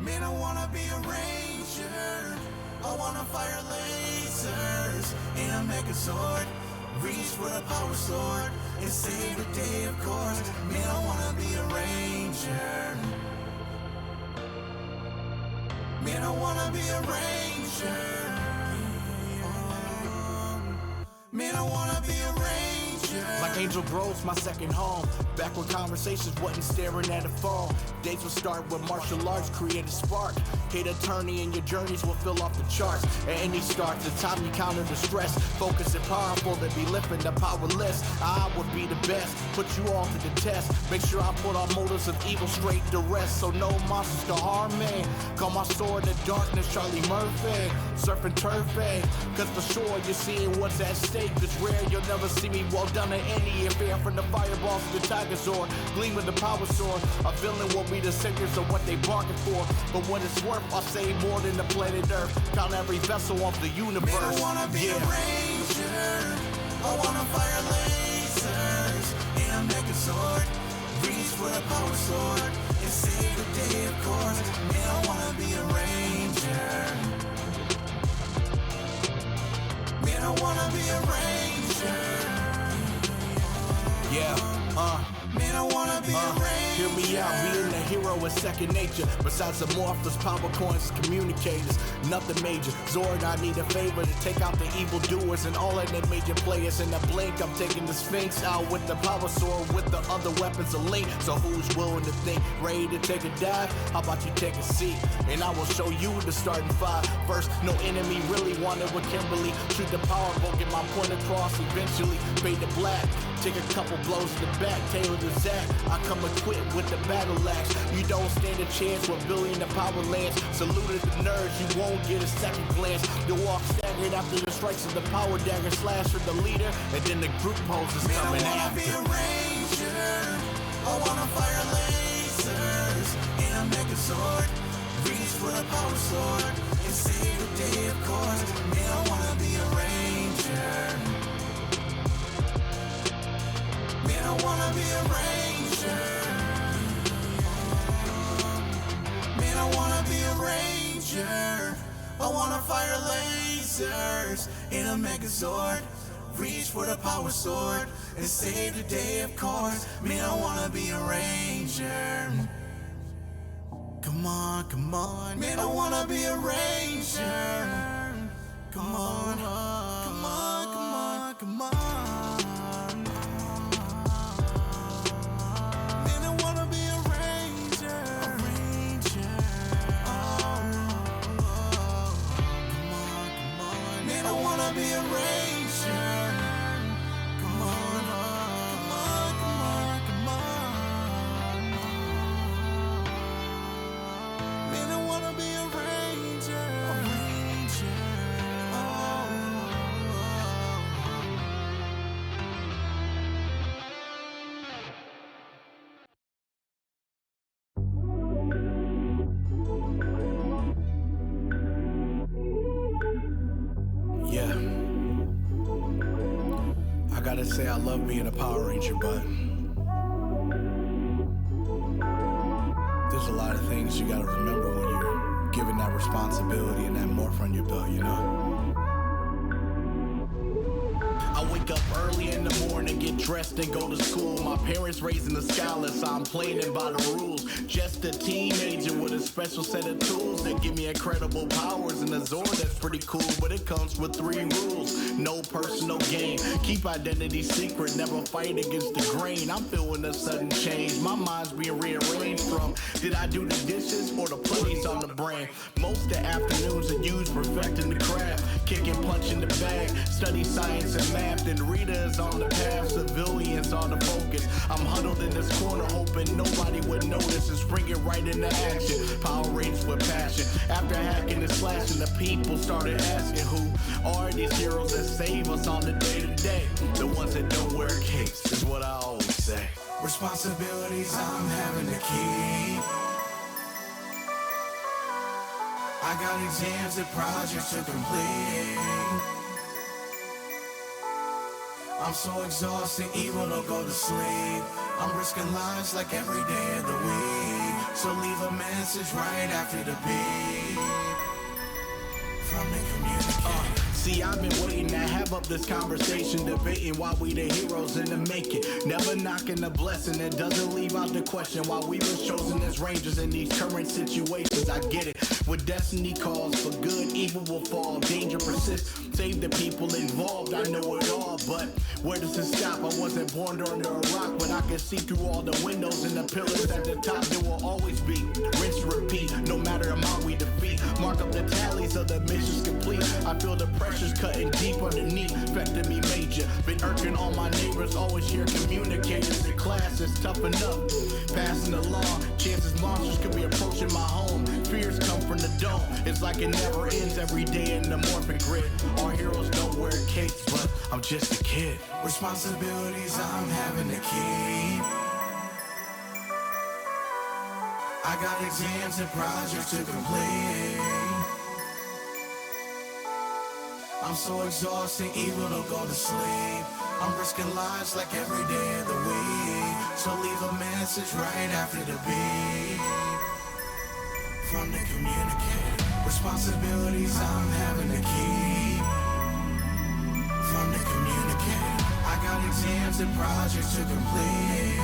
Man, I wanna be a ranger. I wanna fire lasers in a mega sword. Reach for the power sword and save the day, of course. Man, I wanna be a ranger. Man, I wanna be a ranger. Man, I wanna be a ranger. Like Angel Grove's my second home. Back when conversations wasn't staring at a phone. Days will start with martial arts, create a spark. Hate attorney and your journeys will fill off the charts. At any start, the time you counter the stress. Focus and powerful to be lifting the powerless. I would be the best, put you all to the test. Make sure I put all motives of evil straight to rest, so no monsters to harm me. Call my sword the darkness, Charlie Murphy. Surfing turf, cause for sure you're seeing what's at stake. It's rare, you'll never see me well done in any affair. From the fireballs to the tiger sword, gleam with the power sword. A villain will be the saviors of what they bargain for. But what it's worth, I'll say more than the planet Earth. Count every vessel of the universe. Man, I wanna be a ranger. I wanna fire lasers in a mega sword. Reach for the power sword and save the day, of course. Man, I wanna be a ranger. Man, I wanna be a ranger. Man, I wanna be a ranger. Hear me out, being a hero is second nature. Besides amorphous power coins and communicators, nothing major. Zord, I need a favor to take out the evildoers and all of the major players. In a blink, I'm taking the Sphinx out with the power sword, with the other weapons a link. So who's willing to think, ready to take a dive? How about you take a seat, and I will show you the starting five. First, no enemy really wanted with Kimberly. Shoot the power boat, get my point across eventually. Fade to black, take a couple blows to the back, Taylor to Zach. I come equipped with the battle axe. You don't stand a chance with billion the power lance. Saluted the nerds, you won't get a second glance. You'll walk staggered after the strikes of the power dagger. Slash for the leader, and then the group poses coming after. I wanna be a ranger. I wanna fire lasers in a mega sword. Reach for the power sword and save the day, of course. Man, I wanna be a ranger. Man, I wanna be a ranger. Man, I wanna be a ranger. I wanna fire lasers in a megazord. Reach for the power sword and save the day, of course. Man, I wanna be a ranger. Come on, come on. Man, I wanna be a ranger. Come on, come on, come on, come on. Be a ranger. Come on, come on, come on, come on. Man, I wanna be a ranger. A ranger. I gotta say I love being a Power Ranger, but there's a lot of things you gotta remember when you're given that responsibility and that morph on your belt, you know? I wake up early in the morning, get dressed and go to school. My parents raising a scholar, so I'm playing by the rules. Just a teenager with a special set of tools that give me incredible powers. And a Zord that's pretty cool, but it comes with 3 rules. No personal gain, keep identity secret, never fight against the grain. I'm feeling a sudden change, my mind's being rearranged from did I do the dishes or the putties on the brain. Most of the afternoons are used perfecting the craft, kicking, punching the bag, study science and math. Then Rita is on the path, civilians are the focus. I'm huddled in this corner hoping nobody would notice and spring it right into action. Power Rangers with passion. After hacking and slashing, the people started asking who are these heroes that save us on the day-to-day. The ones that don't wear capes is what I always say. Responsibilities I'm having to keep. I got exams and projects to complete. I'm so exhausted, evil, don't go to sleep. I'm risking lives like every day of the week. So leave a message right after the beep from the communicator. See, I've been waiting to have up this conversation, debating why we the heroes in the making. Never knocking a blessing, it doesn't leave out the question why we was chosen as rangers in these current situations. I get it, with destiny calls for good, evil will fall, danger persists. Save the people involved, I know it all, but where does it stop? I wasn't born under a rock, but I can see through all the windows and the pillars at the top. There will always be rinse, repeat, no matter amount we defeat. Mark up the tallies of the missions complete. I feel the pressure's cutting deep underneath, affecting me major. Been irking all my neighbors, always hear communicators in class. It's tough enough, passing the law. Chances monsters could be approaching my home. Fears come from the dome. It's like it never ends every day in the morphin grid. Our heroes don't wear capes, but I'm just a kid. Responsibilities I'm having to keep. I got exams and projects to complete. I'm so exhausted, evil don't go to sleep. I'm risking lives like every day of the week. So leave a message right after the beep from the communicator. Responsibilities I'm having to keep from the communicator. I got exams and projects to complete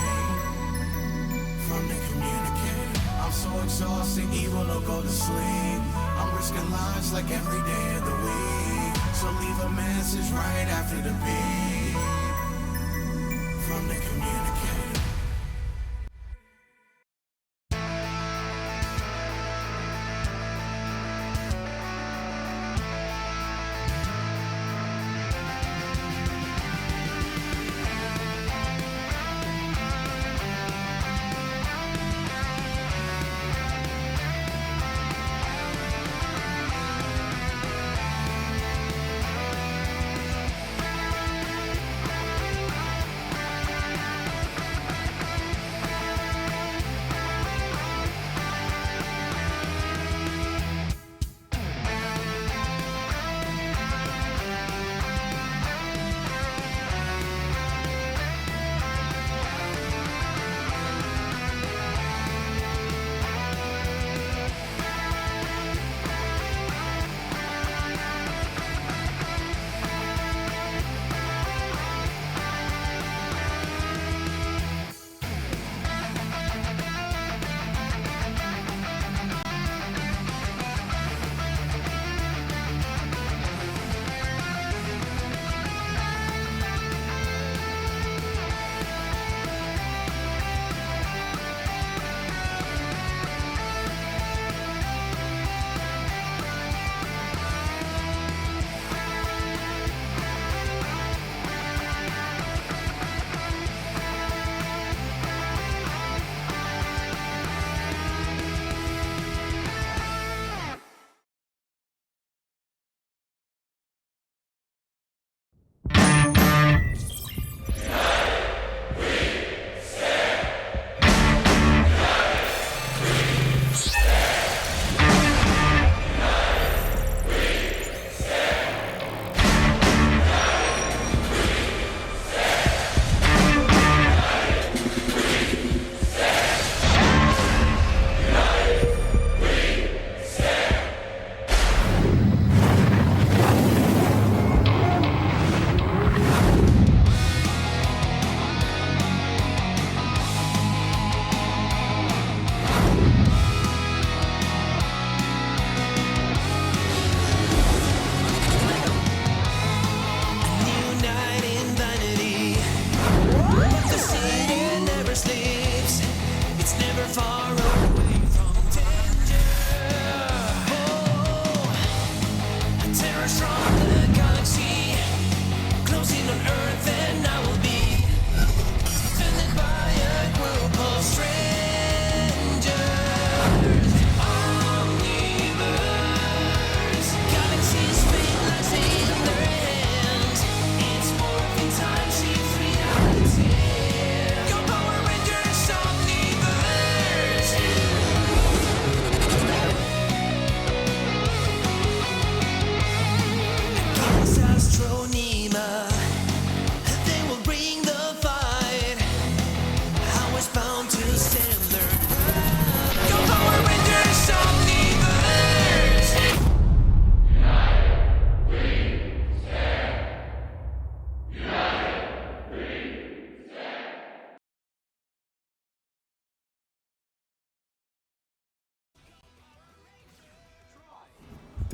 from the communicator. I'm so exhausted, evil don't go to sleep. I'm risking lives like every day of the week. So leave a message right after the beep from the communicator.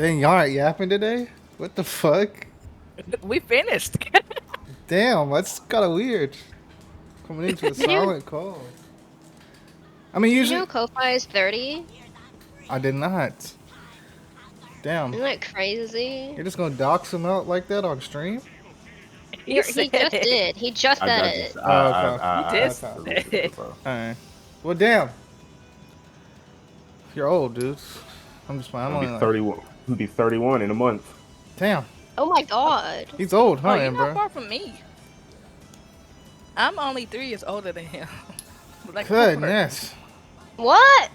Dang, y'all aren't yapping today? What the fuck? We finished. Damn, that's kind of weird. Coming into a silent call. I mean, You usually know Ko-Fi is 30? I did not. Damn, Isn't that crazy? you're just gonna dox him out like that on stream? He He said just it. did. He just said it. Oh, okay. He I did Okay. say it. bro. All right. Well, damn. You're old, dudes. I'm just playing. I'm I'm only gonna be like, 31. I'm be 31 in a month. damn. Oh my god. He's old, huh, Oh, you're not Amber? far from me. I'm only 3 years older than him. Like, Goodness. What?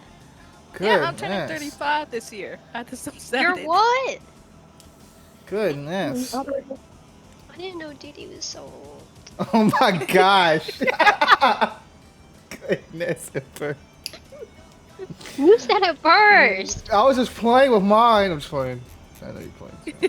Yeah, I'm turning Goodness. 35 this year. I just You're decided. what? Goodness. I didn't know Didi was so old. Oh my gosh. Goodness, Amber. You said it first. I was just playing with mine. I'm just playing. I know you're playing. So.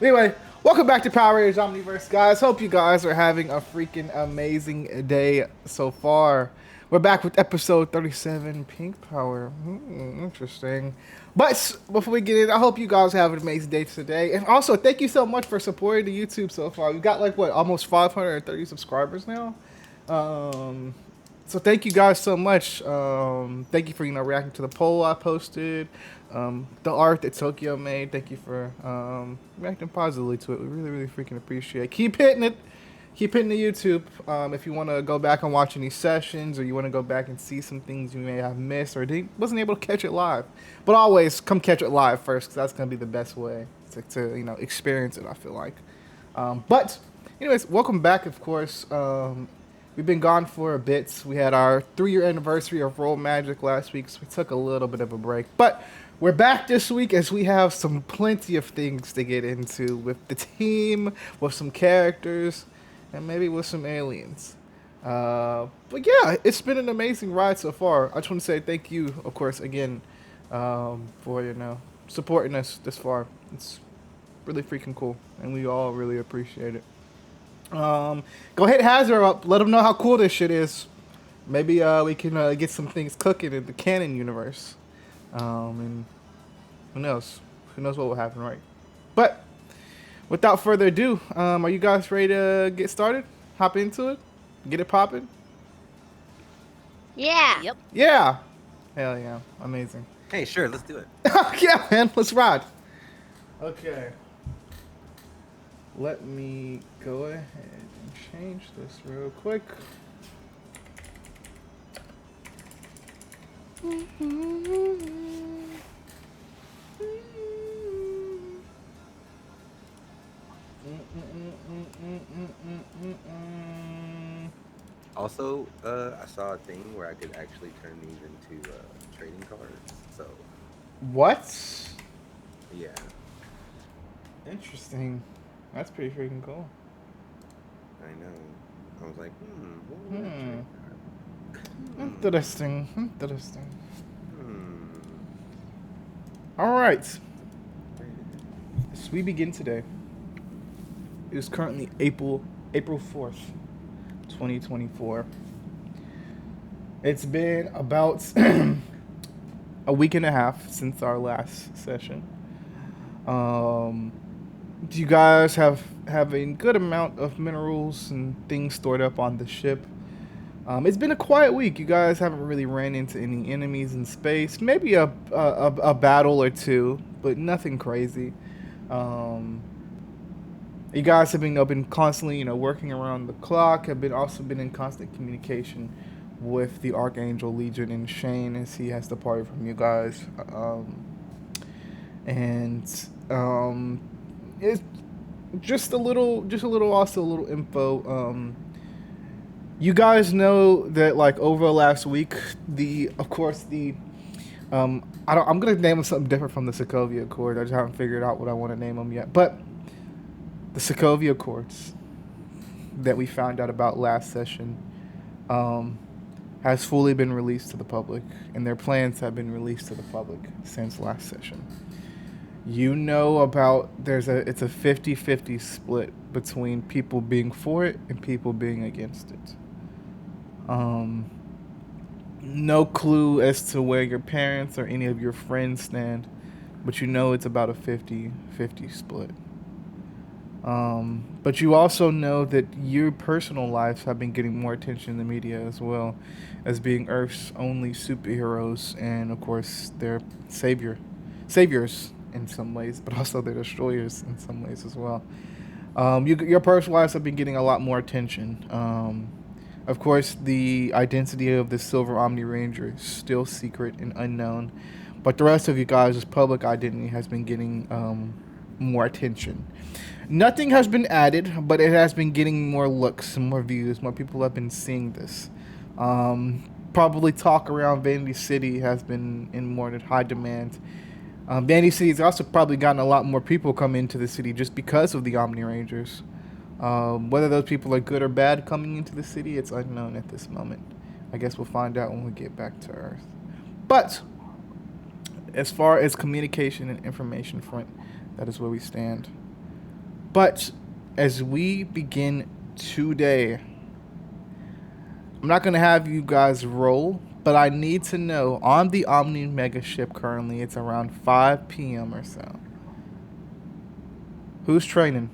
Anyway, welcome back to Power Rangers Omniverse, guys. Hope you guys are having a freaking amazing day so far. We're back with episode 37, Pink Power. Interesting. But before we get in, I hope you guys have an amazing day today. And also, thank you so much for supporting the YouTube so far. We've got like, what, almost 530 subscribers now? So thank you guys so much. Thank you for, reacting to the poll I posted. The art that Tokyo made. Thank you for reacting positively to it. We really, really freaking appreciate it. Keep hitting it. Keep hitting the YouTube. If you want to go back and watch any sessions, or you want to go back and see some things you may have missed or wasn't able to catch it live. But always come catch it live first, because that's going to be the best way to experience it, I feel like. But anyways, welcome back, of course. We've been gone for a bit. We had our 3-year anniversary of Roll Magic last week, so we took a little bit of a break. But we're back this week as we have plenty of things to get into with the team, with some characters, and maybe with some aliens. But yeah, it's been an amazing ride so far. I just want to say thank you, of course, again, for supporting us this far. It's really freaking cool, and we all really appreciate it. Go hit Hazard up. Let them know how cool this shit is. Maybe we can get some things cooking in the canon universe. And who knows? Who knows what will happen, right? But without further ado, are you guys ready to get started? Hop into it? Get it popping? Yeah. Yep. Yeah. Hell yeah. Amazing. Hey, sure, let's do it. Yeah, man. Let's ride. Okay. Let me go ahead and change this real quick. Also, I saw a thing where I could actually turn these into trading cards. So, What? yeah. Interesting. That's pretty freaking cool. I know. I was like, what would I trade card? Interesting. Interesting. Hmm. All right. As we begin today, it is currently April 4th, 2024. It's been about a week and a half since our last session. You guys have a good amount of minerals and things stored up on the ship. It's been a quiet week. You guys haven't really ran into any enemies in space. Maybe a battle or two, but nothing crazy. You guys have been constantly, working around the clock. Have also been in constant communication with the Archangel Legion and Shane as he has departed from you guys. It's just a little info. You guys know that over the last week, I'm gonna name them something different from the Sokovia Accord. I just haven't figured out what I want to name them yet. But the Sokovia Accords that we found out about last session has fully been released to the public, and their plans have been released to the public since last session. You know about it's a 50-50 split between people being for it and people being against it. No clue as to where your parents or any of your friends stand, but you know it's about a 50-50 split. But you also know that your personal lives have been getting more attention in the media as well, as being Earth's only superheroes, and of course their saviors in some ways, but also their destroyers in some ways as well. Your personal lives have been getting a lot more attention. Of course, the identity of the Silver Omni Ranger is still secret and unknown, but the rest of you guys' public identity has been getting more attention. Nothing has been added, but it has been getting more looks and more views. More people have been seeing this. Probably talk around Vanity City has been in more high demand. Vanity City has also probably gotten a lot more people come into the city just because of the Omni Rangers. Whether those people are good or bad coming into the city, it's unknown at this moment. I guess we'll find out when we get back to Earth. But as far as communication and information front, that is where we stand. But as we begin today, I'm not going to have you guys roll, but I need to know on the Omni Mega ship currently, it's around 5 p.m. or so. Who's training?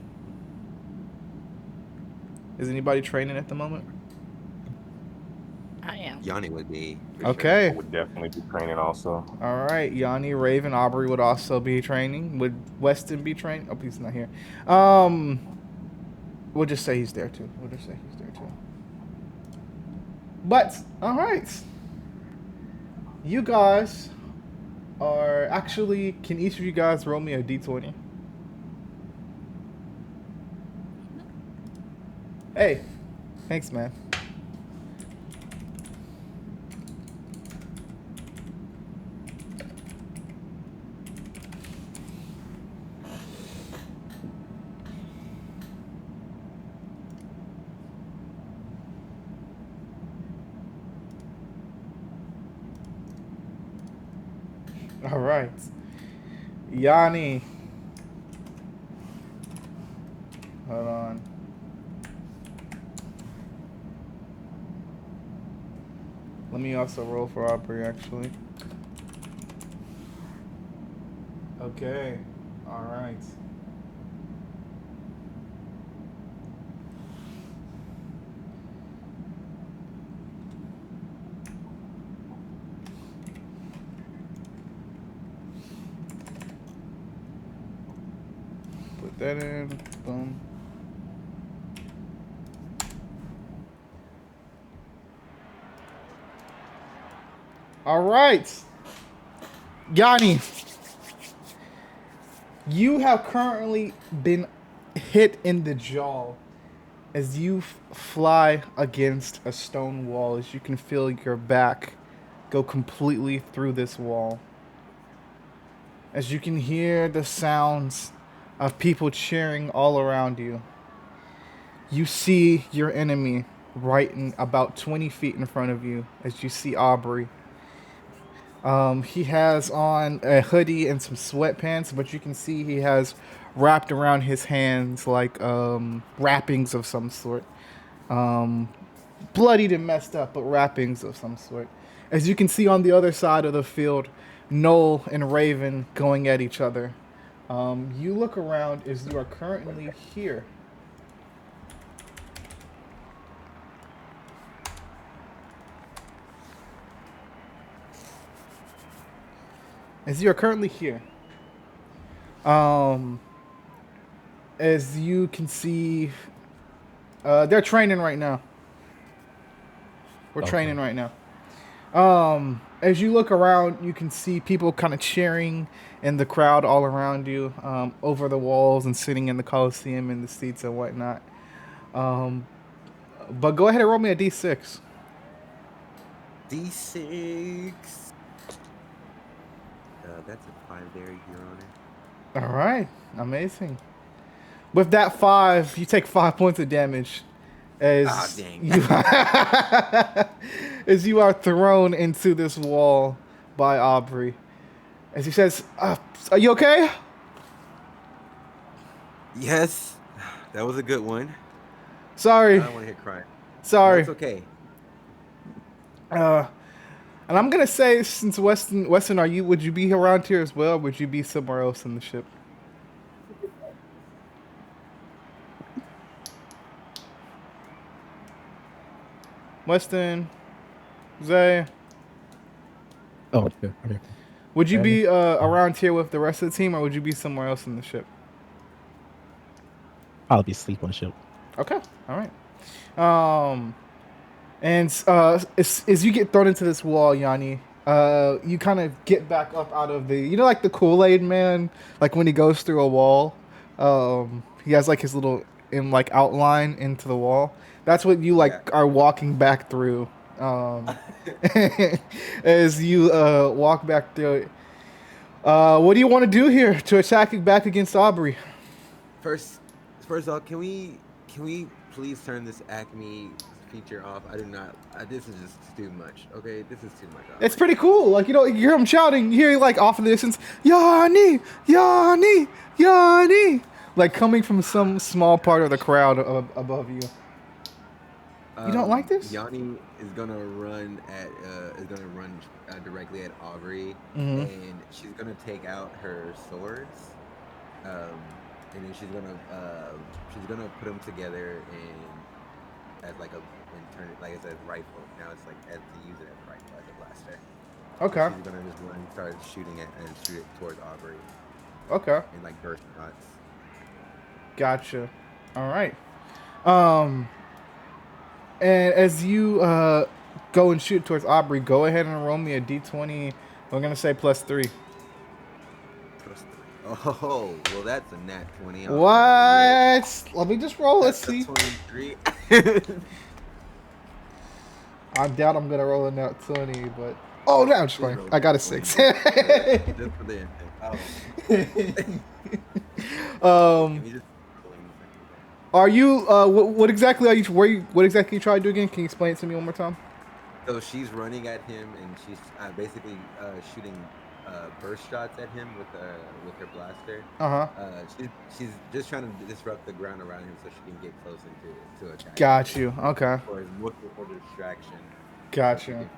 Is anybody training at the moment? I am. Yanni would be. for Okay. I would definitely be training also. All right. Yanni, Raven, Aubrey would also be training. Would Weston be training? Oh, he's not here. We'll just say he's there too. But, all right. You guys are actually, can each of you guys roll me a d20? Hey, thanks, man. All right. Yanni. Hold on. Let me also roll for Aubrey, actually. Okay. All right. Put that in. Boom. All right. Yanni, you have currently been hit in the jaw as you fly against a stone wall, as you can feel your back go completely through this wall. As you can hear the sounds of people cheering all around you. You see your enemy right in about 20 feet in front of you as you see Aubrey. He has on a hoodie and some sweatpants, but you can see he has wrapped around his hands like wrappings of some sort. Bloodied and messed up, but wrappings of some sort. As you can see on the other side of the field, Noel and Raven going at each other. You look around as you are currently here. As you are currently here, as you can see, they're training right now. We're training right now. As you look around, you can see people kind of cheering in the crowd all around you, over the walls and sitting in the Coliseum in the seats and whatnot. But go ahead and roll me a d6. D6. That's a 5 there, Your Honor. All right, amazing. With that 5, you take 5 points of damage as dang. you as you are thrown into this wall by Aubrey. As he says, "Are you okay?" Yes, that was a good one. Sorry, I don't want to hit crying. sorry. That's okay. And I'm gonna say, since Weston, would you be around here as well? Or would you be somewhere else in the ship? Weston, Zay, Oh, okay. Okay. would you Yeah, be around here with the rest of the team, or would you be somewhere else in the ship? I'll be asleep on the ship. Okay, all right. And as you get thrown into this wall, Yanni, you kind of get back up out of the, like the Kool-Aid man, like when he goes through a wall, he has like his little like outline into the wall. That's what you like are walking back through. As you walk back through it, what do you want to do here to attack back against Aubrey? First off, can we please turn this Acme feature off? I do not. This is just too much. Okay, this is too much. It's pretty cool. Like, you hear him shouting. You hear, like, off in the distance, Yanni, Yanni, Yanni. Like, coming from some small part of the crowd above you. You don't like this? Yanni is gonna run directly at Aubrey, Mm-hmm. and she's gonna take out her swords, and then she's gonna put them together and turn it like as a rifle. Now it's like as to use it as a rifle, as a blaster. Okay. She's gonna just run, start shooting it, and shoot it towards Aubrey. Okay. In like burst shots. Gotcha. All right. And as you go and shoot towards Aubrey, go ahead and roll me a d20. I'm gonna say +3. Oh, well, that's a nat 20. What? Let me just roll. Let's see. 23. I doubt I'm gonna roll a nat 20, but oh no, I'm just playing. I got a 6. Just for the intent. Are you? What exactly are you? What exactly you trying to do again? Can you explain it to me one more time? So she's running at him, and she's basically shooting burst shots at him with her blaster. She's just trying to disrupt the ground around him so she can get close to attack. Got you. Okay. Or looking for distraction. Got you.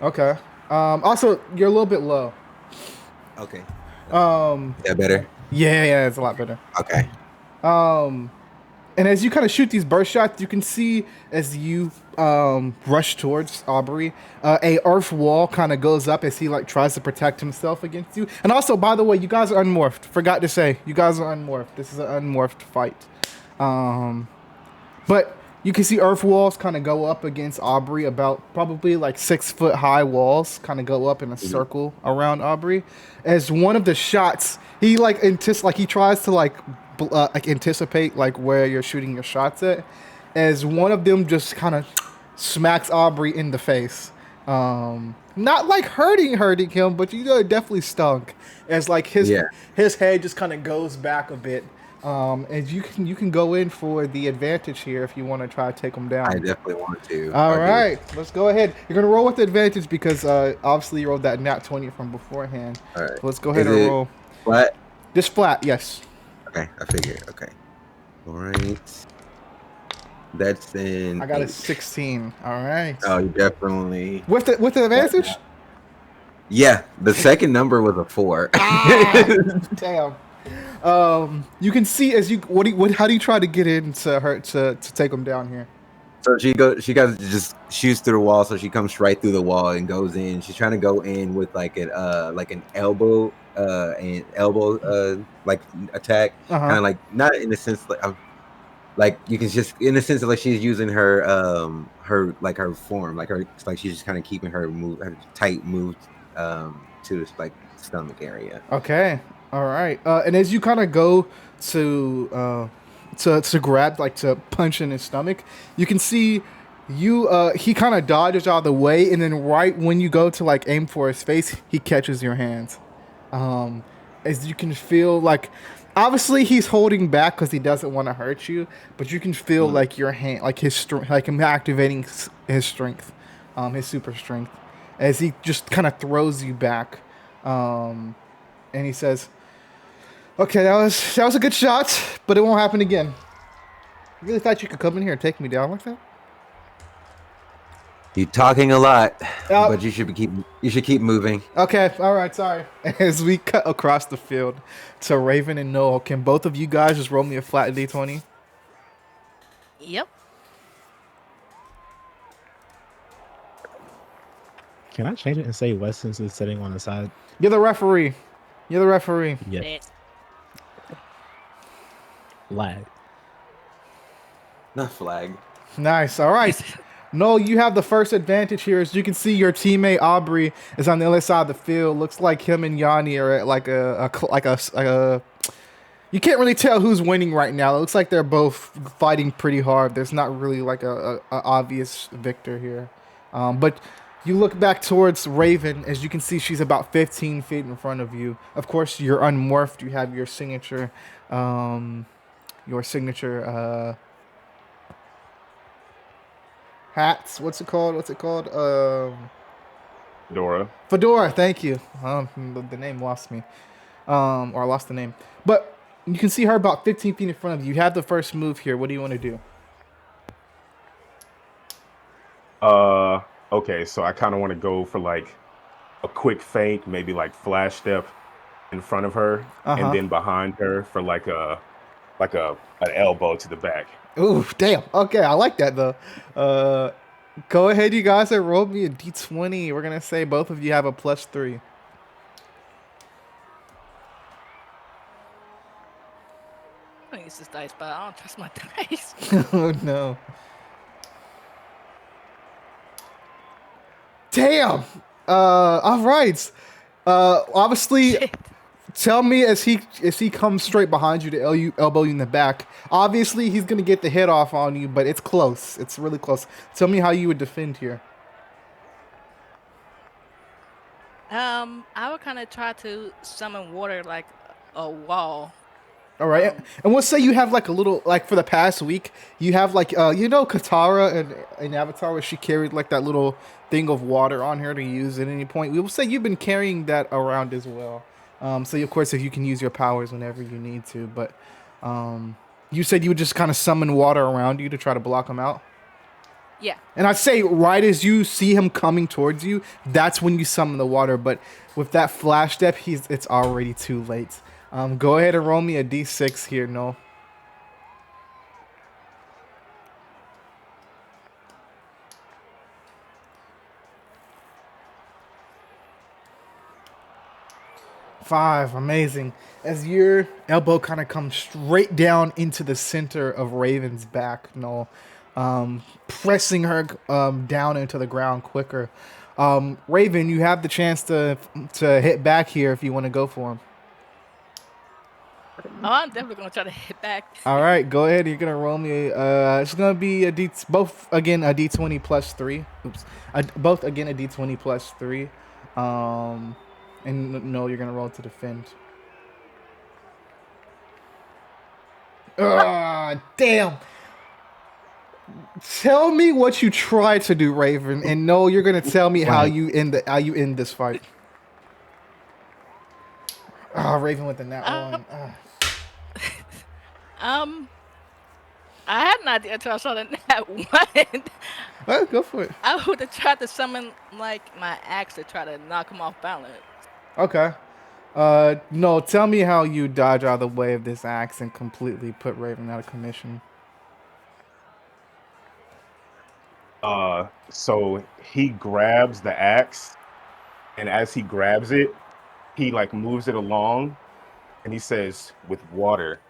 Okay. Also, you're a little bit low. Okay. Is that better? Yeah, it's a lot better. Okay. And as you kind of shoot these burst shots, you can see as you rush towards Aubrey, a earth wall kind of goes up as he like tries to protect himself against you. And also, by the way, you guys are unmorphed. Forgot to say, you guys are unmorphed. This is an unmorphed fight. But you can see earth walls kind of go up against Aubrey, about probably like 6 foot high walls kind of go up in a circle around Aubrey. As one of the shots, he he tries to anticipate like where you're shooting your shots at, as one of them just kind of smacks Aubrey in the face. Not like hurting him, but it definitely stunk. As like his head just kind of goes back a bit. And you can go in for the advantage here if you want to try to take him down. I definitely want to. All right, let's go ahead. You're gonna roll with the advantage because obviously you rolled that nat 20 from beforehand. All right. So let's go ahead and roll. Flat? Just flat, yes. Okay, I figured. Okay. All right. That's in. I got a 8. 16. All right. Oh, you definitely. With the advantage? Yeah, the second number was a 4. Damn. You can see as you how do you try to get into her to take him down here? So she just shoots through the wall. So she comes right through the wall and goes in. She's trying to go in with like an elbow like attack, kind of like not in the sense like you can just in the sense of like she's using her her form, like she's just kind of keeping her tight move to this like stomach area. Okay. All right. And as you kind of go to grab, like to punch in his stomach, you can see he kind of dodges out of the way, and then right when you go to like aim for his face, he catches your hands. As you can feel like, obviously he's holding back because he doesn't want to hurt you, but you can feel like your hand, like his strength, like him activating his strength, his super strength, as he just kind of throws you back. And he says, "Okay, that was a good shot, but it won't happen again. You really thought you could come in here and take me down like that?" You're talking a lot, Oh. but you should keep moving. Okay, all right, sorry. As we cut across the field to Raven and Noel, can both of you guys just roll me a flat d20? Yep. Can I change it and say West since it's sitting on the side? You're the referee. You're the referee. Yeah. That's Lag. Not flag. Nice. All right. Noel, you have the first advantage here. As you can see, your teammate Aubrey is on the other side of the field. Looks like him and Yanni are at like a. You can't really tell who's winning right now. It looks like they're both fighting pretty hard. There's not really like a obvious victor here, but you look back towards Raven. As you can see, she's about 15 feet in front of you. Of course, you're unmorphed. You have your signature, hats. What's it called? Dora. Fedora. Thank you. The name lost me, or I lost the name. But you can see her about 15 feet in front of you. You have the first move here. What do you want to do? Okay, so I kind of want to go for like a quick feint, maybe like flash step in front of her, and then behind her for like an elbow to the back. Ooh, damn. Okay, I like that though. Go ahead, you guys, and roll me a d20. We're gonna say both of you have a +3. I use this dice, but I don't trust my dice. Oh no. Damn. All right. Obviously, Shit. tell me as he comes straight behind you to elbow you in the back. Obviously, he's gonna get the hit off on you, but it's close. It's really close. Tell me how you would defend here. I would kind of try to summon water like a wall. All right, and we'll say you have like a little, like for the past week, you have like Katara and Avatar, where she carried like that little thing of water on her to use at any point. We will say you've been carrying that around as well. So of course, if you can use your powers whenever you need to, but you said you would just kind of summon water around you to try to block him out. Yeah. And I'd say right as you see him coming towards you, that's when you summon the water. But with that flash step, it's already too late. Go ahead and roll me a d6 here, Noel. Five, amazing. As your elbow kind of comes straight down into the center of Raven's back, Noel, pressing her down into the ground quicker. Raven, you have the chance to hit back here if you want to go for him. Oh, I'm definitely gonna try to hit back. All right, go ahead. You're gonna roll me. It's gonna be both again a d20 +3. Oops. Both again a d20 +3. And no, you're gonna roll to defend. Ah, damn. Tell me what you tried to do, Raven, and no, you're gonna tell me how you end this fight. Ah, Raven with the nat one. I had an idea until I saw the nat one. Well, go for it. I would have tried to summon like my axe to try to knock him off balance. Okay. No, tell me how you dodge out of the way of this axe and completely put Raven out of commission. So he grabs the axe, and as he grabs it, he like moves it along, and he says, "With water,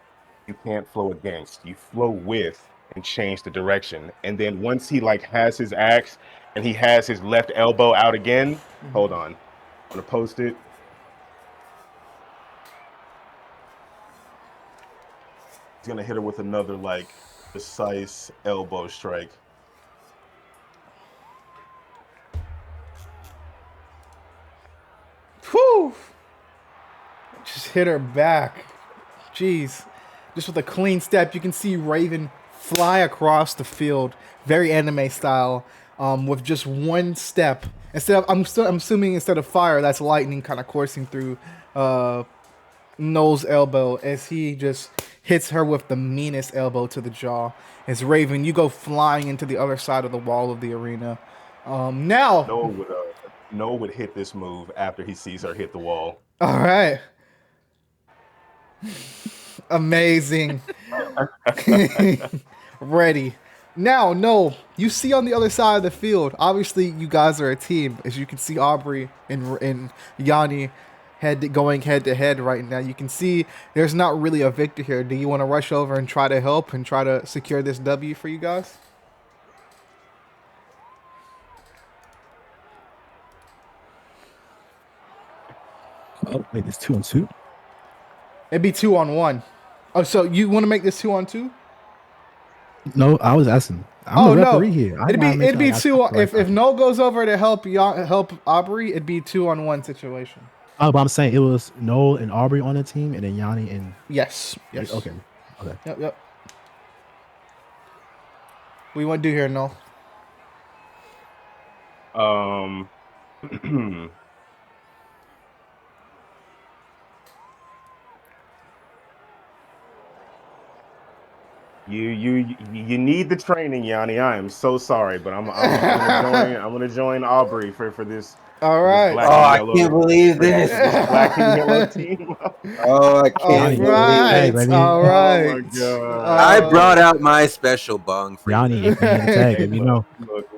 you can't flow against. You flow with and change the direction." And then once he like has his axe and he has his left elbow out again, hold on, I'm gonna post it. He's gonna hit her with another like precise elbow strike. Whew! Just hit her back. Jeez. Just with a clean step, you can see Raven fly across the field, very anime style, with just one step. I'm assuming instead of fire, that's lightning kind of coursing through Noel's elbow as he just hits her with the meanest elbow to the jaw. As Raven, you go flying into the other side of the wall of the arena. Now. Noah would hit this move after he sees her hit the wall. All right. Amazing. Ready. Now, no, you see on the other side of the field, obviously you guys are a team. As you can see Aubrey and Yanni going head to head right now. You can see there's not really a victor here. Do you want to rush over and try to help and try to secure this W for you guys? Oh, wait, it's 2-on-2? It'd be 2-on-1. Oh, so you want to make this 2-on-2? No, I was asking. I'm the referee here. It'd be two. If Noel goes over to help Aubrey, it'd be 2-on-1 situation. Oh, but I'm saying it was Noel and Aubrey on the team, and then Yanni and yes. Okay. Yep. What do you want to do here, Noel? You need the training, Yanni. I am so sorry, but I'm gonna join Aubrey for this. All right. Oh, I can't believe this. Black and yellow team. Oh, I can't believe it. All right. Oh my god. I brought out my special bong for Yanni. You know.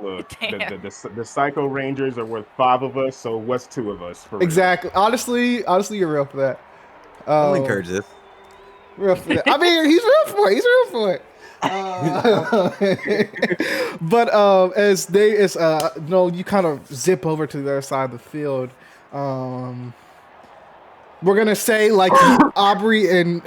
Look. The Psycho Rangers are worth 5 of us, so what's 2 of us? For exactly. Real? Honestly, you're real for that. I'll encourage this. Real for that. I mean, he's real for it. But as you kind of zip over to the other side of the field. We're gonna say like Aubrey and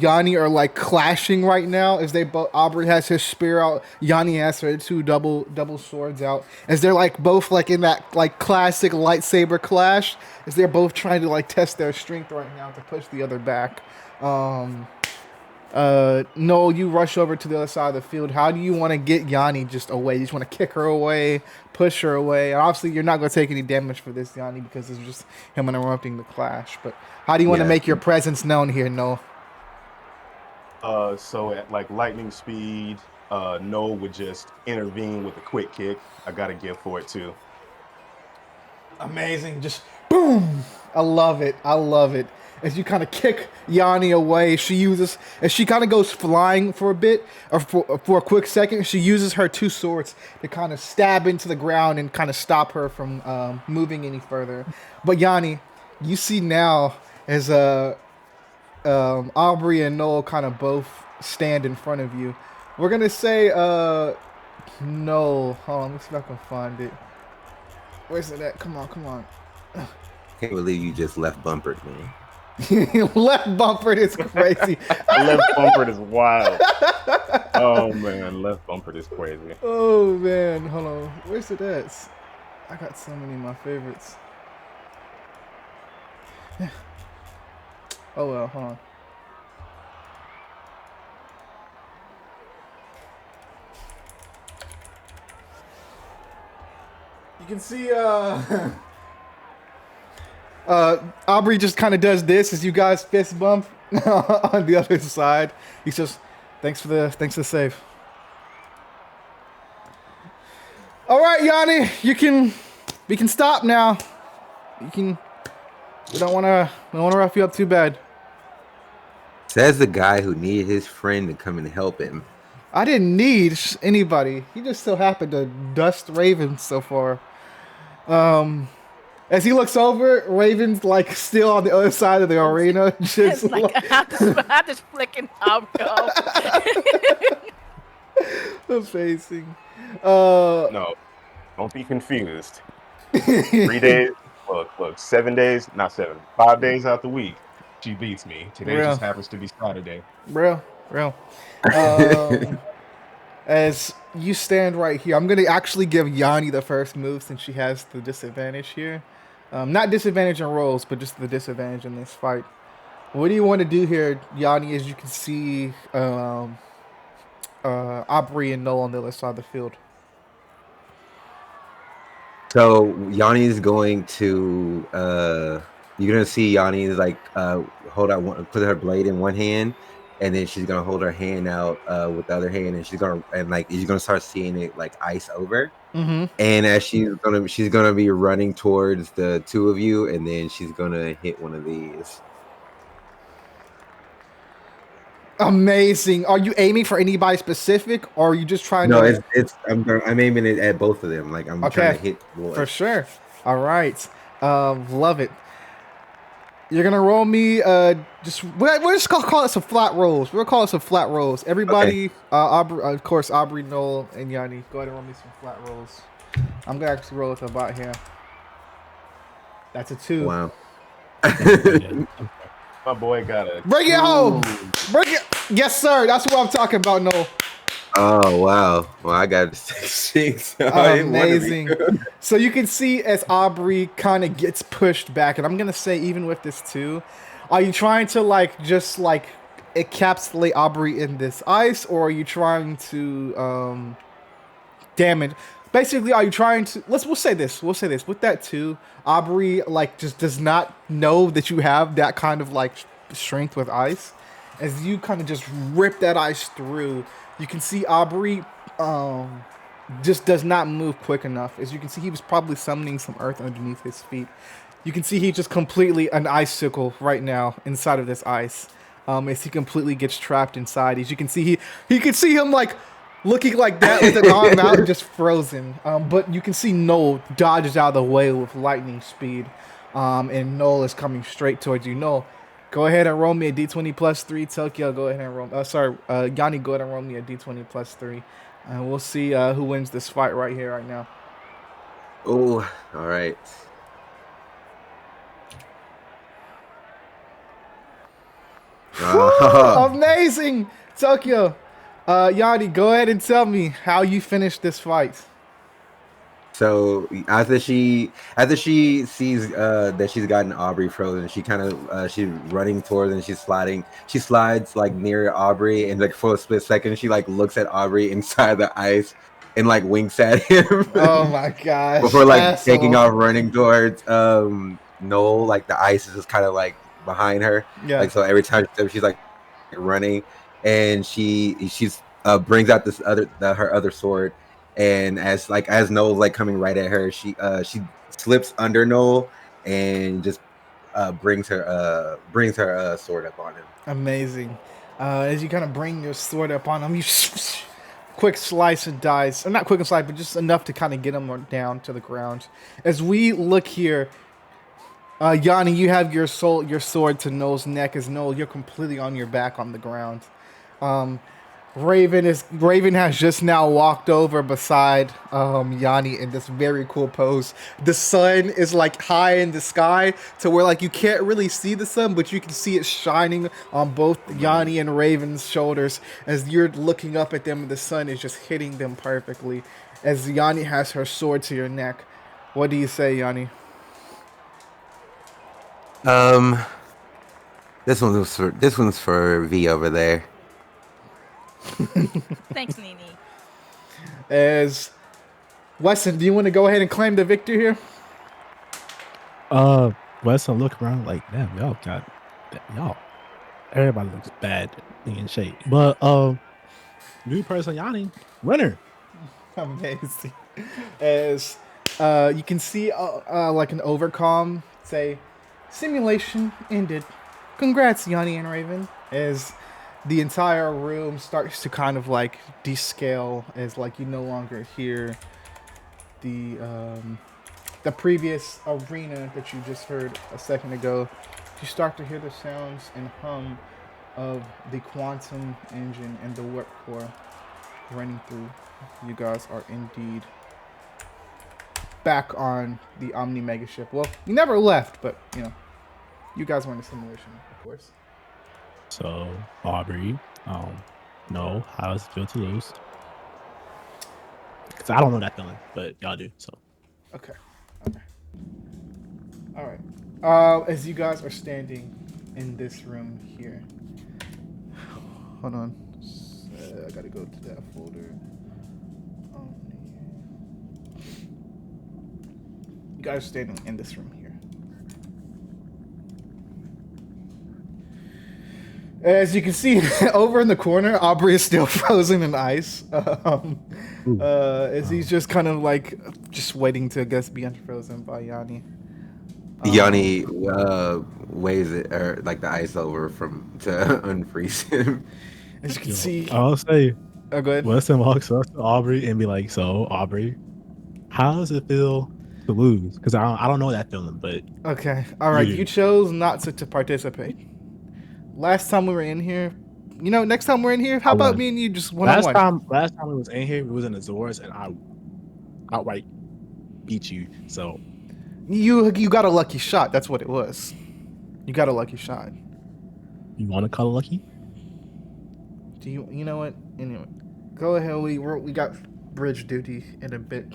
Yanni are like clashing right now as they both. Aubrey has his spear out. Yanni has her 2 double swords out as they're like both like in that like classic lightsaber clash as they're both trying to like test their strength right now to push the other back. Noel, you rush over to the other side of the field. How do you want to get Yanni just away? You just want to kick her away, push her away. And obviously, you're not going to take any damage for this, Yanni, because it's just him interrupting the clash. But how do you want to make your presence known here, Noel? So at like lightning speed, Noel would just intervene with a quick kick. I got a gift for it too. Amazing. Just boom. I love it. As you kind of kick Yanni away, as she kind of goes flying for a bit, or for a quick second, she uses her 2 swords to kind of stab into the ground and kind of stop her from moving any further. But Yanni, you see now as Aubrey and Noel kind of both stand in front of you. We're going to say, Noel, hold on, let's see if I can find it. Where's it at? Come on. Can't believe you just left bumpered, man. Left bumpered is crazy. Left bumpered is wild. Oh man, left bumpered is crazy. Oh man, hold on. Where's it at? I got so many of my favorites. Oh well, hold on. You can see Aubrey just kind of does this as you guys fist bump on the other side. He says, "Thanks for the save." All right, Yanni, we can stop now. We don't want to rough you up too bad. Says the guy who needed his friend to come and help him. I didn't need anybody. He just so happened to dust Raven so far. As he looks over, Raven's like still on the other side of the arena. Just like I'm just flicking out. Facing. No, don't be confused. 3 days. Look. 7 days, not 7. 5 days out the week, she beats me. Today just happens to be Saturday. Real. As you stand right here, I'm gonna actually give Yanni the first move since she has the disadvantage here. Not disadvantage in rolls, but just the disadvantage in this fight. What do you want to do here, Yanni? As you can see, Aubrey and Noel on the other side of the field. So Yanni is going to. You're gonna see Yanni is like hold out, put her blade in one hand, and then she's gonna hold her hand out with the other hand, and you're gonna start seeing it like ice over. Mm-hmm. And as she's gonna be running towards the two of you, and then she's gonna hit one of these. Amazing. Are you aiming for anybody specific, or are you just trying No, to? I'm aiming it at both of them. Like I'm trying Okay, to hit for one. sure. All right. Love it. You're gonna roll me. We're just gonna call it some flat rolls. We're gonna call it some flat rolls. Okay. Everybody, Aubrey, of course, Aubrey, Noel, and Yanni, go ahead and roll me some flat rolls. I'm gonna actually roll with a bot here. That's a 2. Wow. My boy got a Bring it 2. home. Bring it. Yes, sir. That's what I'm talking about, Noel. Oh wow! Well, I got 6. So I didn't want to be Amazing. good. So you can see as Aubrey kind of gets pushed back, and I'm gonna say even with this too, are you trying to just encapsulate Aubrey in this ice, or are you trying to damage? Basically, are you trying to? We'll say this. We'll say this with that too. Aubrey just does not know that you have that kind of strength with ice. As you kind of just rip that ice through, you can see Aubrey just does not move quick enough. As you can see, he was probably summoning some earth underneath his feet. You can see he just completely an icicle right now inside of this ice. As he completely gets trapped inside. As you can see, he can see him looking like that with an arm out, just frozen. But you can see Noel dodges out of the way with lightning speed. And Noel is coming straight towards you. Noel, go ahead and roll me a d20 plus 3. Tokyo, go ahead and roll. Yanni, go ahead and roll me a d20 plus 3. And we'll see who wins this fight right here, right now. Oh, all right. Amazing, Tokyo. Yanni, go ahead and tell me how you finished this fight. So after she sees that she's gotten Aubrey frozen, she kind of she's running towards and she's sliding. She slides near Aubrey, and for a split second she looks at Aubrey inside the ice and winks at him. Oh my gosh! Before taking asshole. off running towards Noel. The ice is just kind of behind her. Yeah. So every time she's running, and she's brings out this her other sword. And as Noel's coming right at her, she slips under Noel and just brings her sword up on him. Amazing. As you kind of bring your sword up on him, you quick slice and dice, or not quick and slice, but just enough to kind of get him down to the ground. As we look here, Yanni, you have your sword to Noel's neck. As Noel, you're completely on your back on the ground. Raven has just now walked over beside Yanni in this very cool pose. The sun is high in the sky to where you can't really see the sun, but you can see it shining on both Yanni and Raven's shoulders as you're looking up at them, and the sun is just hitting them perfectly. As Yanni has her sword to your neck, what do you say, Yanni? This one's for V over there. Thanks, Nene. As Weston, do you want to go ahead and claim the victor here? Weston look around damn, y'all. Everybody looks bad in shape. But new person, Yanni, winner. Amazing. As you can see an overcom say, simulation ended. Congrats, Yanni and Raven. As the entire room starts to kind of descale as you no longer hear the previous arena that you just heard a second ago. You start to hear the sounds and hum of the quantum engine and the warp core running through. You guys are indeed back on the Omni Mega ship. Well, you never left, but you guys were in a simulation, of course. So, Aubrey, no, how does it feel to lose? Because I don't know that feeling, but y'all do. So, okay. All right. As you guys are standing in this room here, hold on. I gotta go to that folder. You guys are standing in this room here. As you can see, over in the corner, Aubrey is still frozen in ice. As he's just kind of like just waiting to, I guess, be unfrozen by Yanni. Yanni weighs it or like the ice over from to unfreeze him. As you can see, I'll say, oh, go ahead. Weston walks up to Aubrey and be like, "So, Aubrey, how does it feel to lose? Because I don't know that feeling, but Okay, all right. you You do." chose not to participate. Last time we were in here, next time we're in here, how I about won. me and you just one on one? Last time we was in here, we was in the Azores, and I outright beat you. So You got a lucky shot. That's what it was. You got a lucky shot. you want to call it lucky? Do you know what? Anyway, go ahead. We got bridge duty in a bit.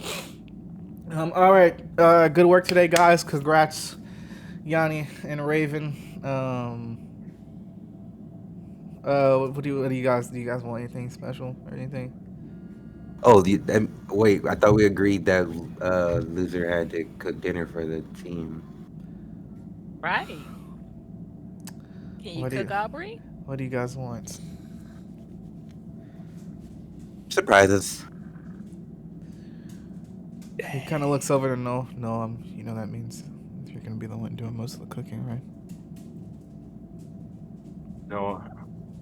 All right. Good work today, guys. Congrats, Yanni and Raven. What do you guys want anything special or anything? Oh, wait! I thought we agreed that loser had to cook dinner for the team. Right. Can you cook, Aubrey? What do you guys want? Surprises. He kind of looks over to no. That means you're gonna be the one doing most of the cooking, right? No,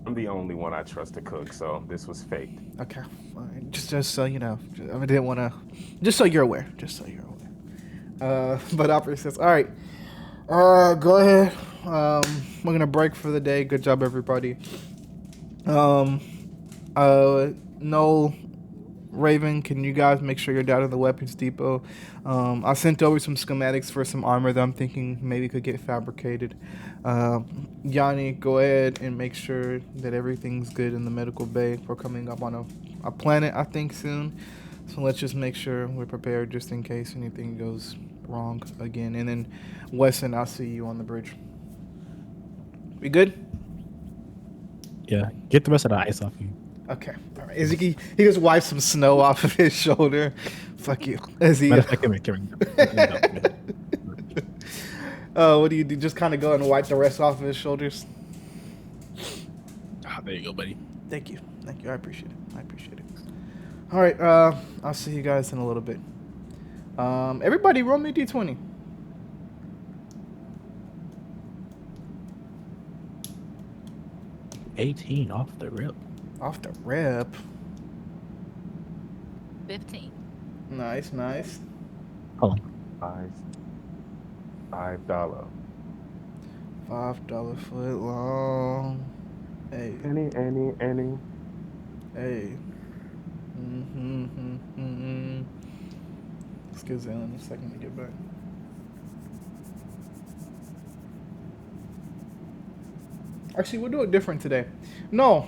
I'm the only one I trust to cook, so this was faked. Okay, fine. Just so you know, I didn't want to. Just so you're aware. But Opera says, "All right, go ahead. We're gonna break for the day. Good job, everybody. Noel, Raven, can you guys make sure you're down in the weapons depot? I sent over some schematics for some armor that I'm thinking maybe could get fabricated. Yanni, go ahead and make sure that everything's good in the medical bay. We're coming up on a planet, I think, soon. So let's just make sure we're prepared just in case anything goes wrong again. And then Weston, I'll see you on the bridge. We good? Yeah. Get the rest of the ice off you. Okay. All right. He just wipes some snow off of his shoulder. Fuck you. As he. Matter of fact, come here. What do you do? Just kind of go and wipe the rest off of his shoulders. Ah, there you go, buddy. Thank you. I appreciate it. All right. I'll see you guys in a little bit. Everybody, roll me d20. $18 off the rip. Off the rip. 15. Nice. Hold $5. $5 foot long. Hey. Any. Hey. Let's give Zalen a second to get back. Actually, we'll do it different today. No.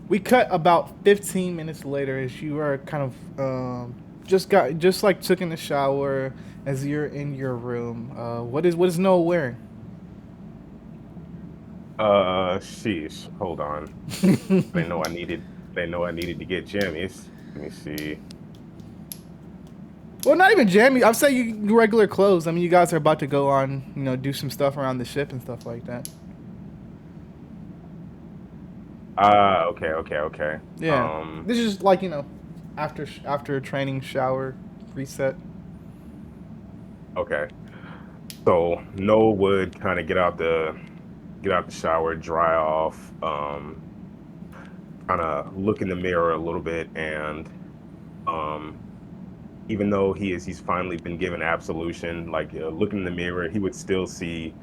We cut about 15 minutes later as you are kind of just took in the shower as you're in your room. What is Noah wearing? Sheesh. Hold on. They know I needed to get jammies. Let me see. Well, not even jammies. I'd say you regular clothes. I mean, you guys are about to go on, do some stuff around the ship and stuff like that. Okay. Yeah. This is just like, after training, shower, reset. Okay. So Noah would kind of get out the shower, dry off, kind of look in the mirror a little bit, and even though he's finally been given absolution, like looking in the mirror, he would still see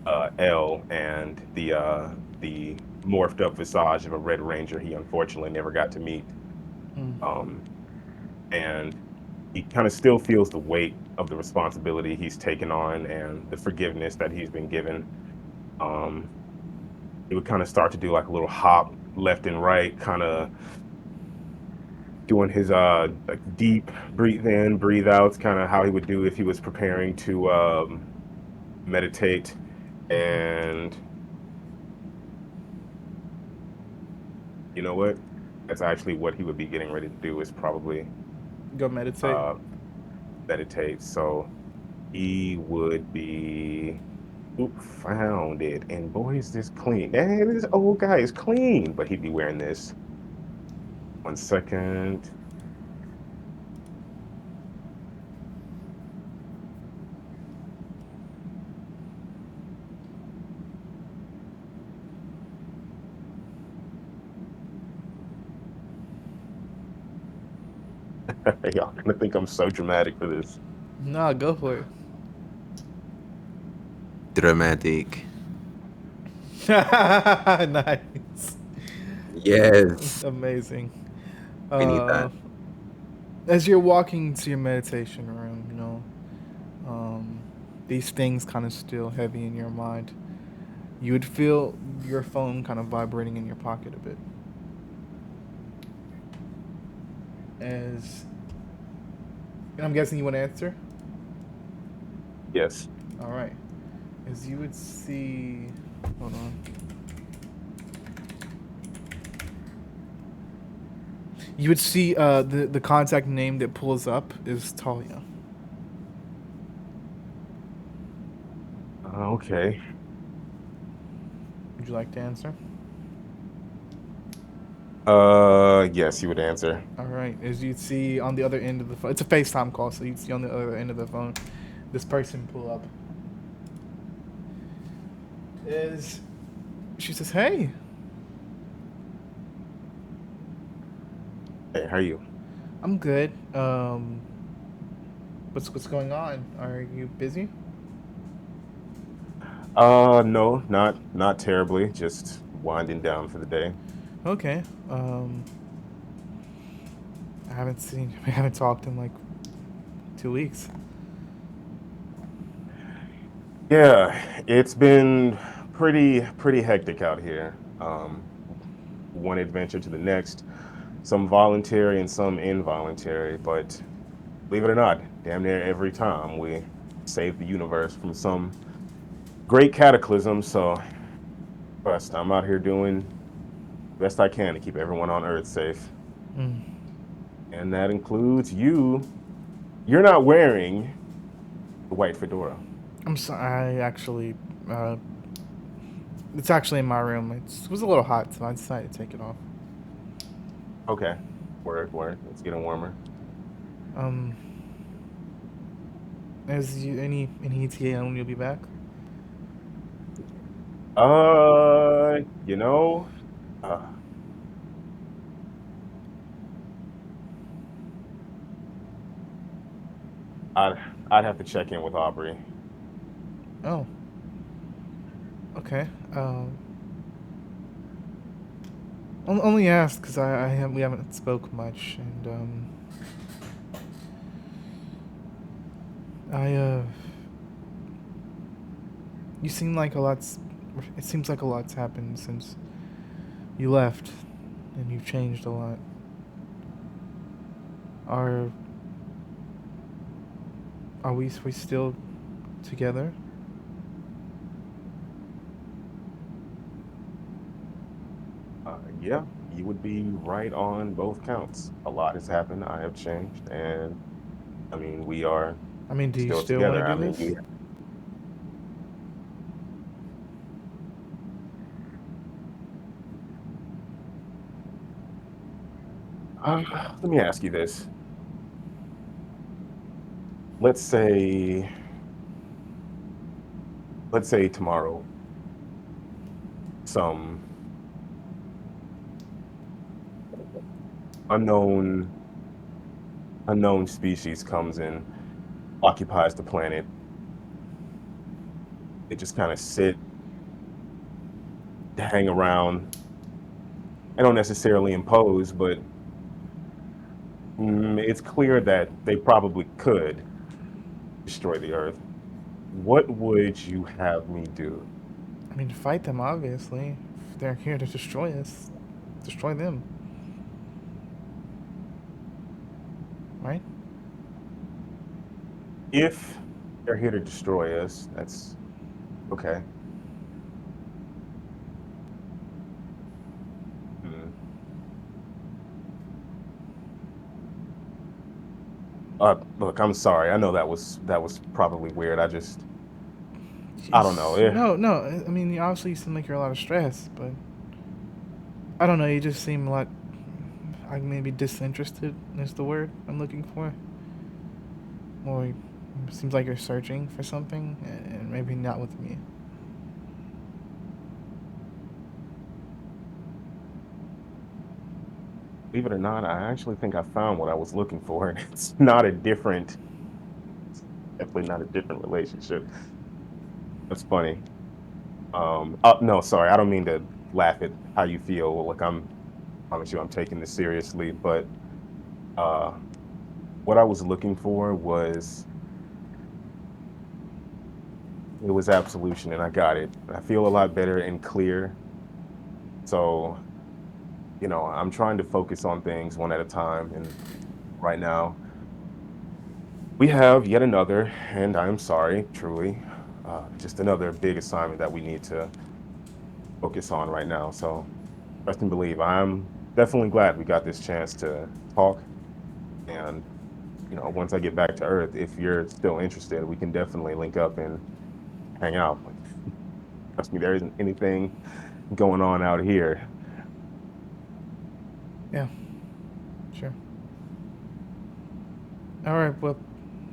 Elle and the morphed up visage of a Red Ranger he unfortunately never got to meet. And he kind of still feels the weight of the responsibility he's taken on and the forgiveness that he's been given. He would kind of start to do like a little hop left and right, kind of doing his like deep breathe in, breathe outs, kind of how he would do if he was preparing to meditate. And you know what? That's actually what he would be getting ready to do, is probably Go meditate. meditate. So he would be Oop, found it. And boy, is this clean. And this old guy is clean, but he'd be wearing this. 1 second. Y'all gonna think I'm so dramatic for this. Nah, go for it. Dramatic. Nice. Yes. Amazing. We need that. As you're walking to your meditation room, these things kind of still heavy in your mind. You would feel your phone kind of vibrating in your pocket a bit. As and I'm guessing you want to answer? Yes. All right. As you would see, hold on. You would see the contact name that pulls up is Talia. Okay. Would you like to answer? Yes, you would answer. All right. As you'd see on the other end of the phone, it's a FaceTime call, so you'd see on the other end of the phone this person pull up. Is she says, "Hey, Hey, how are you? I'm good. What's going on? Are you busy?" No, not terribly. Just winding down for the day. Okay. We haven't talked in like 2 weeks. Yeah, it's been pretty hectic out here. One adventure to the next, some voluntary and some involuntary, but believe it or not, damn near every time we save the universe from some great cataclysm. So, first, I'm out here doing the best I can to keep everyone on Earth safe, and that includes you. You're not wearing the white fedora. I'm sorry. It's actually in my room. It was a little hot, so I decided to take it off. Okay, word. It's getting warmer. Um, as you any ETA on when you'll be back? You know, uh, I'd I'd have to check in with Aubrey. Oh, okay. Only asked because we haven't spoke much, and I you seem like a lot's. It seems like a lot's happened since you left, and you've changed a lot. Are we still together? Yeah, you would be right on both counts. A lot has happened. I have changed, and I mean, we are I mean, do you still still want together. to I do mean, this? let me ask you this. Let's say, let's say tomorrow, some unknown unknown species comes and occupies the planet. They just kind of sit, hang around. They don't necessarily impose, but it's clear that they probably could destroy the Earth. What would you have me do? I mean, fight them, obviously. If they're here to destroy us, destroy them. Right? If they're here to destroy us, that's okay. Hmm. Look, I'm sorry. I know that was probably weird. I just I don't know. No. I mean, obviously you seem like you're a lot of stress, but I don't know. You just seem a lot. Like maybe disinterested is the word I'm looking for. Or it seems like you're searching for something, and maybe not with me. Believe it or not, I actually think I found what I was looking for, and it's not a different, definitely not a different relationship. That's funny. No, sorry, I don't mean to laugh at how you feel. Like I promise you, I'm taking this seriously. But uh, what I was looking for was it was absolution, and I got it. I feel a lot better and clear. So I'm trying to focus on things one at a time, and right now we have yet another, and I'm sorry, truly, just another big assignment that we need to focus on right now. So trust and believe. I'm definitely glad we got this chance to talk. And once I get back to Earth, if you're still interested, we can definitely link up and hang out. Like, trust me, there isn't anything going on out here. Yeah, sure. All right. Well,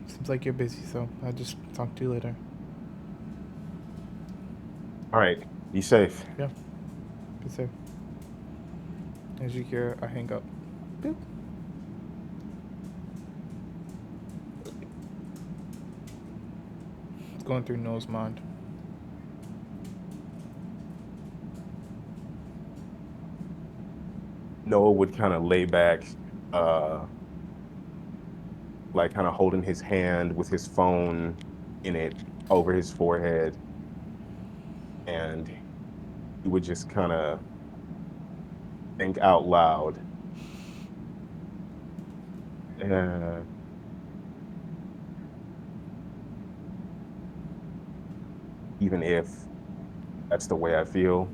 seems like you're busy, so I'll just talk to you later. All right, be safe. Yeah. Be safe. As you hear, I hang up. Boop. It's going through Noah's mind. Noah would kind of lay back, like kind of holding his hand with his phone in it over his forehead. And he would just kind of think out loud. Uh, Even if that's the way I feel,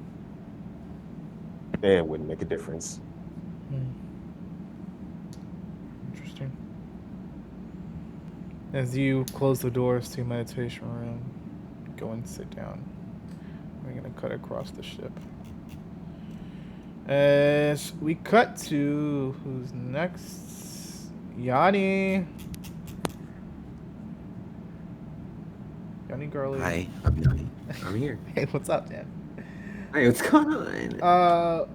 it wouldn't make a difference. Interesting. As you close the doors to your meditation room, go and sit down. We're gonna cut across the ship. As we cut to who's next? Yanni. Yanni girly. Hi, I'm Yanni. I'm here. Hey, what's up, man? Hey, what's going on?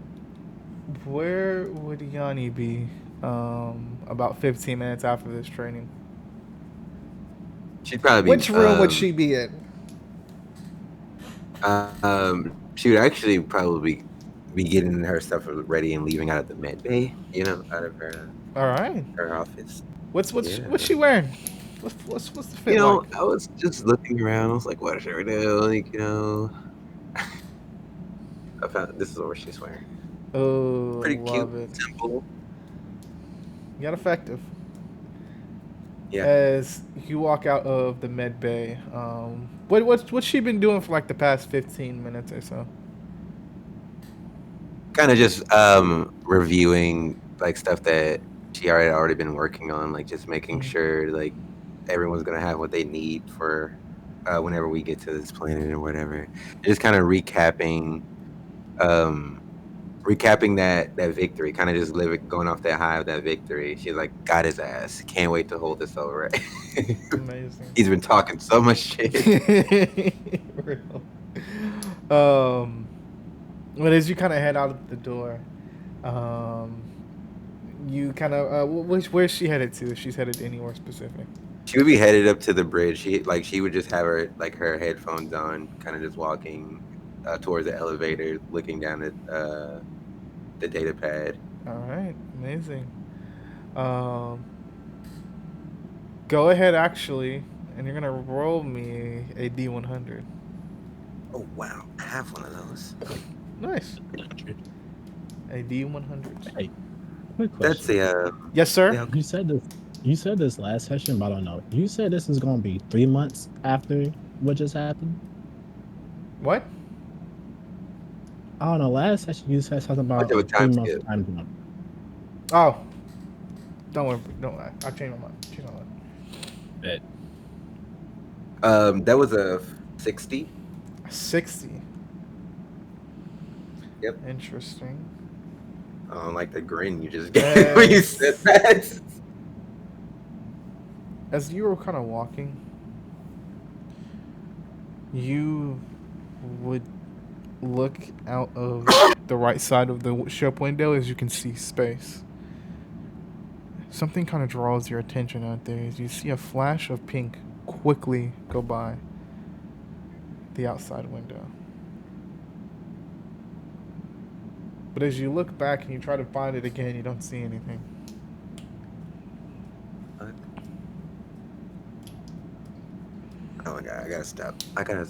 Where would Yanni be? About 15 minutes after this training. She'd probably be. Which room would she be in? She would actually probably be getting her stuff ready and leaving out of the med bay. Out of her. All right. Her office. What's she wearing? What's the fit like? I was just looking around. I was like, what should we do? I found this is what she's wearing. Oh, pretty love cute, it. simple. Yet effective. Yeah. As you walk out of the med bay, what's she been doing for like the past 15 minutes or so? Kind of just reviewing like stuff that she already been working on, like just making sure like everyone's gonna have what they need for whenever we get to this planet or whatever. Just kind of recapping that victory, kind of just going off that high of that victory. She's like, got his ass. Can't wait to hold this over. Amazing. He's been talking so much shit. Real. But as you kind of head out of the door, you kind of where's she headed to? If she's headed anywhere specific? She would be headed up to the bridge. She would just have her headphones on, kind of just walking towards the elevator, looking down at the data pad. All right, amazing. Go ahead, actually, and you're gonna roll me a D100. Oh wow, I have one of those. Nice. A D100. Hey, quick question. That's yes, sir. Yeah. You said this last session, but I don't know. You said this is gonna be 3 months after what just happened. What? I don't know. Last session you said something about a 3 months time jump. Oh, don't worry. Don't lie. I'll change my mind. Bet. That was a 60. 60. Yep. Interesting. I don't like the grin you just gave when you said that. As you were kind of walking, you would look out of the right side of the ship window as you can see space. Something kind of draws your attention out there as you see a flash of pink quickly go by the outside window. But as you look back and you try to find it again, you don't see anything. What? Oh my god, I gotta stop. We gotta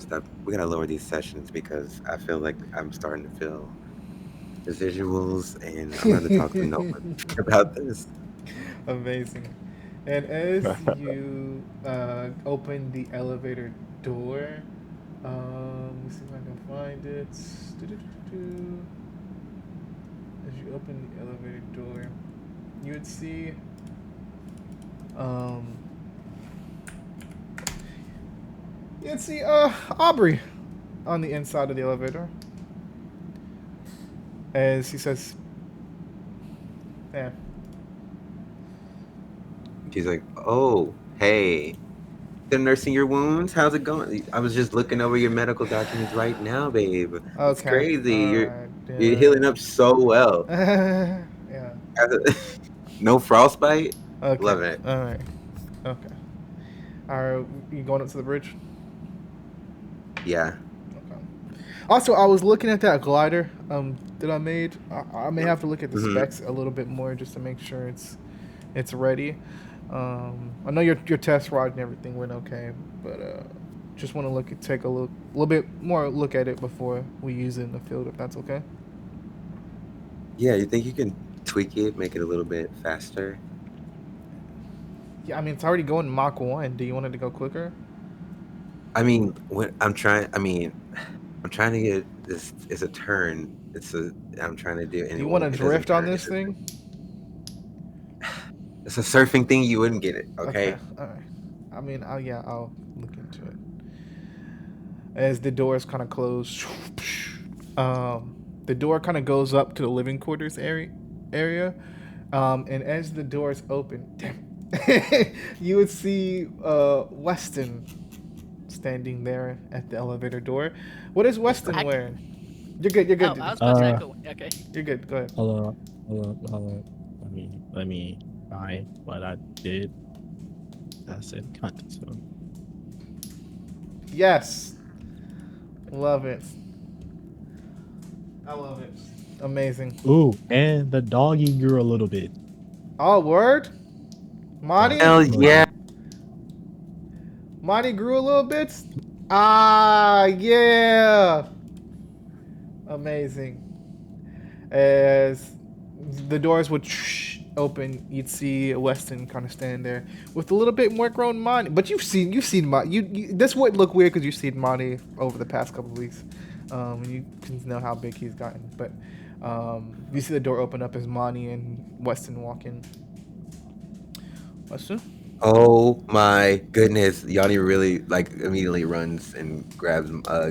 stop. We gotta lower these sessions because I feel like I'm starting to feel the visuals, and I'm gonna talk to no one about this. Amazing. And as you open the elevator door, let me see if I can find it. Do-do-do-do-do. As you open the elevator door, you would see Aubrey on the inside of the elevator. As he says, "Yeah, She's like, "Oh, hey, still nursing your wounds? How's it going? I was just looking over your medical documents right now, babe. It's okay, crazy. alright, You're healing up so well. yeah, No frostbite. okay, Love it. alright, okay. Are you going up to the bridge? Yeah. Okay. Also, I was looking at that glider that I made. I may have to look at the Mhm. specs a little bit more just to make sure it's ready. I know your test rod and everything went okay, but just want to take a little bit more look at it before we use it in the field, if that's okay. Yeah, you think you can tweak it, make it a little bit faster? Yeah, I mean it's already going Mach 1. Do you want it to go quicker? I mean, I'm trying to get this. It's a turn. I'm trying to do, and Do you want to it doesn't drift on turn. this thing? It's a surfing thing. You wouldn't get it, Okay, okay? all right. I mean, I'll look into it. As the doors kind of close, the door kind of goes up to the living quarters area, and as the doors open, you would see Weston standing there at the elevator door. What is Weston I- wearing? You're good. You're good. Oh, I was about to say, I Uh, could. Okay. You're good. Go ahead. hold on. Let me find what I did. I said cunt. So Yes. Love it. I love it. Amazing. ooh, and the doggy grew a little bit. Oh, word? Monty? Hell yeah! Monty grew a little bit? Ah, yeah. Amazing. As the doors would open, you'd see Weston kind of stand there with a little bit more grown Monty. But you've seen Monty. This would look weird because you've seen Monty over the past couple of weeks. You can know how big he's gotten. But you see the door open up as Monty and Weston walk in. Weston? Oh my goodness! Yanni really like immediately runs and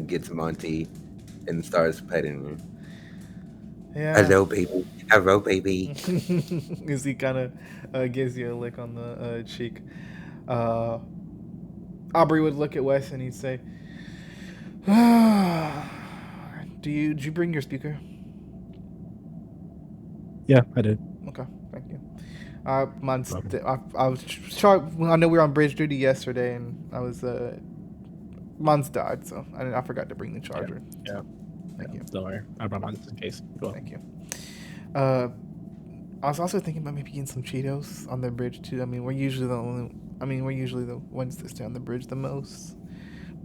gets Monty, and starts petting him. Yeah. Hello, baby. Hello, baby. As he kind of gives you a lick on the cheek. Aubrey would look at Wes and he'd say, did you bring your speaker? Yeah, I did. Okay, thank you. I was I know we were on bridge duty yesterday, and I was Mons died, so I forgot to bring the charger. Yeah. Thank you. Don't worry. I brought mine just in case. Go on. Thank you. I was also thinking about maybe getting some Cheetos on the bridge too. I mean, we're usually the ones that stay on the bridge the most.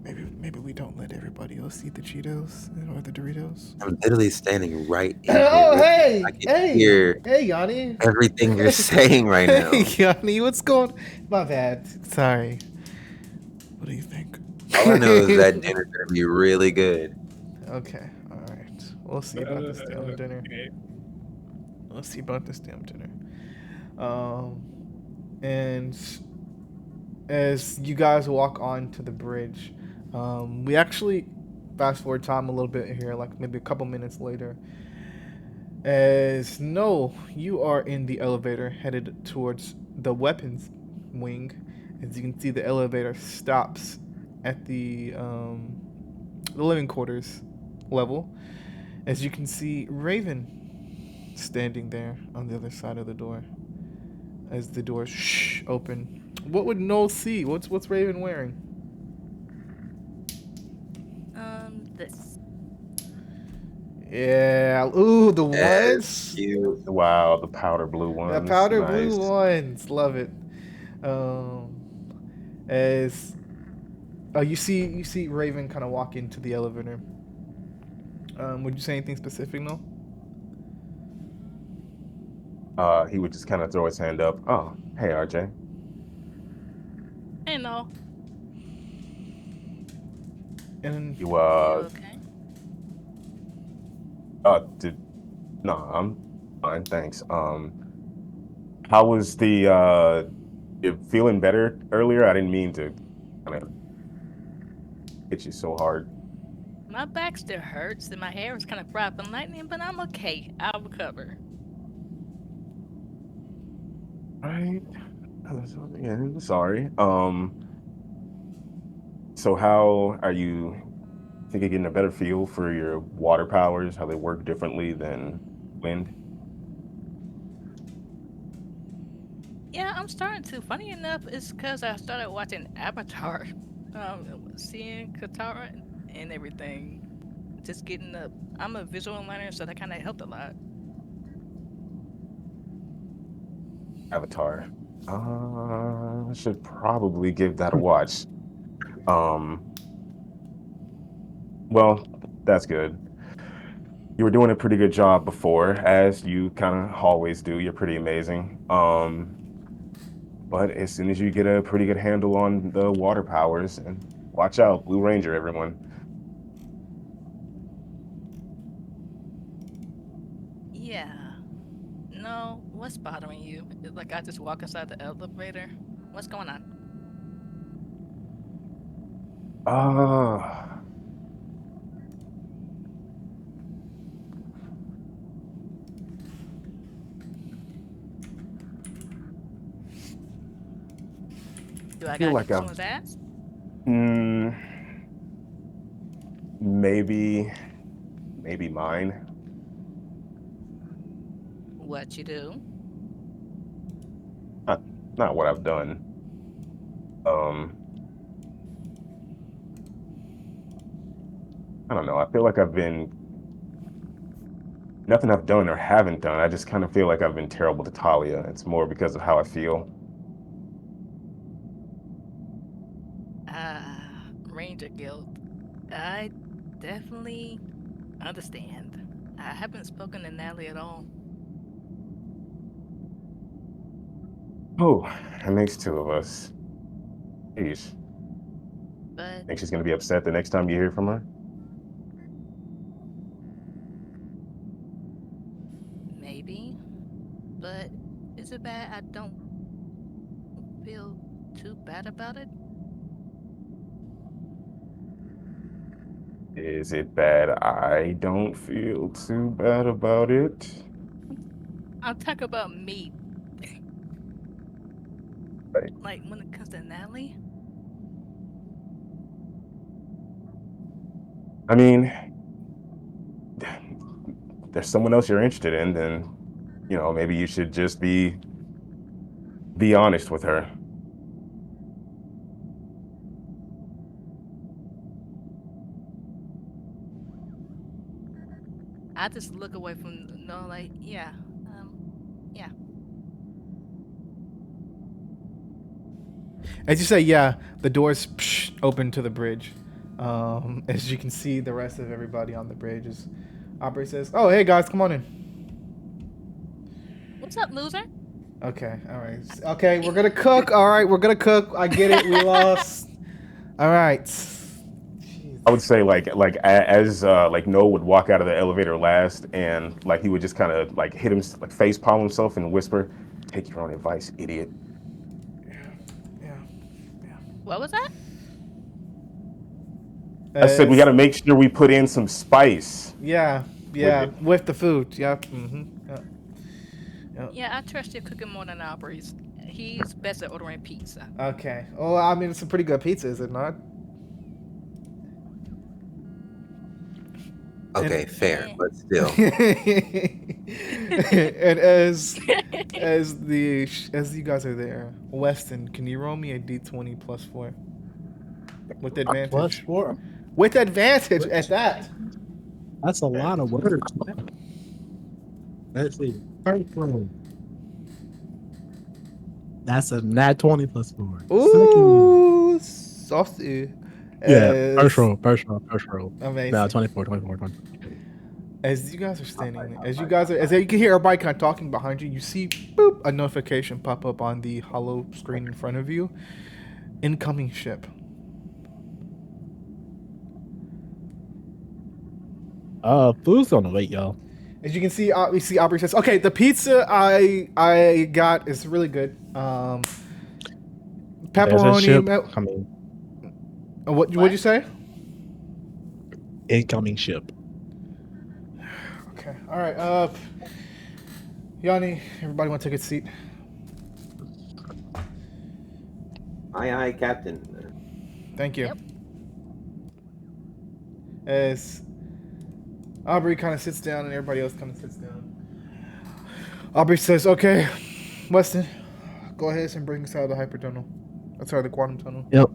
Maybe we don't let everybody else eat the Cheetos or the Doritos. I'm literally standing right in Oh, here. hey, I can hear Yanni. everything you're saying right now. Hey, Yanni, what's going? My bad. Sorry. What do you think? All I know is that dinner's gonna be really good. Okay, all right. We'll see about this damn dinner. Let's see about this damn dinner. And as you guys walk onto the bridge. We actually fast forward time a little bit here, like maybe a couple minutes later. As no, you are in the elevator headed towards the weapons wing. As you can see, the elevator stops at the living quarters level. As you can see, Raven standing there on the other side of the door. As the doors open, what would Noel see? What's Raven wearing? This. Yeah. Ooh, the Yes, ones. cute. Wow, the powder blue The ones. powder blue Nice. ones. Love it. Um, as you see Raven kind of walk into the elevator. Would you say anything specific? No. He would just kind of throw his hand up. Oh, hey, RJ. Hey, no. And You You okay? did no, I'm fine, thanks. How was the you feeling better earlier? I didn't mean to kind of hit you so hard. My back still hurts and my hair is kind of fried from lightning, but I'm okay. I'll recover. Right. Yeah, sorry. So how are you think you're getting a better feel for your water powers, how they work differently than wind? Yeah, I'm starting to. Funny enough, it's because I started watching Avatar, seeing Katara and everything. Just getting up. I'm a visual learner, so that kind of helped a lot. Avatar. I should probably give that a watch. Um, well, that's good. You were doing a pretty good job before, as you kind of always do. You're pretty amazing. But as soon as you get a pretty good handle on the water powers, and watch out, Blue Ranger, everyone. Yeah. No, what's bothering you? It's like I just walk inside the elevator. What's going on? Uh, Do I feel gotta like kick I've, someone's ass? mm, maybe mine. What you do? Not, not what I've done. Um, I don't know. I feel like I've been nothing I've done or haven't done. I just kind of feel like I've been terrible to Talia. It's more because of how I feel. Ranger Guild. I definitely understand. I haven't spoken to Natalie at all, Oh, that makes two of us. Jeez. but Think she's gonna be upset the next time you hear from her? maybe. But is it bad I don't feel too bad about it? Is it bad? I don't feel too bad about it. I'll talk about me. Right. Like when it comes to Natalie, I mean, there's someone else you're interested in, then maybe you should just be honest with her. I just look away from no, like, yeah, yeah. as you say, yeah, the doors open to the bridge. As you can see, the rest of everybody on the bridge is. Aubrey says, "Oh, hey guys, come on in." What's up, loser? Okay, all right. Okay, we're gonna cook. All right, we're gonna cook. I get it. We lost. All right. I would say as like Noah would walk out of the elevator last, and like he would just kind of like hit him, like face palm himself and whisper, "Take your own advice, idiot." Yeah, yeah, yeah. What was that? I said we got to As- make sure we put in some spice yeah, with yeah, it. with the food. Yep. Yep. Yep. Yeah, I trust your cooking more than Aubrey's. He's best at ordering pizza. Okay. Well, I mean, it's a pretty good pizza, is it not? Okay, And fair, Eh. but still. and as you guys are there, Weston, can you roll me a d20 plus 4 with Plus advantage? 4. With advantage at that. That's a lot of words. Let's see. First roll. That's a nat 20 plus 4. Second roll. Ooh, saucy. Yeah, As, first roll. amazing. No, 24. As you guys are standing, as you can hear everybody kind of talking behind you, you see boop a notification pop up on the hollow screen in front of you. Incoming ship. Food's on the wait, y'all. As you can see, we see Aubrey says, "Okay, the pizza I got is really good. There's a Pepperoni. ship coming. What'd you say? Incoming ship. Okay. All right. Yanni, everybody want to take a seat? Aye, Captain. Thank you. Yep. As Aubrey kind of sits down and everybody else kind of sits down, Aubrey says, "Okay, Weston, go ahead and bring us out of the hypertunnel. Sorry, the quantum tunnel." Yep.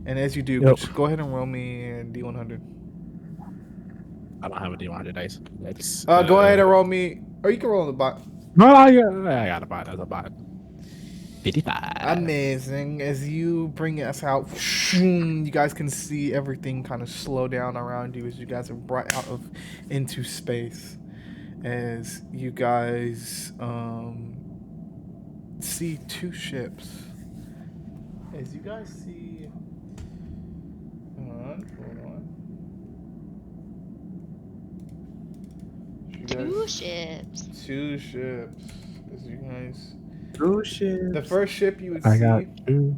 And as you do, Yep. go ahead and roll me a D100. I don't have a D100 dice. That's, Go ahead and roll me, or you can roll on the bot. No, I got a bot. That's a bot. 55. Amazing. As you bring us out, you guys can see everything kind of slow down around you as you guys are brought out of into space. As you guys see two ships. As you guys see, hold on. You Two guys- ships. Two ships. As you guys. Oh shit. The first ship you would I see got 2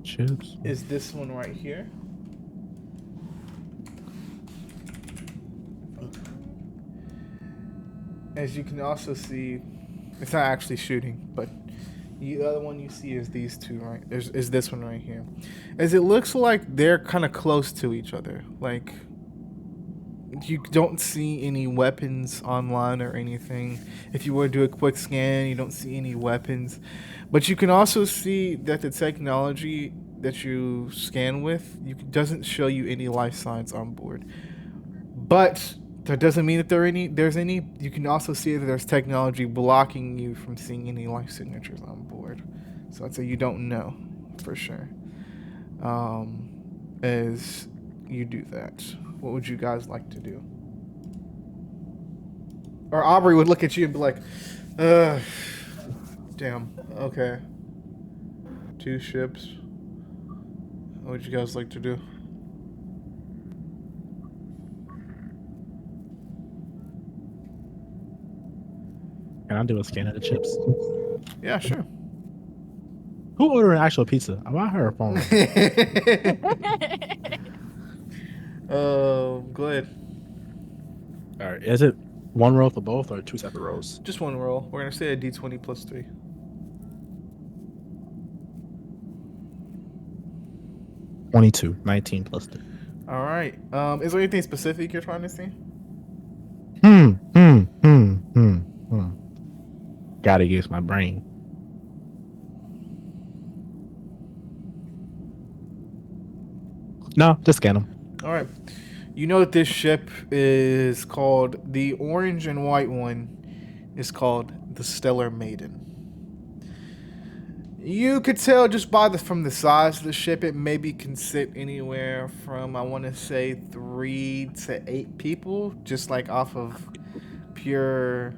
ships. is this one right here. As you can also see, it's not actually shooting, but the other one you see is these two, right? Is this one right here. As it looks like they're kind of close to each other. Like, you don't see any weapons online or anything. If you were to do a quick scan, you don't see any weapons. But you can also see that the technology that you scan with doesn't show you any life signs on board. But that doesn't mean that there's any. You can also see that there's technology blocking you from seeing any life signatures on board. So I'd say you don't know for sure. As you do that, what would you guys like to do? Or Aubrey would look at you and be like, damn, okay. Two ships. What would you guys like to do? Can I do a scan of the chips? Yeah, sure. Who ordered an actual pizza? I want her phone. Go ahead. All right. Is it one roll for both or 2 separate rolls? Just one roll. We're gonna say a D20 plus 3. $22. 19 plus 3. All right. Is there anything specific you're trying to see? Gotta use my brain. No, just scan them. All right. You know that this ship is called, the orange and white one is called the Stellar Maiden. You could tell just from the size of the ship, it maybe can sit anywhere from, I want to say, 3 to 8 people, just like off of pure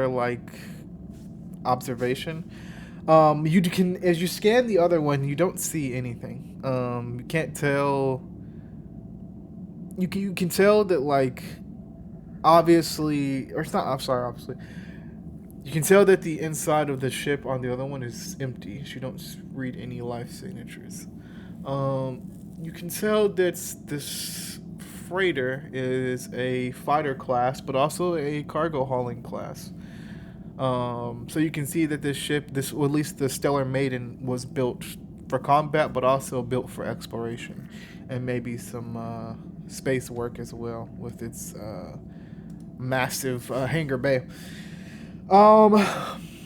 like observation. You can, as you scan the other one, you don't see anything. You can't tell. You can tell that, like, obviously, or it's not. I'm sorry, obviously. You can tell that the inside of the ship on the other one is empty. You don't read any life signatures. You can tell that this freighter is a fighter class, but also a cargo hauling class. So you can see that this ship, or at least the Stellar Maiden, was built for combat, but also built for exploration, and maybe some space work as well with its massive hangar bay. Um,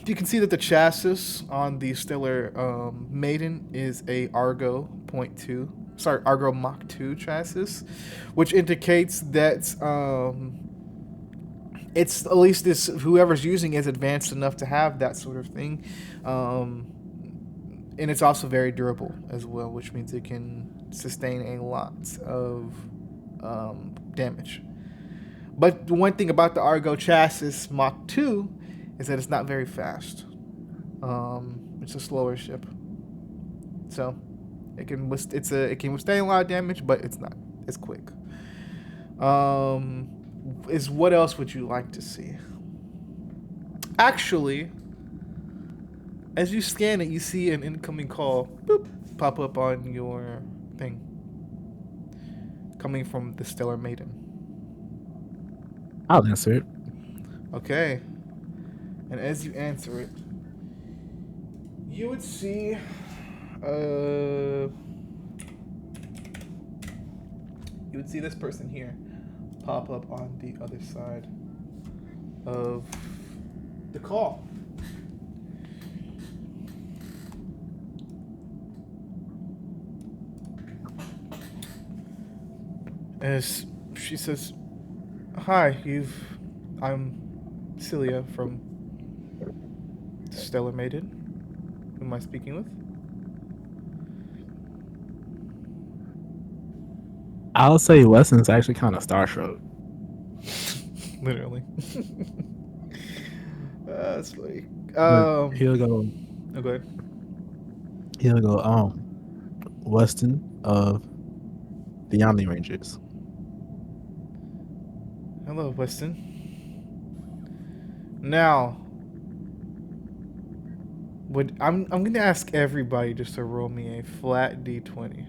you can see that the chassis on the Stellar Maiden is a Argo Point Two, sorry, Argo Mach 2 chassis, which indicates that it's at least this whoever's using is advanced enough to have that sort of thing, and it's also very durable as well, which means it can sustain a lot of damage. But the one thing about the Argo chassis Mach 2 is that it's not very fast. It's a slower ship, so it can it can withstand a lot of damage, but it's not as quick. Is what else would you like to see? Actually, as you scan it, you see an incoming call boop, pop up on your thing, coming from the Stellar Maiden. I'll answer it. Okay. And as you answer it, you would see this person here pop up on the other side of the call. As she says, "Hi, I'm Celia from Stellar Maiden. Who am I speaking with?" I'll say Weston's actually kind of starstruck. Literally. That's funny. He'll go. Oh, go ahead. He'll go. Weston of the Omni Rangers. Hello, Weston. Now, I'm gonna ask everybody just to roll me a flat d20.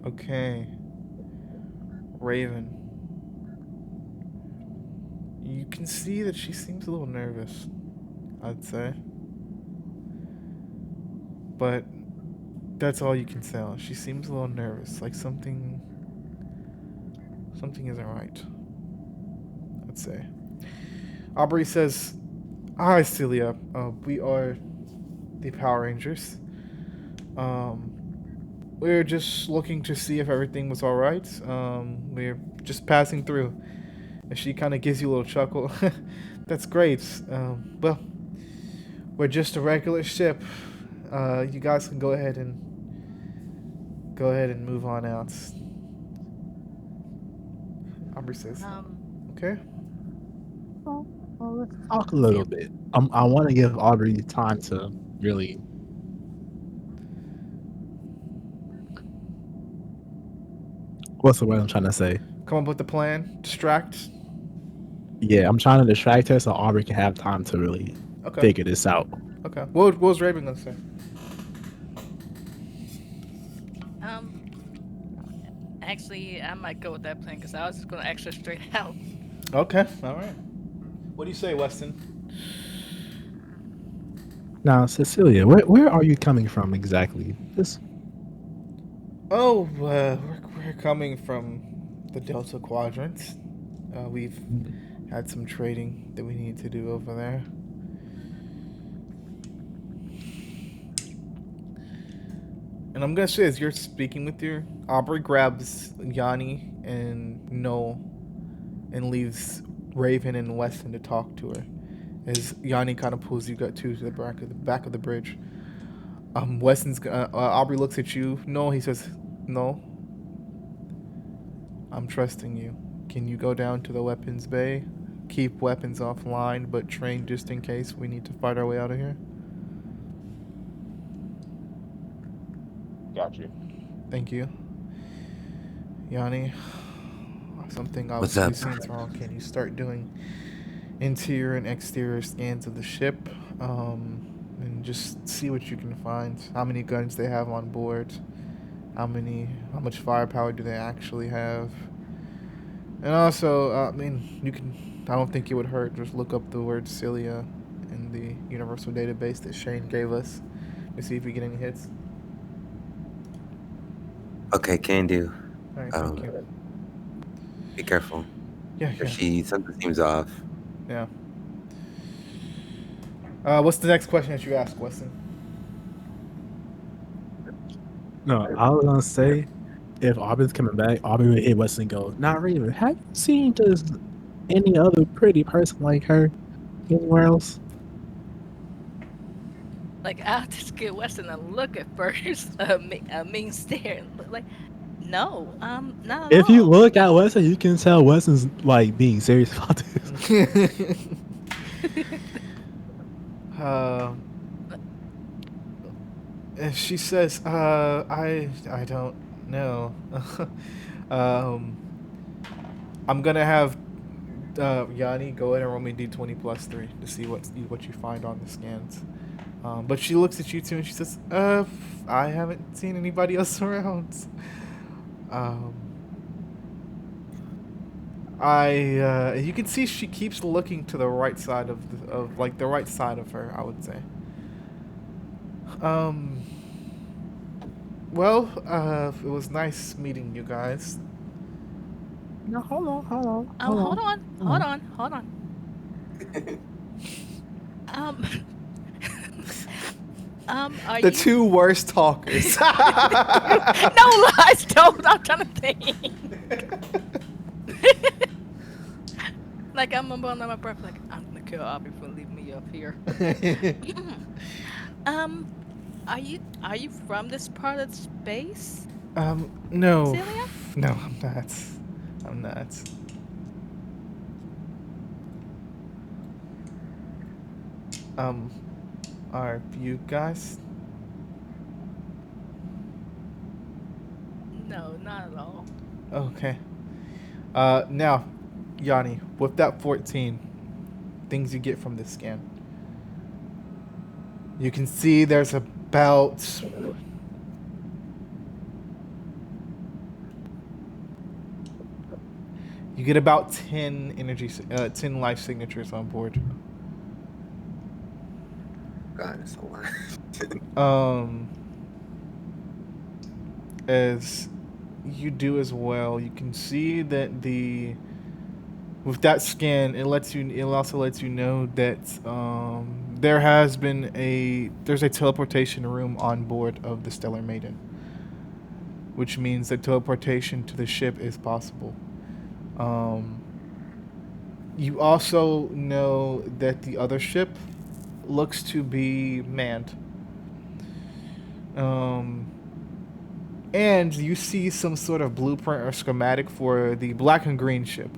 Okay. Raven. You can see that she seems a little nervous, I'd say. But that's all you can tell. She seems a little nervous, like something isn't right, I'd say. Aubrey says, "Hi, Celia. We are the Power Rangers. We're just looking to see if everything was all right. We're just passing through." And she kind of gives you a little chuckle. "That's great. Well, we're just a regular ship. You guys can go ahead and move on out." Aubrey says, "Okay." Well, let's talk a little bit. I want to give Aubrey time to really. What's the word I'm trying to say? Come up with the plan. Distract. Yeah, I'm trying to distract her so Aubrey can have time to really figure this out. Okay. What was Raven gonna say? Actually, I might go with that plan because I was just gonna ask her straight out. Okay. All right. What do you say, Weston? Now, Cecilia, where are you coming from exactly? Oh, we're coming from the Delta Quadrant. We've had some trading that we need to do over there. And I'm gonna say, as you're speaking with her, Aubrey grabs Yanni and Noel and leaves Raven and Weston to talk to her. As Yanni kind of pulls you to the back of the bridge. Weston's Aubrey looks at you. No, he says, "No. I'm trusting you. Can you go down to the weapons bay keep weapons offline, but train just in case we need to fight our way out of here. Gotcha. Thank you. Yanni, something What's obviously up? seems wrong. Can you start doing interior and exterior scans of the ship, and just see what you can find? How many guns they have on board? How much firepower do they actually have? And also, I mean, you can. I don't think it would hurt just look up the word Cilia in the universal database that Shane gave us to see if we get any hits. Okay, can do. All right, thank you. Be careful. Yeah, yeah, Something seems off. yeah. What's the next question that you ask, Weston? No, I was gonna say if Auburn's coming back, Auburn would hit Weston and go, "Not Raven. Have you seen just any other pretty person like her anywhere else?" Like I'll just give Weston a look at first, a mean stare, and look like, no, not at If you all. look at Weston, you can tell Weston's like being serious about this. She says, I don't know. I'm gonna have Yanni go ahead and roll me d20 plus 3 to see what you find on the scans. But she looks at you two and she says, I haven't seen anybody else around. You can see she keeps looking to the right side of like the right side of her, I would say. Well, it was nice meeting you guys. No, hold on. Hold on. Are The you? two worst talkers. No lies, don't. I'm trying to think. Like I'm under my breath, like I'm gonna kill Aubrey for leaving me up here. Are you from this part of space? No. Celia? No, I'm not. I'm not. Are you guys? No, not at all. Okay. Now, Yanni, with that 14, things you get from this scan. You can see there's about... You get about 10 10 life signatures on board. God, it's a lot. As you do as well, you can see that with that scan, it also lets you know that there's a teleportation room on board of the Stellar Maiden, which means that teleportation to the ship is possible. You also know that the other ship looks to be manned. And you see some sort of blueprint or schematic for the black and green ship.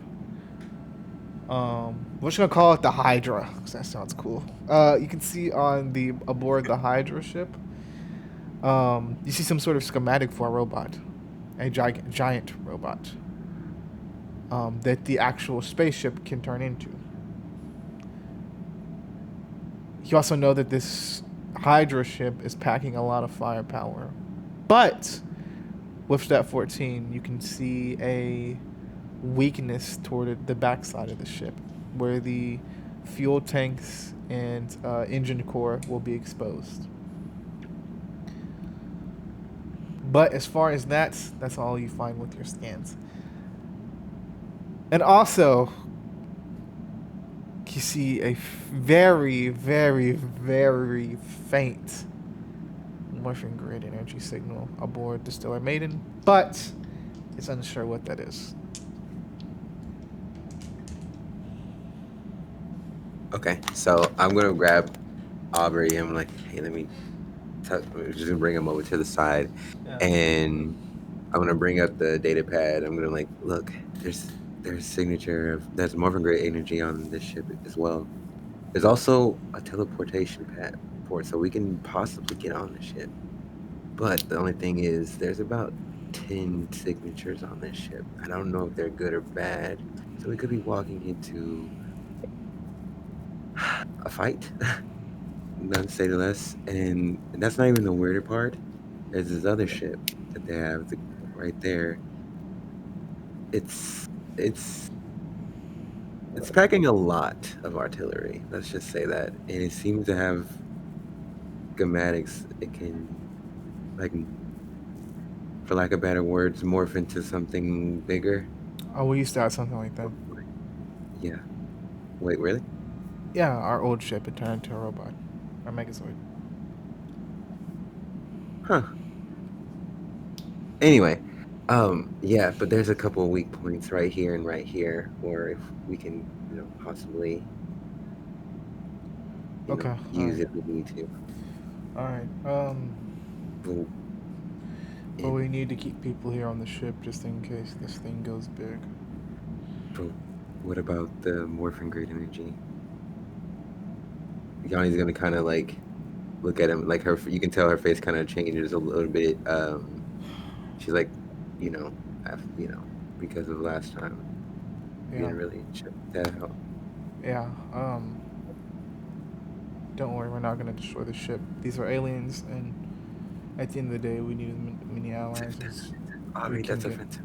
We're just gonna call it the Hydra, because that sounds cool. You can see aboard the Hydra ship, you see some sort of schematic for a robot, a giant robot, that the actual spaceship can turn into. You also know that this Hydra ship is packing a lot of firepower, but with that 14, you can see a weakness toward the backside of the ship, where the fuel tanks and engine core will be exposed. But as far as that's all you find with your scans. And also, you see a very, very, very faint morphing grid energy signal aboard the Stellar Maiden, but it's unsure what that is. Okay, so I'm gonna grab Aubrey. I'm like, hey, let me just gonna bring him over to the side, and I'm gonna bring up the data pad. I'm gonna like, look, there's there's there's Morphin Grid energy on this ship as well. There's also a teleportation port, so we can possibly get on the ship. But the only thing is, there's about 10 signatures on this ship. I don't know if they're good or bad, so we could be walking into a fight, none to say the less. And that's not even the weirder part. There's this other ship that they have right there. It's packing a lot of artillery. Let's just say that, and it seems to have schematics. It can, like, for lack of better words, morph into something bigger. Oh, we used to have something like that. Yeah. Wait, really? Yeah, our old ship had turned into a robot. Our Megazord. Huh. Anyway, yeah, but there's a couple of weak points right here and right here, where if we can, possibly, Okay. use it if we need to. All right. But we need to keep people here on the ship just in case this thing goes big. But what about the morphin grid energy? Yanni's gonna kind of like look at him, like you can tell her face kind of changes a little bit. She's like, because of last time, we didn't really check that out. Yeah. Don't worry, we're not gonna destroy the ship. These are aliens, and at the end of the day, we need as many allies as Alright, that's offensive.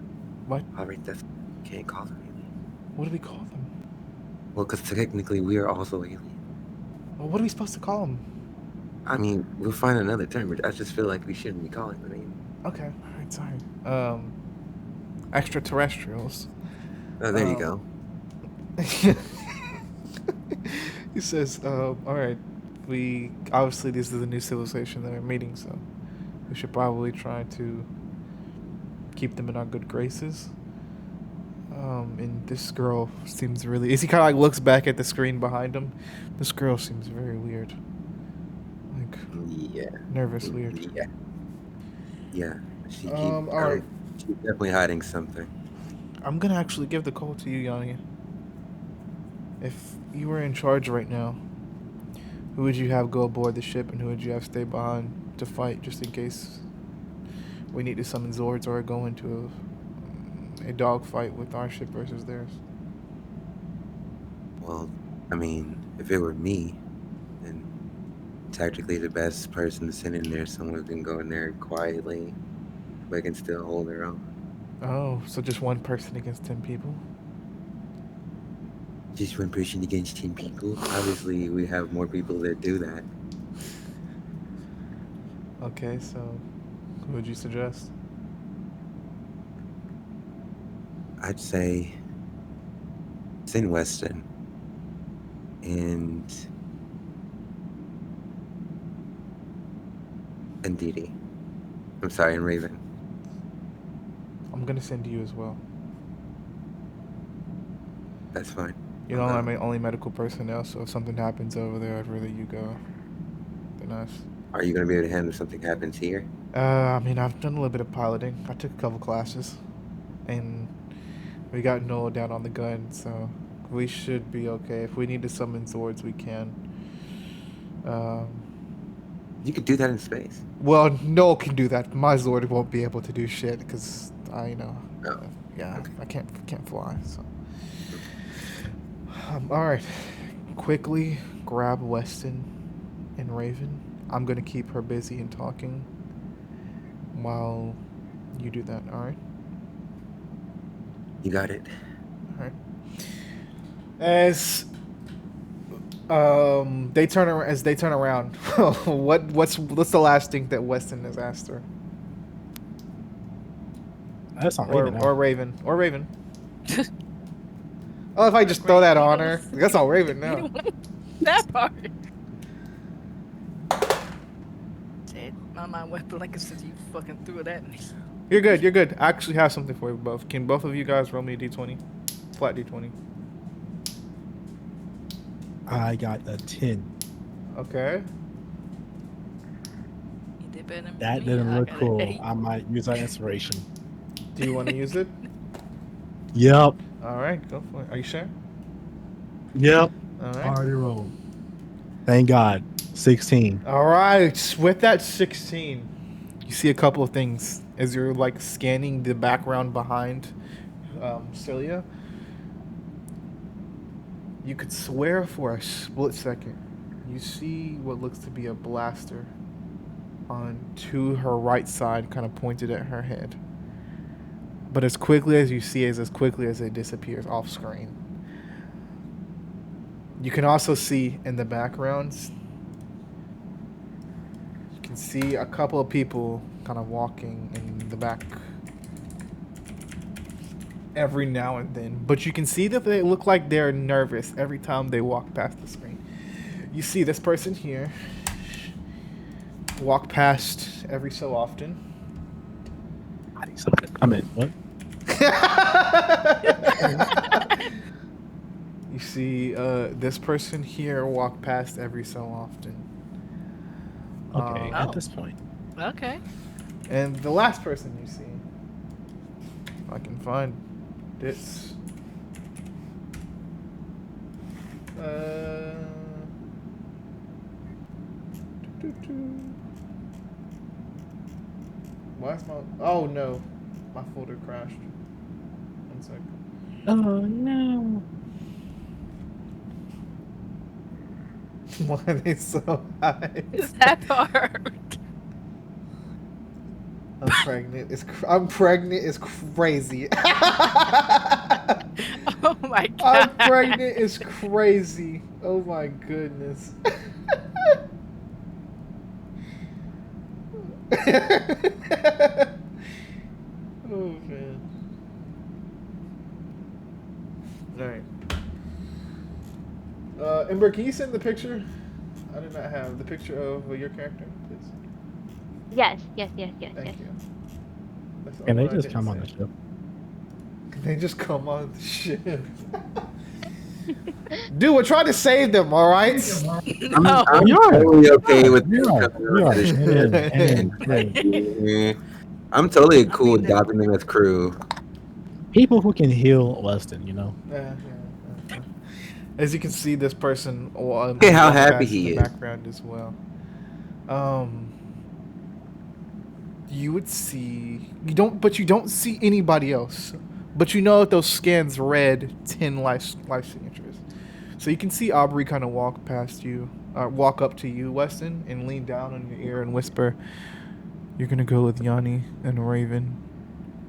What? Alright, can't call them aliens. What do we call them? Well, because technically we are also aliens. Well, what are we supposed to call them? I mean, we'll find another term, but I just feel like we shouldn't be calling them aliens. Okay, alright, sorry. Extraterrestrials. Oh, there you go. He says, alright, obviously this is a new civilization that we're meeting, so we should probably try to keep them in our good graces. And this girl seems really, he kind of like looks back at the screen behind him. This girl seems very weird. Like, yeah. Nervous, weird. Yeah. Yeah. She's alright. She's definitely hiding something. I'm gonna actually give the call to you, Yanni. If you were in charge right now, who would you have go aboard the ship and who would you have stay behind to fight just in case we need to summon Zords or go into a dogfight with our ship versus theirs? Well, I mean, if it were me, then tactically the best person to send in there, someone who can go in there quietly, but can still hold their own. Oh, so just one person against 10 people? Just one person against 10 people? Obviously, we have more people that do that. Okay, so who would you suggest? I'd say send Weston and Didi. I'm sorry, and Raven. I'm gonna send you as well. That's fine. You know, I'm the only medical personnel, so if something happens over there, I'd rather you go than us. Are you going to be able to handle if something happens here? I mean, I've done a little bit of piloting. I took a couple classes, and we got Noah down on the gun, so we should be okay. If we need to summon Zords, we can. You could do that in space. Well, Noah can do that. My Zord won't be able to do shit, because yeah, okay. I can't fly, so. Alright, quickly grab Weston and Raven. I'm gonna keep her busy and talking while you do that, alright? You got it. Alright. As they turn around, what's the last thing that Weston has asked her? That's not Raven. Or Raven. Oh, if I just throw that on her, that's all Raven now. That part. Shit, my mind went blank since you fucking threw it at me. You're good. I actually have something for you both. Can both of you guys roll me a d20? Flat d20. I got a 10. Okay. You did better than That me. didn't I look got an cool. 8. I might use that inspiration. Do you want to use it? Yep. All right, go for it. Are you sure? Yep. All right. Already rolled. Thank God. 16. All right. With that 16, you see a couple of things as you're like scanning the background behind Celia. You could swear for a split second you see what looks to be a blaster on to her right side, kind of pointed at her head. But as quickly as you see it, as quickly as it disappears off screen. You can also see in the background, you can see a couple of people kind of walking in the back every now and then. But you can see that they look like they're nervous every time they walk past the screen. You see this person here walk past every so often. I mean, what? You see this person here walk past every so often. Okay, at this point. Okay. And the last person you see, if I can find this. Why is my... Oh no, my folder crashed. One second. Oh no. Why are they so high? Is that part? I'm pregnant. I'm pregnant. It's crazy. Oh my God. I'm pregnant. It's crazy. Oh my goodness. Oh man. All right. Ember, can you send the picture? I do not have the picture of your character, please. Yes. Thank you. That's all Can they I just didn't come on say. the ship? Can they just come on the ship? Dude, we're trying to save them, all right? I'm totally okay with this coming on to the ship. I'm totally cool with adopting them as crew. People who can heal Weston, you know. As you can see, this person. Look at how happy he in the is. background as well. You would see but you don't see anybody else. But you know that those scans read 10 life signatures. So you can see Aubrey kind of walk up to you, Weston, and lean down on your ear and whisper, "You're gonna go with Yanni and Raven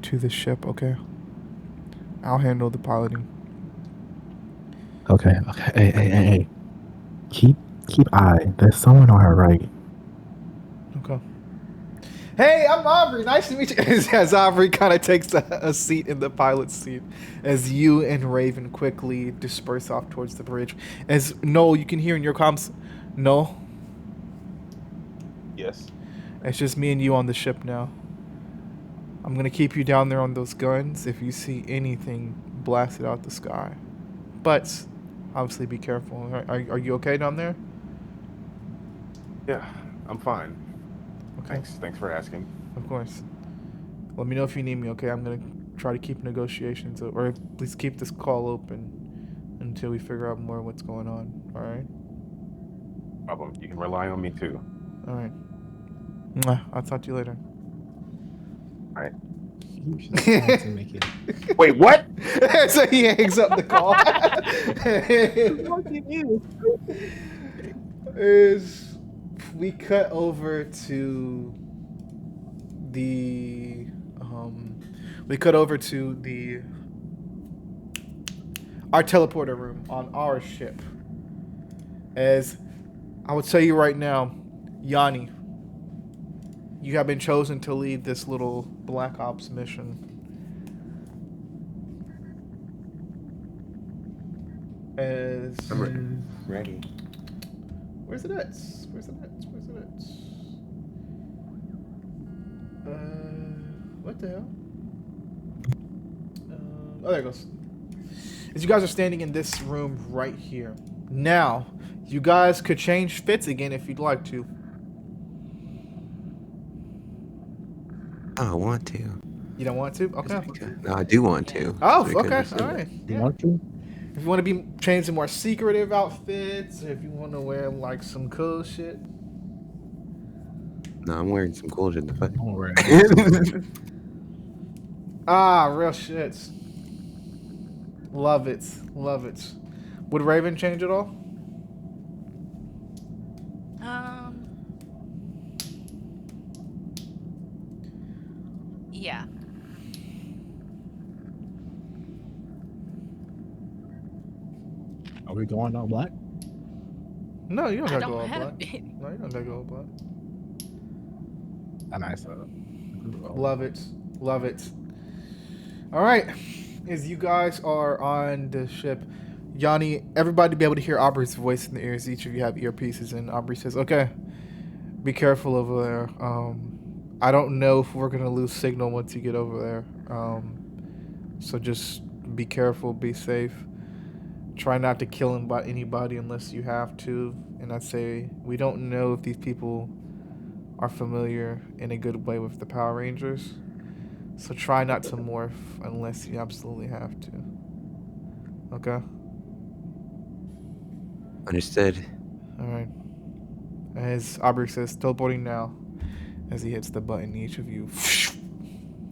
to the ship, okay? I'll handle the piloting." Okay. Hey. Keep eye. There's someone on her right. Okay. Hey, I'm Aubrey. Nice to meet you. As Aubrey kind of takes a seat in the pilot's seat, as you and Raven quickly disperse off towards the bridge. As Noel, you can hear in your comms, Noel, Yes. it's just me and you on the ship now. I'm gonna keep you down there on those guns if you see anything blasted out the sky. But obviously be careful. Are you okay down there? Yeah, I'm fine. Okay. Thanks for asking. Of course. Let me know if you need me, okay? I'm gonna try to keep negotiations, or at least keep this call open until we figure out more what's going on. All right? Problem. You can rely on me too. All right. Mwah. I'll talk to you later. All right. You should try to make it. Wait, what? So he hangs up the call. We cut over to the our teleporter room on our ship. As I would tell you right now, Yanni, you have been chosen to lead this little Black Ops mission. As I'm ready. Where's it at? What the hell? Oh, there it goes. As you guys are standing in this room right here. Now, you guys could change fits again if you'd like to. I want to. You don't want to? Okay. No, I do want to. Oh, So we could okay. just do All it. right. You Yeah. want to? If you want to be change to more secretive outfits, if you want to wear like some cool shit. No, I'm wearing some cool shit. The fuck. Don't worry. Ah, real shit. Love it. Love it. Would Raven change at all? Yeah. Are we going all black? No, you don't I gotta go don't all have black. any. No, you don't gotta go all black. And I said, Love it. Love it. All right. As you guys are on the ship, Yanni, everybody be able to hear Aubrey's voice in the ears. Each of you have earpieces, and Aubrey says, "Okay, be careful over there. I don't know if we're gonna lose signal once you get over there. So just be careful, be safe. Try not to kill anybody unless you have to. And I'd say we don't know if these people are familiar in a good way with the Power Rangers. So try not to morph unless you absolutely have to. Okay? Understood. All right. As Aubrey says, teleporting now. As he hits the button, each of you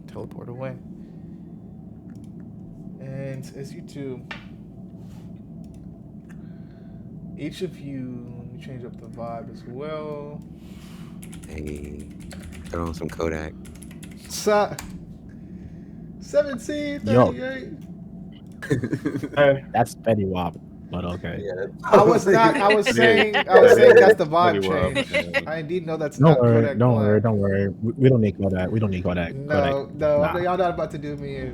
teleport away. And as you two, each of you, let me change up the vibe as well. Hey, throw on some Kodak. 1738. that's Betty Wop, but okay. Yeah, I was not. I was saying that's the vibe change. I indeed know that's not Kodak Black. Don't worry. We don't need Kodak. We don't need Kodak. No, Kodak. no, Nah. y'all not about to do me in.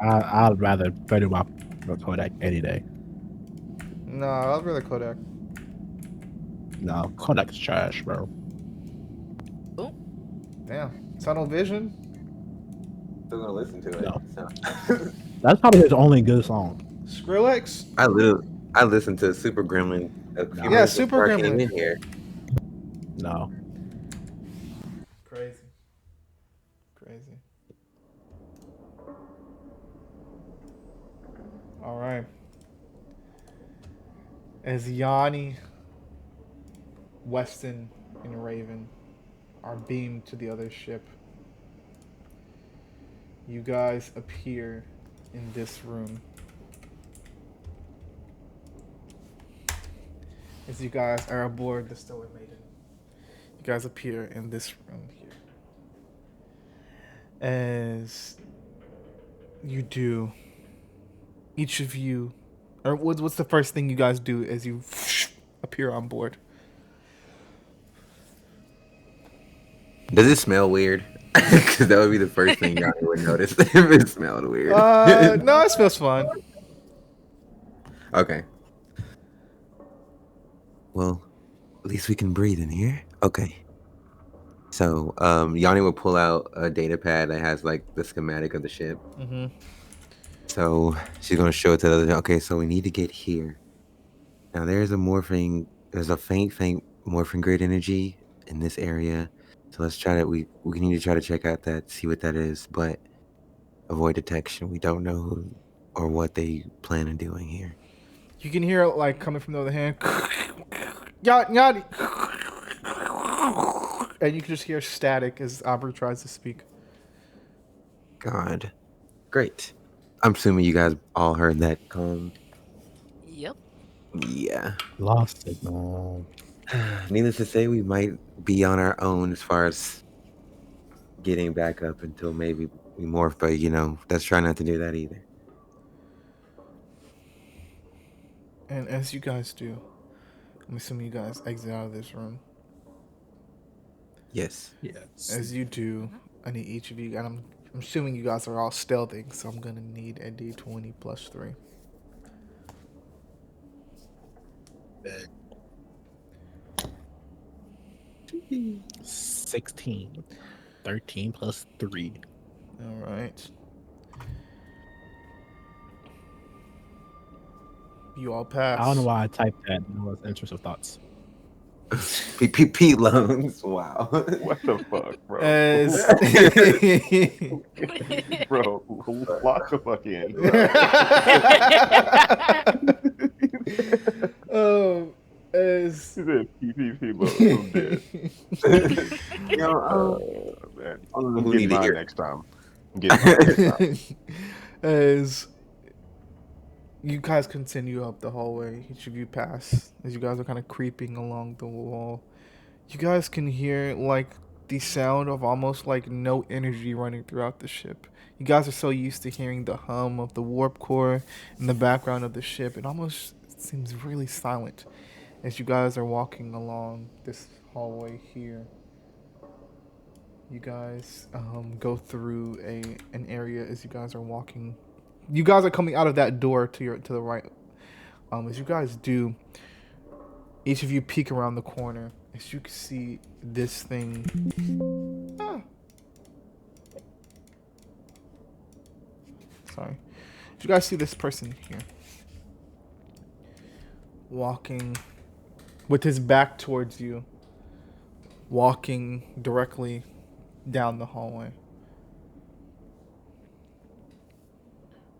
I'd rather Betty Wop or Kodak any day. No, I'd rather Kodak. No, Kodak's trash, bro. Oh, Damn, tunnel vision. Still gonna listen to it. No. So. That's probably his only good song. Skrillex. I listened to Super Gremlin. A few Yeah, minutes Super before I came Gremlin. in here. No. Crazy. Crazy. All right. As Yanni, Weston, and Raven are beamed to the other ship, you guys appear in this room. As you guys are aboard the Stellar Maiden, you guys appear in this room here. As you do, each of you, or what's the first thing you guys do as you appear on board? Does it smell weird? Because that would be the first thing Johnny would notice if it smelled weird. No, it smells fine. Okay. Well, at least we can breathe in here. Okay. So, Yanni will pull out a data pad that has like the schematic of the ship. Mm-hmm. So she's gonna show it to the other. Okay, so we need to get here. Now there's a faint morphing grid energy in this area. So let's try to we need to try to check out that, see what that is, but avoid detection. We don't know who or what they plan on doing here. You can hear it like coming from the other hand. Yanni. And you can just hear static as Aubrey tries to speak. God. Great. I'm assuming you guys all heard that yep. Yeah. Lost signal. Needless to say, we might be on our own as far as getting back up until maybe we morph, but let's try not to do that either. And as you guys do, I'm assuming you guys exit out of this room. Yes. Yes. As you do, I need each of you, and I'm assuming you guys are all stealthing, so I'm gonna need a D20 plus 3. 16. 13 plus 3. All right. You all pass. I don't know why I typed that. It was intrusive thoughts. PPP loans. Wow. What the fuck, bro? As Bro, lock the fuck in, bro. as He said PPP loans. I'm dead. Yo, Man, I don't know I'm who getting need to mine hear. next time. I'm getting mine next time. as you guys continue up the hallway, each of you pass as you guys are kind of creeping along the wall. You guys can hear like the sound of almost like no energy running throughout the ship. You guys are so used to hearing the hum of the warp core in the background of the ship. It almost seems really silent as you guys are walking along this hallway here. You guys go through an area as you guys are walking. You guys are coming out of that door to the right. As you guys do, each of you peek around the corner as you can see this thing. Ah. Sorry. You guys see this person here walking with his back towards you, walking directly down the hallway.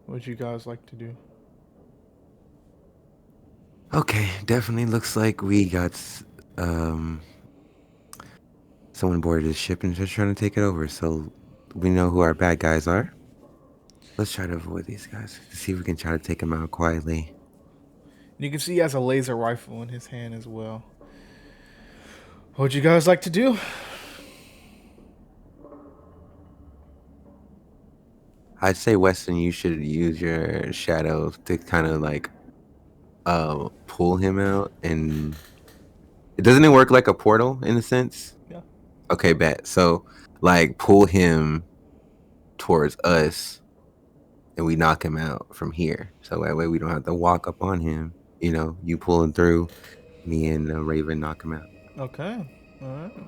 What would you guys like to do? Okay, definitely looks like we got someone boarded the ship and just trying to take it over. So we know who our bad guys are. Let's try to avoid these guys. See if we can try to take them out quietly. You can see he has a laser rifle in his hand as well. What would you guys like to do? I'd say Weston, you should use your shadow to kind of like pull him out, and doesn't it work like a portal in a sense? Yeah. Okay, bet. So like pull him towards us and we knock him out from here. So that way we don't have to walk up on him. You know, you pull him through, me and Raven knock him out. Okay. All right.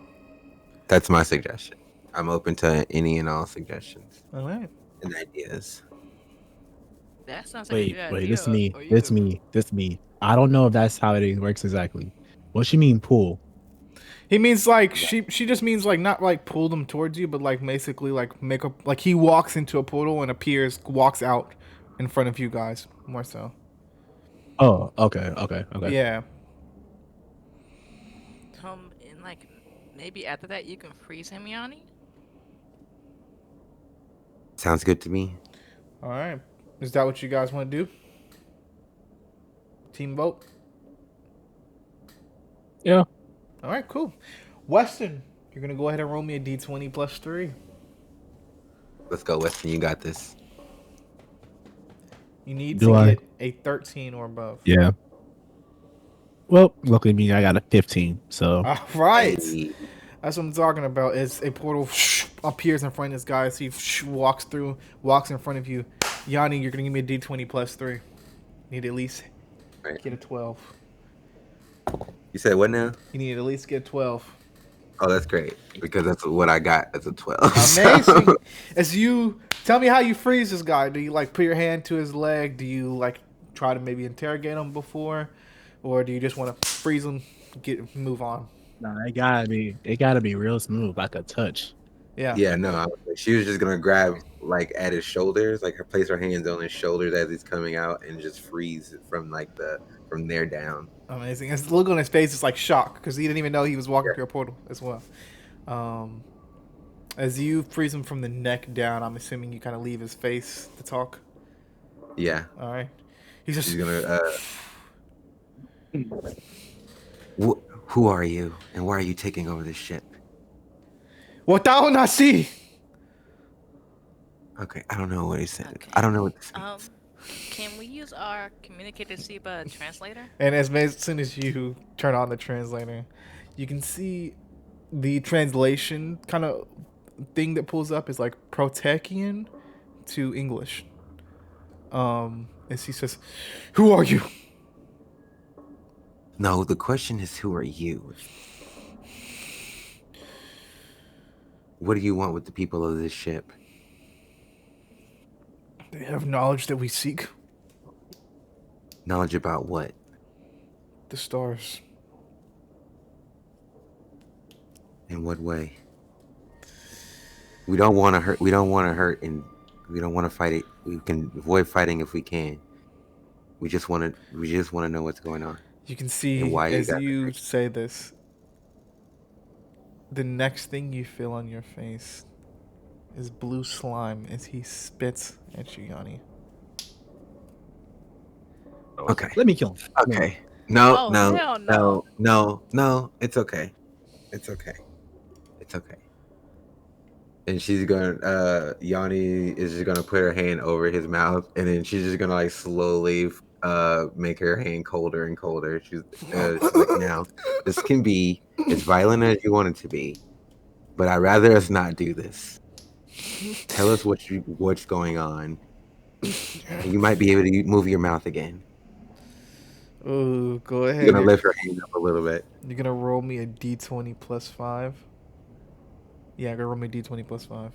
That's my suggestion. I'm open to any and all suggestions All right. and ideas. That sounds like a good Wait, idea. this me. for This you. me. This me. I don't know if that's how it works exactly. What you mean pull? He means like she just means like not like pull them towards you, but like basically like make a like he walks into a portal and walks out in front of you guys more so. Oh, okay. Yeah. And like maybe after that you can freeze him, Yanni. Sounds good to me. All right. Is that what you guys want to do? Team vote. Yeah. All right. Cool. Weston, you're gonna go ahead and roll me a d20 plus 3. Let's go, Weston. You got this. You need Do to I? get a 13 or above. Yeah. Well, luckily me, I got a 15. So All right. Hey. That's what I'm talking about. Is a portal appears in front of this guy as he walks in front of you. Yanni, you're gonna give me a d20 plus 3. Need to at least Right. get a 12. You said what now? You need to at least get 12. Oh, that's great because that's what I got as a 12. Amazing. So- As you tell me how you freeze this guy. Do you like put your hand to his leg? Do you like try to maybe interrogate him before, or do you just want to freeze him, move on? nah, it gotta be real smooth, like a touch. Yeah. Yeah, no, she was just gonna grab like at his shoulders, like place her hands on his shoulders as he's coming out, and just freeze from like from there down. Amazing. His look on his face is like shock because he didn't even know he was walking through a portal as well. As you freeze him from the neck down, I'm assuming you kind of leave his face to talk. Yeah, All right. He's just she's gonna. Who are you, and why are you taking over this ship? What thou not see? Okay, I don't know what he said. Okay. I don't know what this means. Can we use our communicator Siba translator? And as soon as you turn on the translator, you can see the translation kind of thing that pulls up is like Protechian to English. As he says, "Who are you?" No, the question is, who are you? What do you want with the people of this ship? They have knowledge that we seek. Knowledge about what? The stars. In what way? We don't want to hurt. We don't want to hurt, and we don't want to fight it. We can avoid fighting if we can. We just want to. We just want to know what's going on You can and see why you as got. you say this, the next thing you feel on your face is blue slime as he spits at you, Yanni. Okay. Let me kill him. Okay. No, Oh, no, hell no, no. no, no. It's okay. It's okay. It's okay. And she's gonna Yanni is just gonna put her hand over his mouth, and then she's just gonna like slowly make her hand colder and colder. She's like, now this can be as violent as you want it to be, but I'd rather us not do this. Tell us what's going on, and you might be able to move your mouth again. Oh, go ahead. You're gonna lift her hand up a little bit. You're gonna roll me a d20 plus 5. Yeah, gonna roll me a d20 plus 5.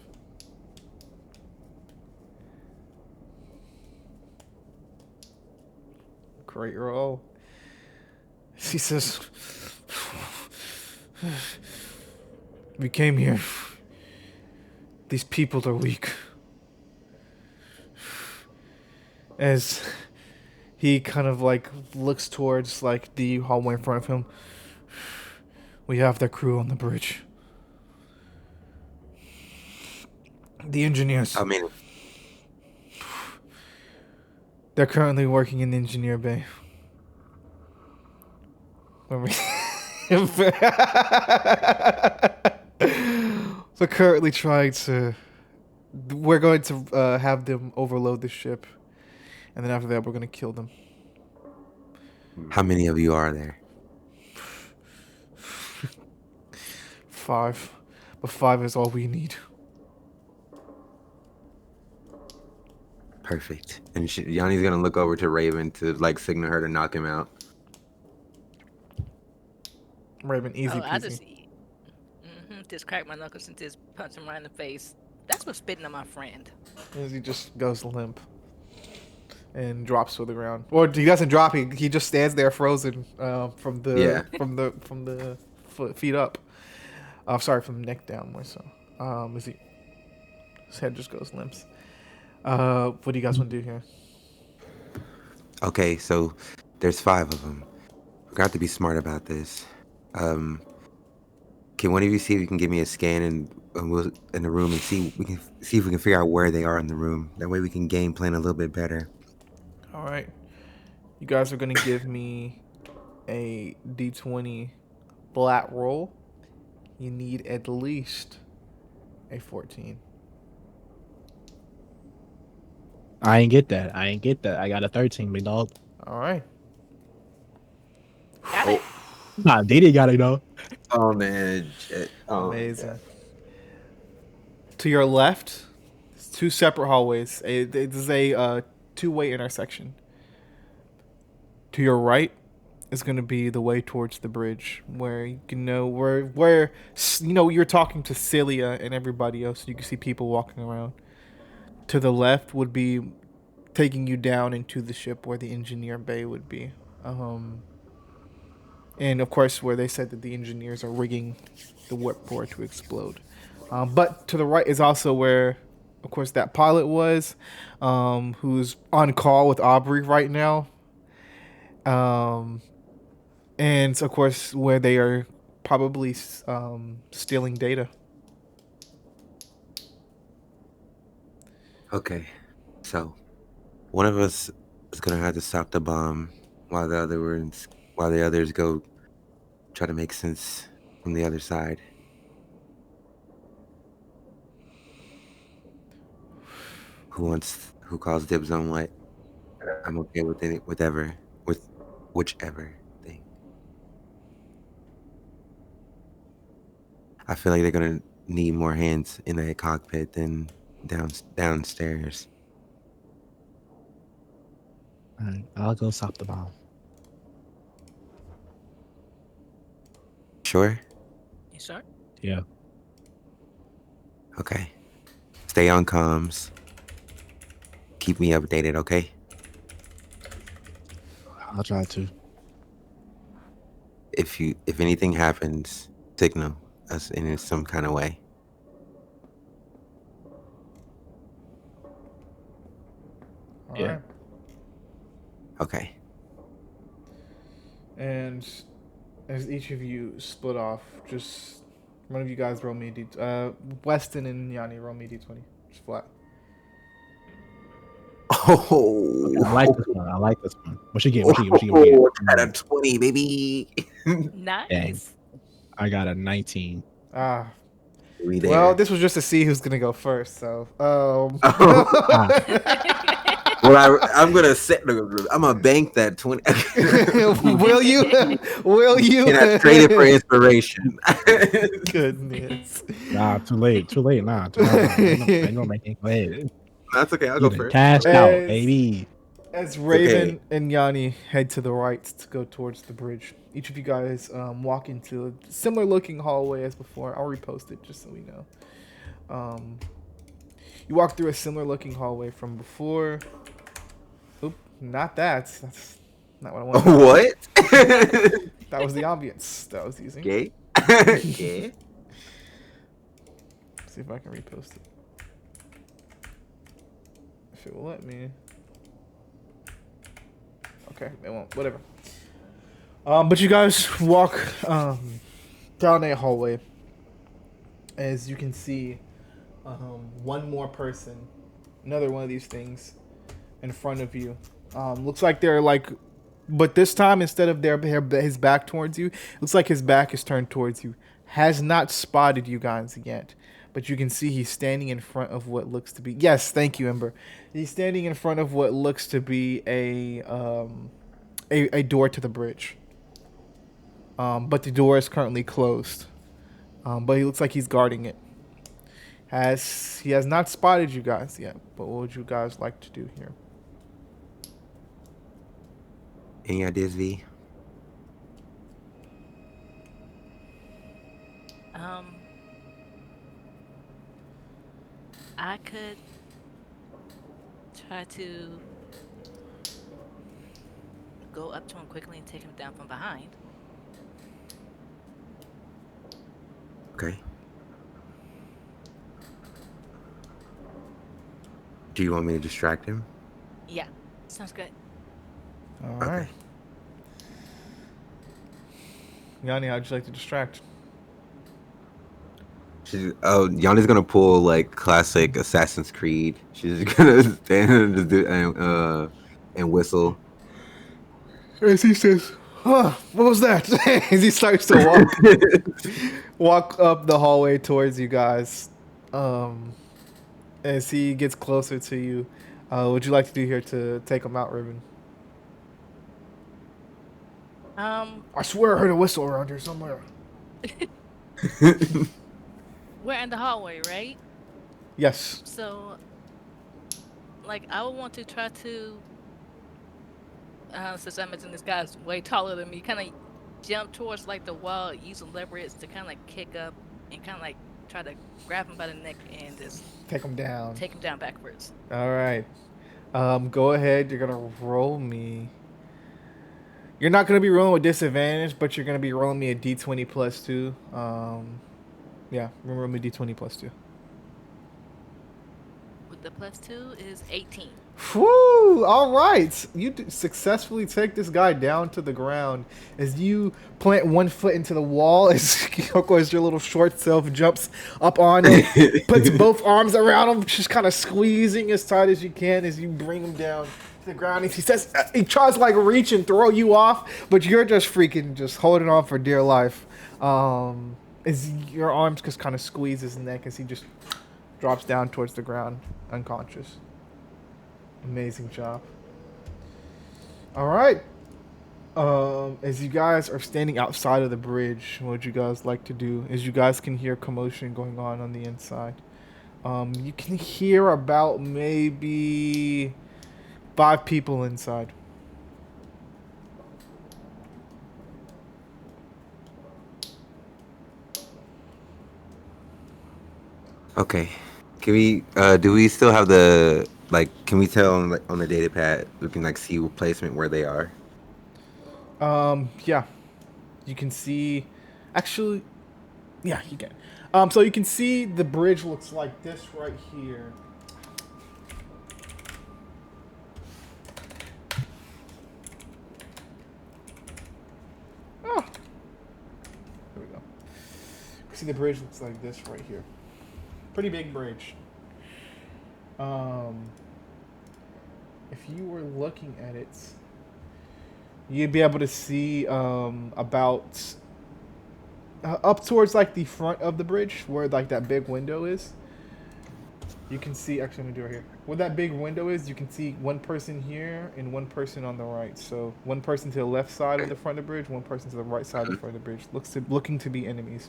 Great roll. She says, we came here. These people are weak. As he kind of like looks towards like the hallway in front of him. We have their crew on the bridge. The engineers. I mean, They're currently working in the engineer bay. When we so currently trying to. We're going to have them overload the ship, and then after that, we're going to kill them. how many of you are there? 5, but 5 is all we need. Perfect. And Yanni's gonna look over to Raven to like signal her to knock him out. Raven, easy Oh, I peasy. just crack my knuckles and just punch him right in the face. That's what's spitting on my friend. As he just goes limp and drops to the ground, or he doesn't drop. He just stands there frozen from the feet up. Sorry, from the neck down more so. As his head just goes limps. What do you guys want to do here? Okay, so there's 5 of them. We got to be smart about this. Can one of you see if you can give me a scan and we'll in the room and see if we can figure out where they are in the room. That way we can game plan a little bit better. All right, you guys are gonna give me a d20 flat roll. You need at least a 14. I ain't get that. I got a 13, big dog. All right. Got it. Nah, Didi got it though. Oh man, shit. Oh, Amazing. To your left, it's 2 separate hallways. It is a 2-way intersection. To your right is going to be the way towards the bridge, where you can know where you're talking to Celia and everybody else. You can see people walking around. To the left would be taking you down into the ship where the engineer bay would be. And of course, where they said that the engineers are rigging the warp core to explode. But to the right is also where, of course, that pilot was, who's on call with Aubrey right now. And of course, where they are probably stealing data. Okay, so one of us is gonna have to stop the bomb while the others go try to make sense from the other side. Who calls dibs on what? I'm okay with whichever thing. I feel like they're gonna need more hands in the cockpit than downstairs. Alright, I'll go stop the bomb. Sure? Yes, sir. Yeah. Okay. Stay on comms. Keep me updated, okay? I'll try to. If anything happens, signal. us in some kind of way. All Yeah. right. Okay. And as each of you split off, just one of you guys roll me a d. Weston and Yanni roll me a d20. Just flat. Oh, I like this one. I like this one. What you get? What you get? What you get? What you At get? a 20, baby. Nice. I got a 19. Ah. We there. Well, this was just to see who's gonna go first. So, Well, I'm gonna I'm gonna bank that 20. will you? Will you? Can I trade it for inspiration? Goodness. Nah, too late. Too late. Nah, too late. Ain't no making. Go ahead. That's okay. I'll You go done first. cashed out, baby. As Raven okay. and Yanni head to the right to go towards the bridge, each of you guys walk into a similar looking hallway as before. I'll repost it just so we know. You walk through a similar looking hallway from before. Oop, not that. That's not what I wanted. What? That was the ambience that I was using. Okay. Okay. See if I can repost it. If it will let me. Okay, it won't. Whatever. But you guys walk down a hallway. As you can see, one more person, another one of these things, in front of you. Looks like they're like, but this time instead of his back towards you, looks like his back is turned towards you. Has not spotted you guys yet, but you can see he's standing in front of what looks to be. Yes, thank you, Ember. He's standing in front of what looks to be a door to the bridge. But the door is currently closed. But he looks like he's guarding it. He has not spotted you guys yet. But what would you guys like to do here? Any ideas, V? I could try to go up to him quickly and take him down from behind. Okay. Do you want me to distract him? Yeah, sounds good. All right. Yanni, how'd you like to distract? Yanni's gonna pull like classic Assassin's Creed. She's gonna stand and just do and whistle. As he says, what was that? As he starts to walk up the hallway towards you guys. As he gets closer to you, what would you like to do here to take him out, Raven? I swear I heard a whistle around here somewhere. We're in the hallway, right? Yes. So, like, I would want to try to, since I mentioned this guy's way taller than me, kind of jump towards, like, the wall, use leverage to kind of, like, kick up and kind of, like, try to grab him by the neck and just take him down. Take him down backwards. All right. Go ahead. You're going to roll me. You're not going to be rolling with disadvantage, but you're going to be rolling me a d20 plus 2. Yeah, remember me d20 plus 2. With the plus 2 is 18. Whew! All right, you successfully take this guy down to the ground as you plant one foot into the wall. As of course your little short self jumps up on him, puts both arms around him, just kind of squeezing as tight as you can as you bring him down to the ground. He says he tries to like reach and throw you off, but you're just freaking just holding on for dear life. As your arms just kind of squeeze his neck as he just drops down towards the ground, unconscious. Amazing job. All right. As you guys are standing outside of the bridge, what would you guys like to do? As you guys can hear commotion going on the inside. You can hear about maybe 5 people inside. Okay. Can we do we still have the can we tell on the data pad we can like see placement where they are? Yeah. You can see actually Yeah, you can. So you can see the bridge looks like this right here. Oh, there we go. See, the bridge looks like this right here. Pretty big bridge. If you were looking at it, you'd be able to see about up towards like the front of the bridge where like that big window is. You can see, actually, let me do it here. Where that big window is, you can see one person here and one person on the right. So one person to the left side of the front of the bridge, one person to the right side of the front of the bridge, looking to be enemies.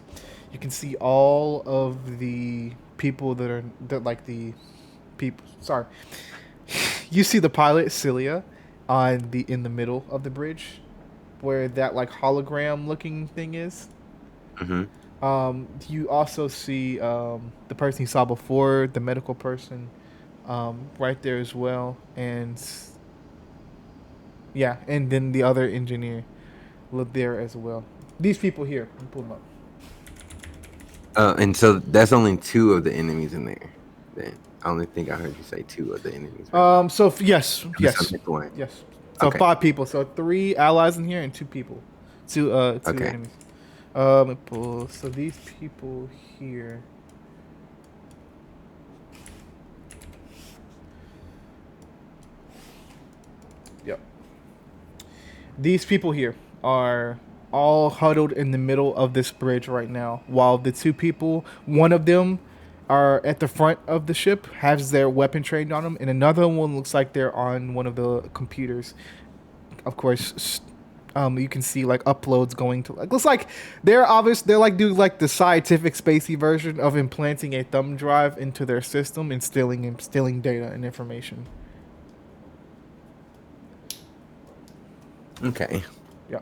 You can see all of the people that like the people. Sorry, you see the pilot Celia in the middle of the bridge, where that like hologram looking thing is. Mm-hmm. You also see the person you saw before, the medical person, right there as well, and yeah, and then the other engineer lived there as well. These people here, let me pull them up. And so that's only 2 of the enemies in there. Then I only think I heard you say 2 of the enemies. Right? Yes. So Okay. 5 people. So 3 allies in here and 2 people, 2 Okay. enemies. Let me pull. So these people here. Yep. These people here are all huddled in the middle of this bridge right now, while the 2 people, one of them are at the front of the ship, has their weapon trained on them, and another one looks like they're on one of the computers. Of course, you can see like uploads going to like looks like they're like doing like the scientific spacey version of implanting a thumb drive into their system and stealing data and information. Okay. Yeah.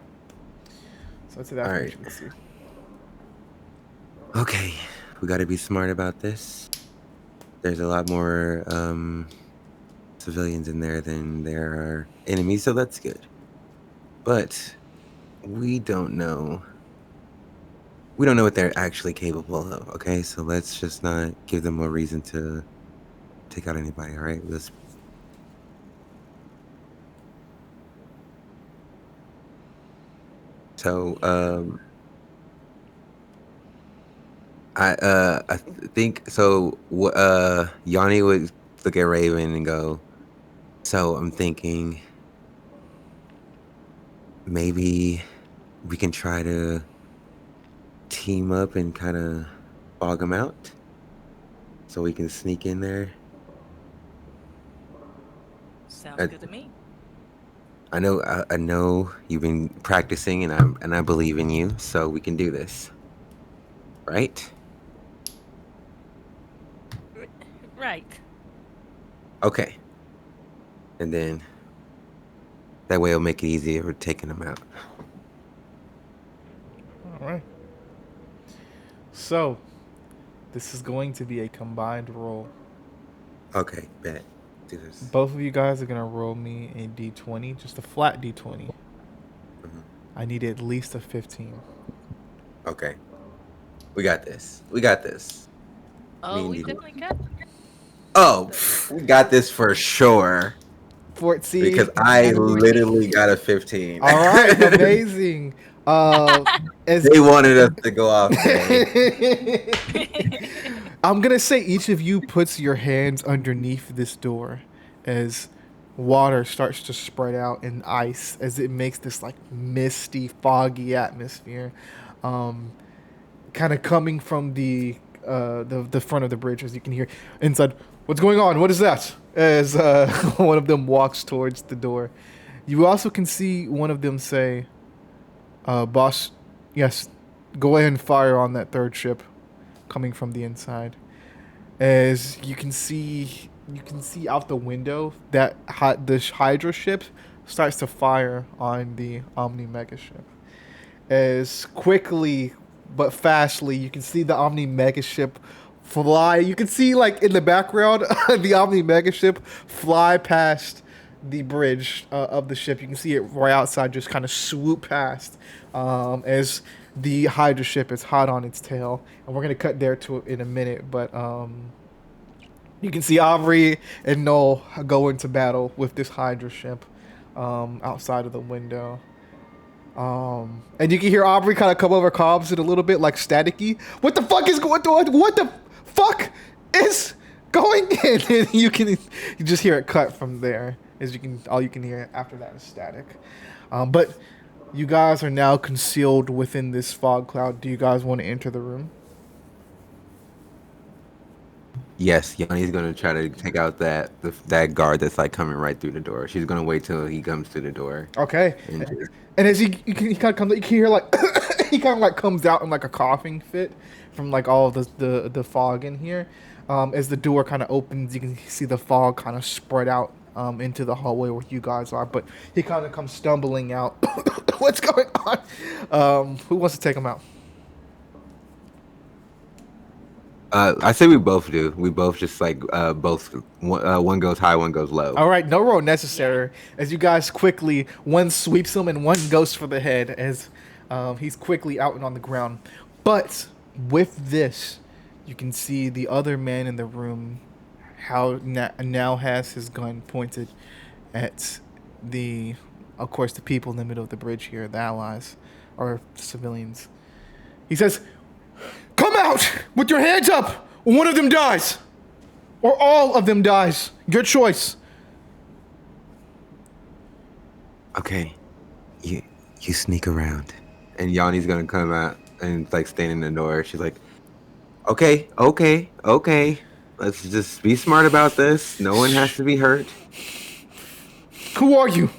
So that's that. All right. You can see. Okay, we got to be smart about this. There's a lot more civilians in there than there are enemies, so that's good. But we don't know. We don't know what they're actually capable of. Okay, so let's just not give them a reason to take out anybody. All right, let's. So I think so. Yanni would look at Raven and go. So I'm thinking maybe we can try to team up and kind of fog them out, so we can sneak in there. Sounds good to me. I know you've been practicing, and I believe in you, so we can do this, right? Right. Okay. And then that way it'll make it easier for taking them out. All right. So, this is going to be a combined roll. Okay, bet. Do this. Both of you guys are gonna roll me a d20, just a flat d20. Mm-hmm. I need at least a 15. Okay. We got this. We got this. Oh, we definitely got. Oh, we got this for sure. 14. Because I literally got a 15. All right, amazing. They wanted us to go off there. I'm gonna say each of you puts your hands underneath this door as water starts to spread out in ice as it makes this like misty, foggy atmosphere, kind of coming from the front of the bridge, as you can hear inside. What's going on? What is that? As one of them walks towards the door, you also can see one of them say, "Boss, yes, go ahead and fire on that 3rd ship." Coming from the inside, as you can see out the window that the Hydra ship starts to fire on the Omni Mega ship. As quickly but fastly, you can see the Omni Mega ship fly. You can see like in the background the Omni Mega ship fly past the bridge of the ship. You can see it right outside, just kind of swoop past as the Hydra ship is hot on its tail, and we're gonna cut there to it in a minute. But you can see Aubrey and Noel go into battle with this Hydra ship outside of the window. And you can hear Aubrey kind of come over comms it a little bit like staticky. What the fuck is going on? What the fuck is going in? And you just hear it cut from there. As you can, all you can hear after that is static. But you guys are now concealed within this fog cloud. Do you guys want to enter the room? Yes, Yanni's gonna try to take out that guard that's like coming right through the door. She's gonna wait till he comes through the door. Okay. And as he kind of comes, you can hear like he kind of like comes out in like a coughing fit from like all of the fog in here. As the door kind of opens, you can see the fog kind of spread out into the hallway where you guys are. But he kind of comes stumbling out. What's going on? Who wants to take him out? I say we both do. We both just like both. One goes high, one goes low. All right, no roll necessary. As you guys quickly, one sweeps him and one goes for the head as he's quickly out and on the ground. But with this, you can see the other man in the room now has his gun pointed at of course, the people in the middle of the bridge here, the allies or civilians. He says, "Come out with your hands up, or one of them dies. Or all of them dies. Your choice." Okay, you sneak around, and Yanni's gonna come out and like stand in the door. She's like, "Okay, let's just be smart about this. No one has to be hurt." Who are you?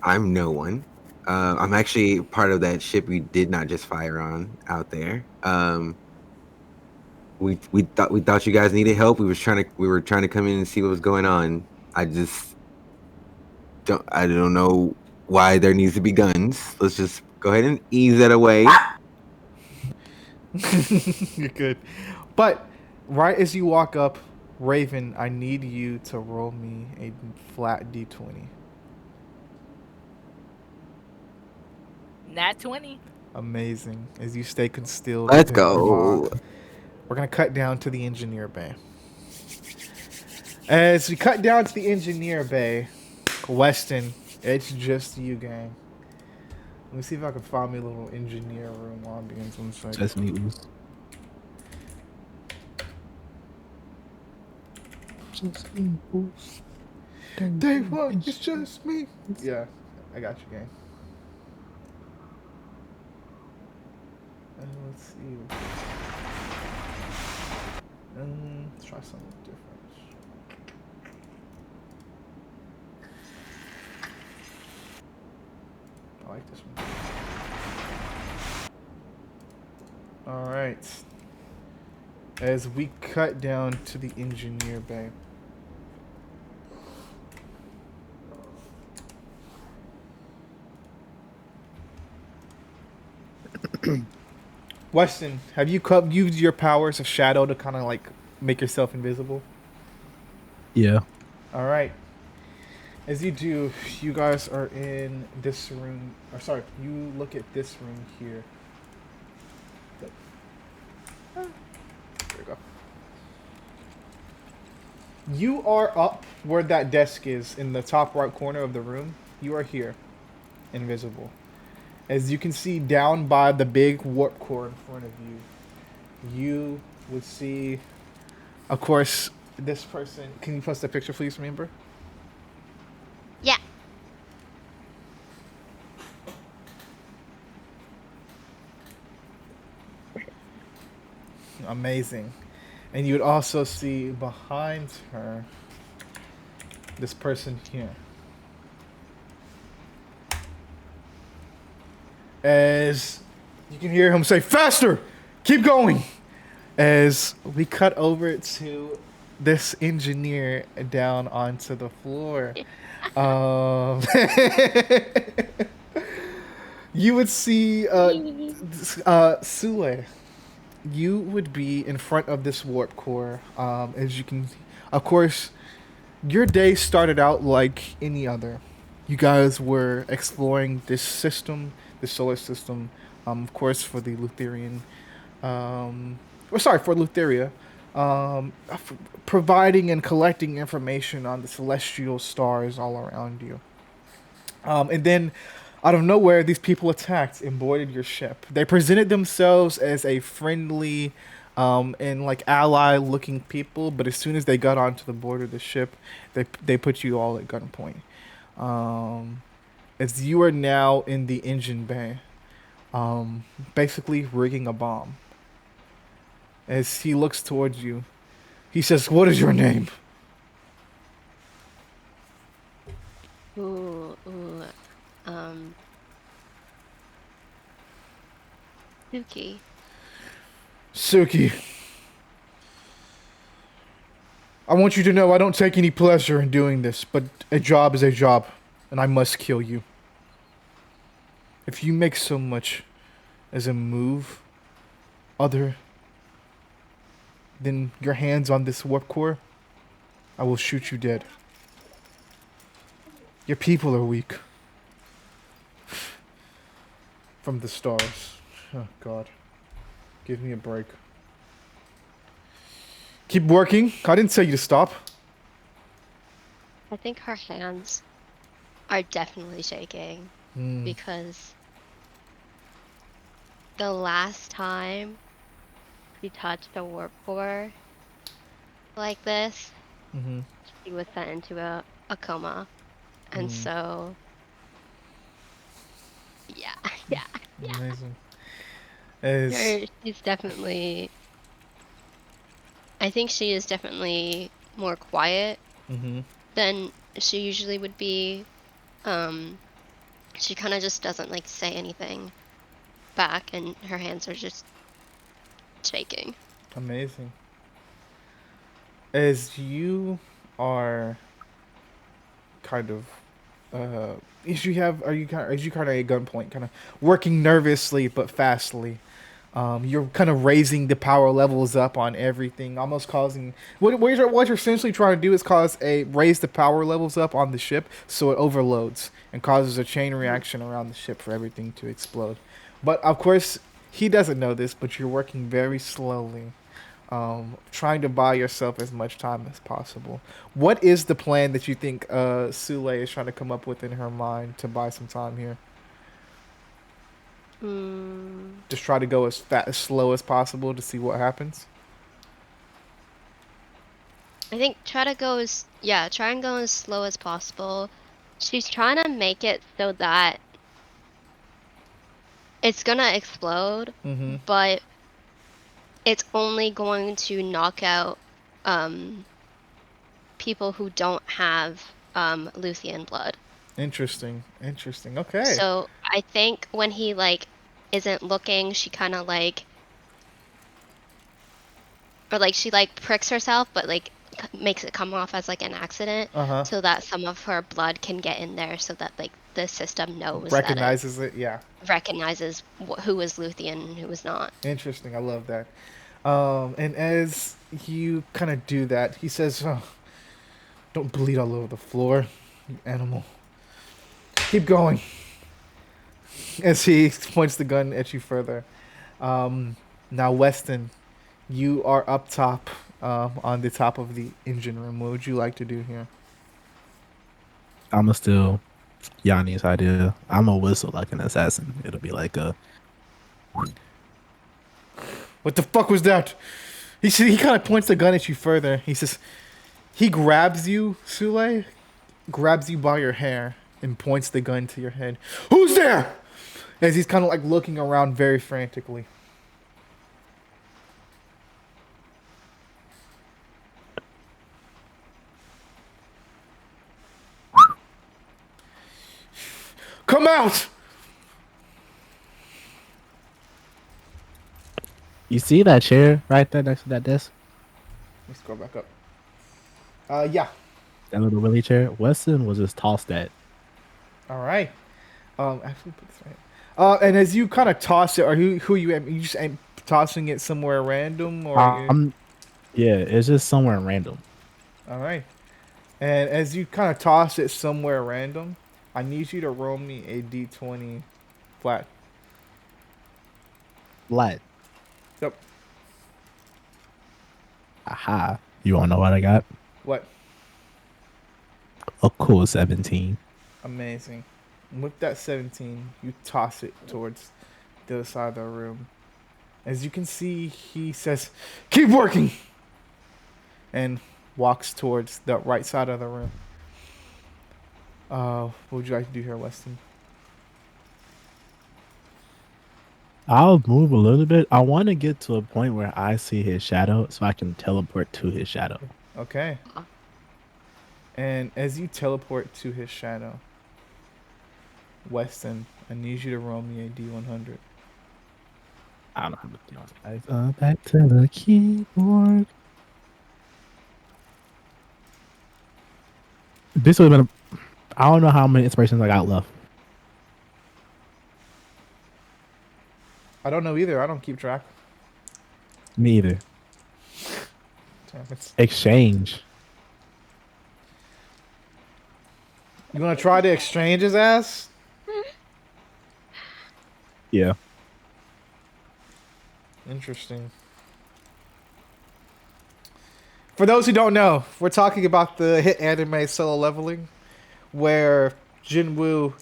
I'm no one. I'm actually part of that ship we did not just fire on out there. We thought you guys needed help. We were trying to come in and see what was going on. I don't know why there needs to be guns. Let's just go ahead and ease that away. You're good. But right as you walk up, Raven, I need you to roll me a flat d20. Nat 20. Amazing. As you stay concealed. Let's go. We're going to cut down to the engineer bay. As we cut down to the engineer bay, Weston, it's just you, gang. Let me see if I can find me a little engineer room ambience. One second. Just me. Day one, it's just me. Yeah, I got you, gang. Let's see. Let's try something different. I like this one. All right. As we cut down to the engineer bay. Weston, have you used your powers of shadow to kind of like make yourself invisible? Yeah. All right. As you do, you guys are in this room. Or sorry, you look at this room here. There we go. You are up where that desk is in the top right corner of the room. You are here, invisible. As you can see down by the big warp core in front of you, you would see, of course, this person. Can you post a picture, please, remember? Yeah. Amazing. And you would also see behind her this person here. As you can hear him say, "Faster! Keep going!" As we cut over to this engineer down onto the floor. You would see Sule. You would be in front of this warp core. As you can, of course, your day started out like any other. You guys were exploring this system, the solar system. Of course, for the Lutherian, or sorry, for Lutheria, providing and collecting information on the celestial stars all around you. And then, out of nowhere, these people attacked and boarded your ship. They presented themselves as a friendly and like ally-looking people, but as soon as they got onto the board of the ship, they put you all at gunpoint. As you are now in the engine bay, basically rigging a bomb. As he looks towards you, he says, "What is your name?" Ooh, Suki. Suki, I want you to know I don't take any pleasure in doing this, but a job is a job, and I must kill you. If you make so much as a move other than your hands on this warp core, I will shoot you dead. Your people are weak. From the stars. Oh, God. Give me a break. Keep working. I didn't tell you to stop. I think her hands are definitely shaking because the last time she touched a warp core like this, she was sent into a coma. And so, yeah. Amazing. She's definitely, I think she is definitely more quiet than she usually would be. She kind of just doesn't like say anything back, and her hands are just shaking. Amazing. As you are kind of as you kind of at gunpoint, kind of working nervously but fastly. You're kind of raising the power levels up on everything, almost causing what you're essentially trying to do is raise the power levels up on the ship so it overloads and causes a chain reaction around the ship for everything to explode. But of course, he doesn't know this, but you're working very slowly, trying to buy yourself as much time as possible. What is the plan that you think Sule is trying to come up with in her mind to buy some time here? Just try to go as slow as possible to see what happens. I think try and go as slow as possible. She's trying to make it so that it's gonna explode, but it's only going to knock out people who don't have Luthien blood. Interesting. Okay. So I think when he like isn't looking, she kind of like, or like she like pricks herself, but like makes it come off as like an accident, so that some of her blood can get in there, so that like the system knows, recognizes it. Yeah. Recognizes who is Luthien and who is not. Interesting. I love that. And as you kind of do that, he says, oh, "Don't bleed all over the floor, you animal. Keep going." As he points the gun at you further. Now, Weston, you are up top, on the top of the engine room. What would you like to do here? I'ma steal Yanni's idea. I'm a whistle like an assassin. It'll be like a. What the fuck was that? He kind of points the gun at you further. He says, he grabs you, Sule, grabs you by your hair and points the gun to your head. "Who's there?" As he's kind of like looking around very frantically. "Come out!" You see that chair right there next to that desk? Let's go back up. Yeah. That little Willie chair. Weston was just tossed that. All right. Actually, put this right. And as you kind of toss it, or who you just tossing it somewhere random, or yeah, it's just somewhere random. All right. And as you kind of toss it somewhere random, I need you to roll me a d20 flat. Flat. Yep. Aha. You wanna know what I got? What? A cool 17. Amazing. And with that 17, you toss it towards the other side of the room. As you can see, he says, "Keep working!" and walks towards the right side of the room. What would you like to do here, Weston? I'll move a little bit. I want to get to a point where I see his shadow so I can teleport to his shadow. Okay. And as you teleport to his shadow, Weston, I need you to roll me a D100. I don't know how to do it. Back to the keyboard. This would have been. I don't know how many inspirations I got left. I don't know either. I don't keep track. Me either. Damn it. Exchange. You want to try to exchange his ass? Yeah. Interesting. For those who don't know, we're talking about the hit anime Solo Leveling, where Jinwoo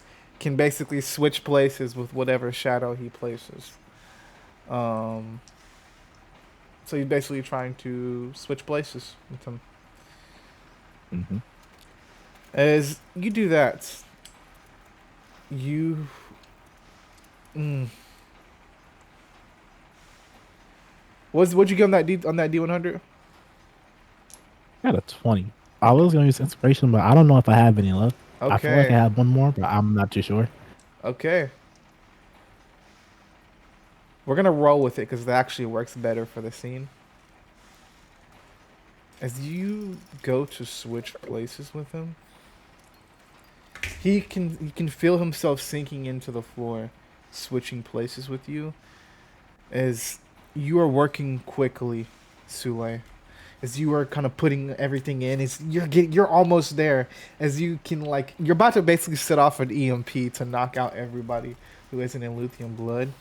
can basically switch places with whatever shadow he places. So you're basically trying to switch places with him. Mm-hmm. As you do that, you... What'd you get on that D100? I got a 20. I was going to use inspiration, but I don't know if I have any left. I feel like I Okay. have one more, but I'm not too sure. Okay. We're gonna roll with it because it actually works better for the scene. As you go to switch places with him, he can feel himself sinking into the floor, switching places with you. As you are working quickly, Sule. As you are kind of putting everything in, you're almost there. As you can you're about to basically set off an EMP to knock out everybody who isn't in Luthien blood.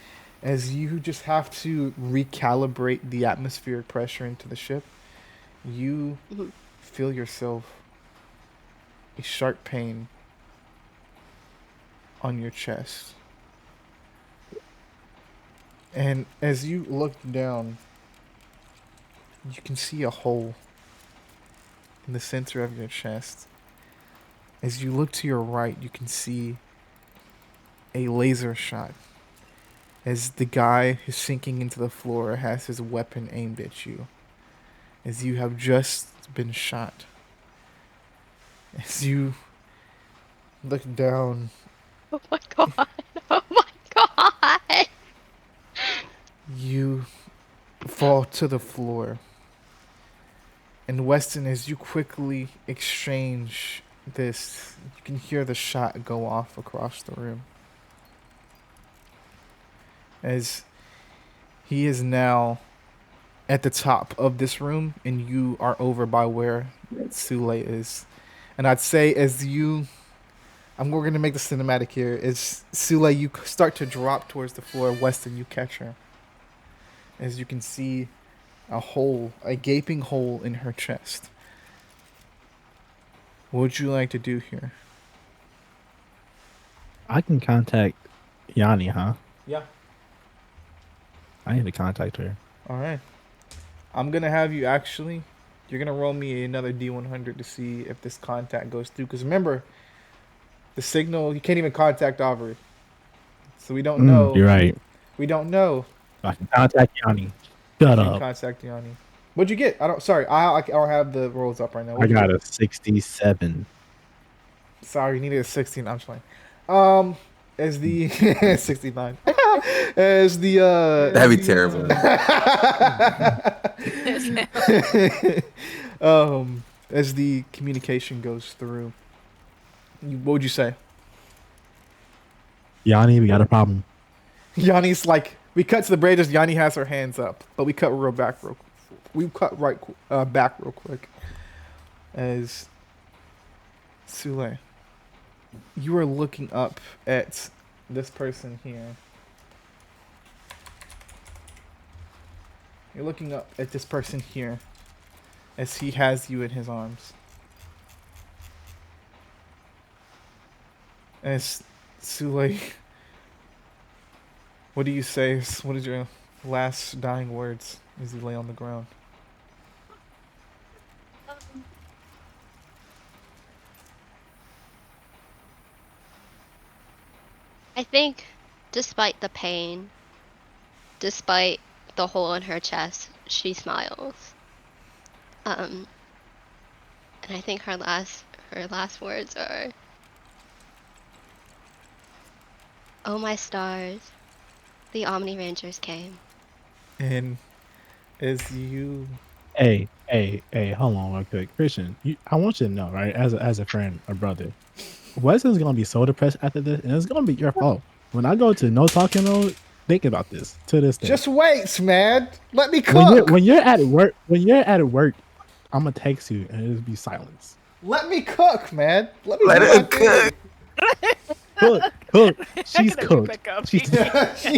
As you just have to recalibrate the atmospheric pressure into the ship, you feel yourself a sharp pain on your chest. And as you look down, you can see a hole in the center of your chest. As you look to your right, you can see a laser shot. As the guy who's sinking into the floor has his weapon aimed at you. As you have just been shot. As you look down. Oh my god. Oh my god. You fall to the floor. And Weston, as you quickly exchange this, you can hear the shot go off across the room. As he is now at the top of this room, and you are over by where Sule is. And I'd say we're going to make the cinematic here. As Sule, you start to drop towards the floor, Weston, you catch her. As you can see a gaping hole in her chest. What would you like to do here? I can contact Yanni, huh? Yeah. I need to contact her. All right. I'm going to have you you're going to roll me another D100 to see if this contact goes through. Because remember, the signal, you can't even contact Aubrey. So we don't know. You're right. We don't know. I can contact Yanni. Shut up. Contact Yanni. What'd you get? I don't have the rolls up right now. I got a 67. Sorry, you needed a 16. I'm just playing. As the 69. As the That'd be terrible. As the communication goes through, what would you say? Yanni, we got a problem. Yanni's we cut to the bridge as Yanni has her hands up, but we cut back real quick. As Sule, you are looking up at this person here. You're looking up at this person here as he has you in his arms. And it's Sule. What do you say? What is your last dying words as you lay on the ground? I think despite the pain, despite the hole in her chest, she smiles. And I think her last words are, "Oh my stars, the Omni Rangers came." And as you Hey, hold on real quick. Christian, I want you to know, right, as a friend or brother, Weston's gonna be so depressed after this, and it's gonna be your fault. When I go to no talking mode, think about this to this day. just wait, man. Let me cook. When you're at work, I'm gonna text you and it'll be silence. Let me cook, man. Let me Let do her my thing. cook. Cook. She's Get cooked. back up. She's She's cooked. She's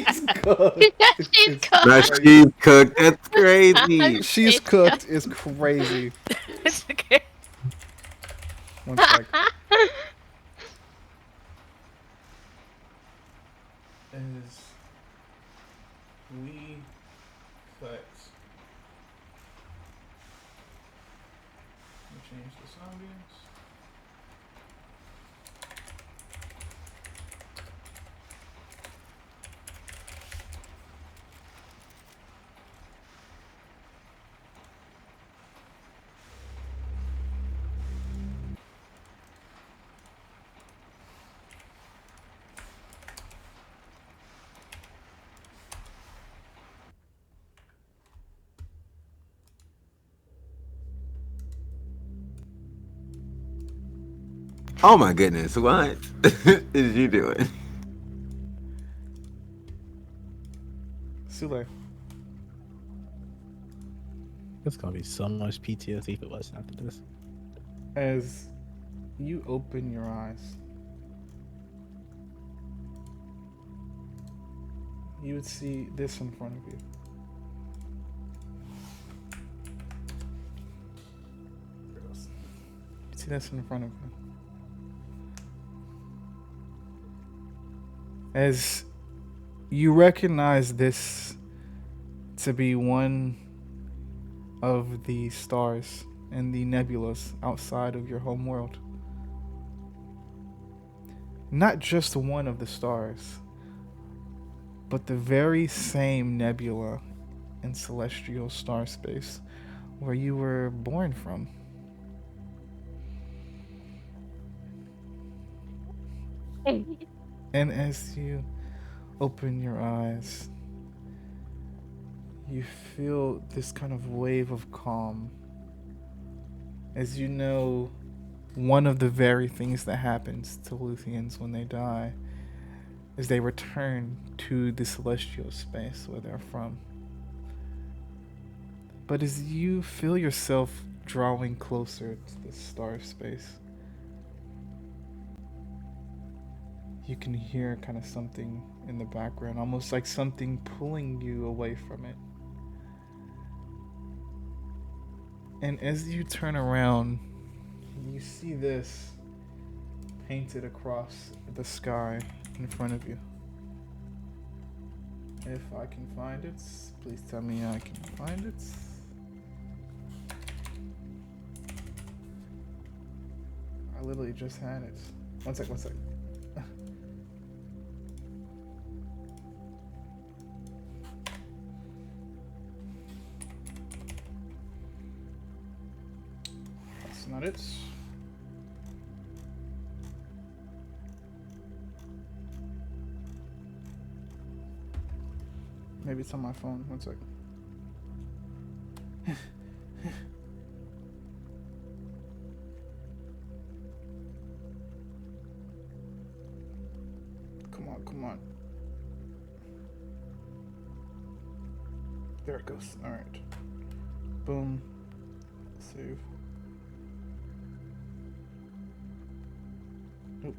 It's cooked. Now crazy. she's cooked. That's crazy. She's cooked is crazy. It's okay. One sec. As we cut. Let me change this ambience. Oh my goodness, what is you doing? Sule. It's gonna be so much PTSD if it wasn't after this. As you open your eyes, you would see this in front of you. You see this in front of you. As you recognize this to be one of the stars and the nebulas outside of your home world. Not just one of the stars, but the very same nebula in celestial star space where you were born from. And as you open your eyes, you feel this kind of wave of calm. As you know, one of the very things that happens to Luthians when they die is they return to the celestial space where they're from. But as you feel yourself drawing closer to this star space, you can hear kind of something in the background, almost like something pulling you away from it. And as you turn around, you see this painted across the sky in front of you. If I can find it, please tell me I can find it. I literally just had it. One sec. That's not it. Maybe it's on my phone. One sec. Come on. There it goes. Alright. Boom. Save. Nope.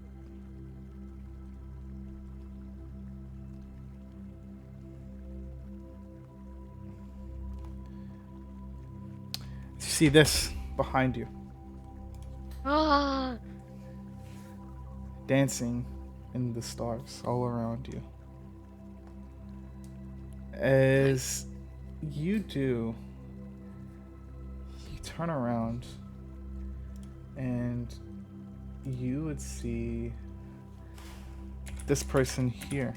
see this behind you, Ah, dancing in the stars all around you. As you do, you turn around and you would see this person here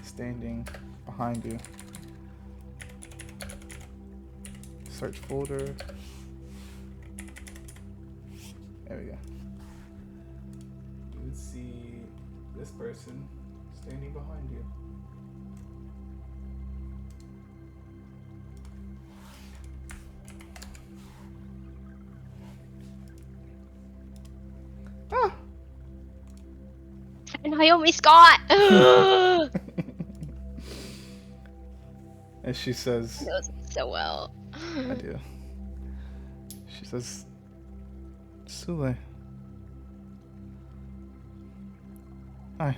standing behind you. Search folder. There we go. You would see this person standing behind you. Ah! Naomi Scott! And she says, Knows me so well. I do. She says, Sule. Hi.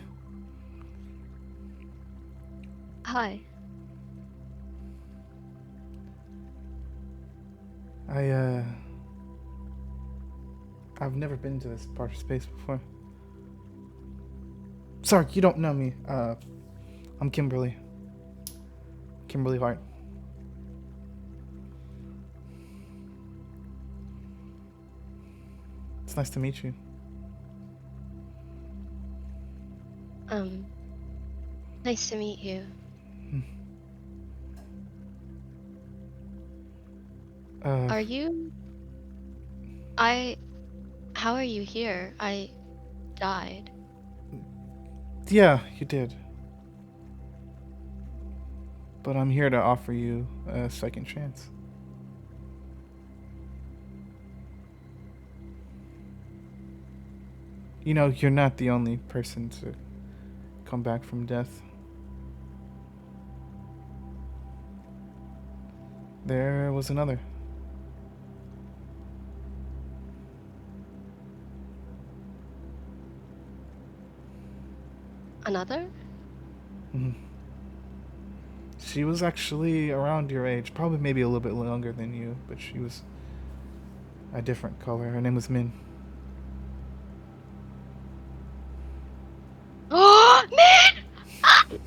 Hi. I've never been to this part of space before. Sorry, you don't know me. I'm Kimberly. Kimberly Hart. It's nice to meet you. Nice to meet you. Are you... How are you here? I died. Yeah, you did. But I'm here to offer you a second chance. You know, you're not the only person to come back from death. There was another. Another? She was actually around your age, probably maybe a little bit younger than you, but she was a different color. Her name was Min. Oh, man!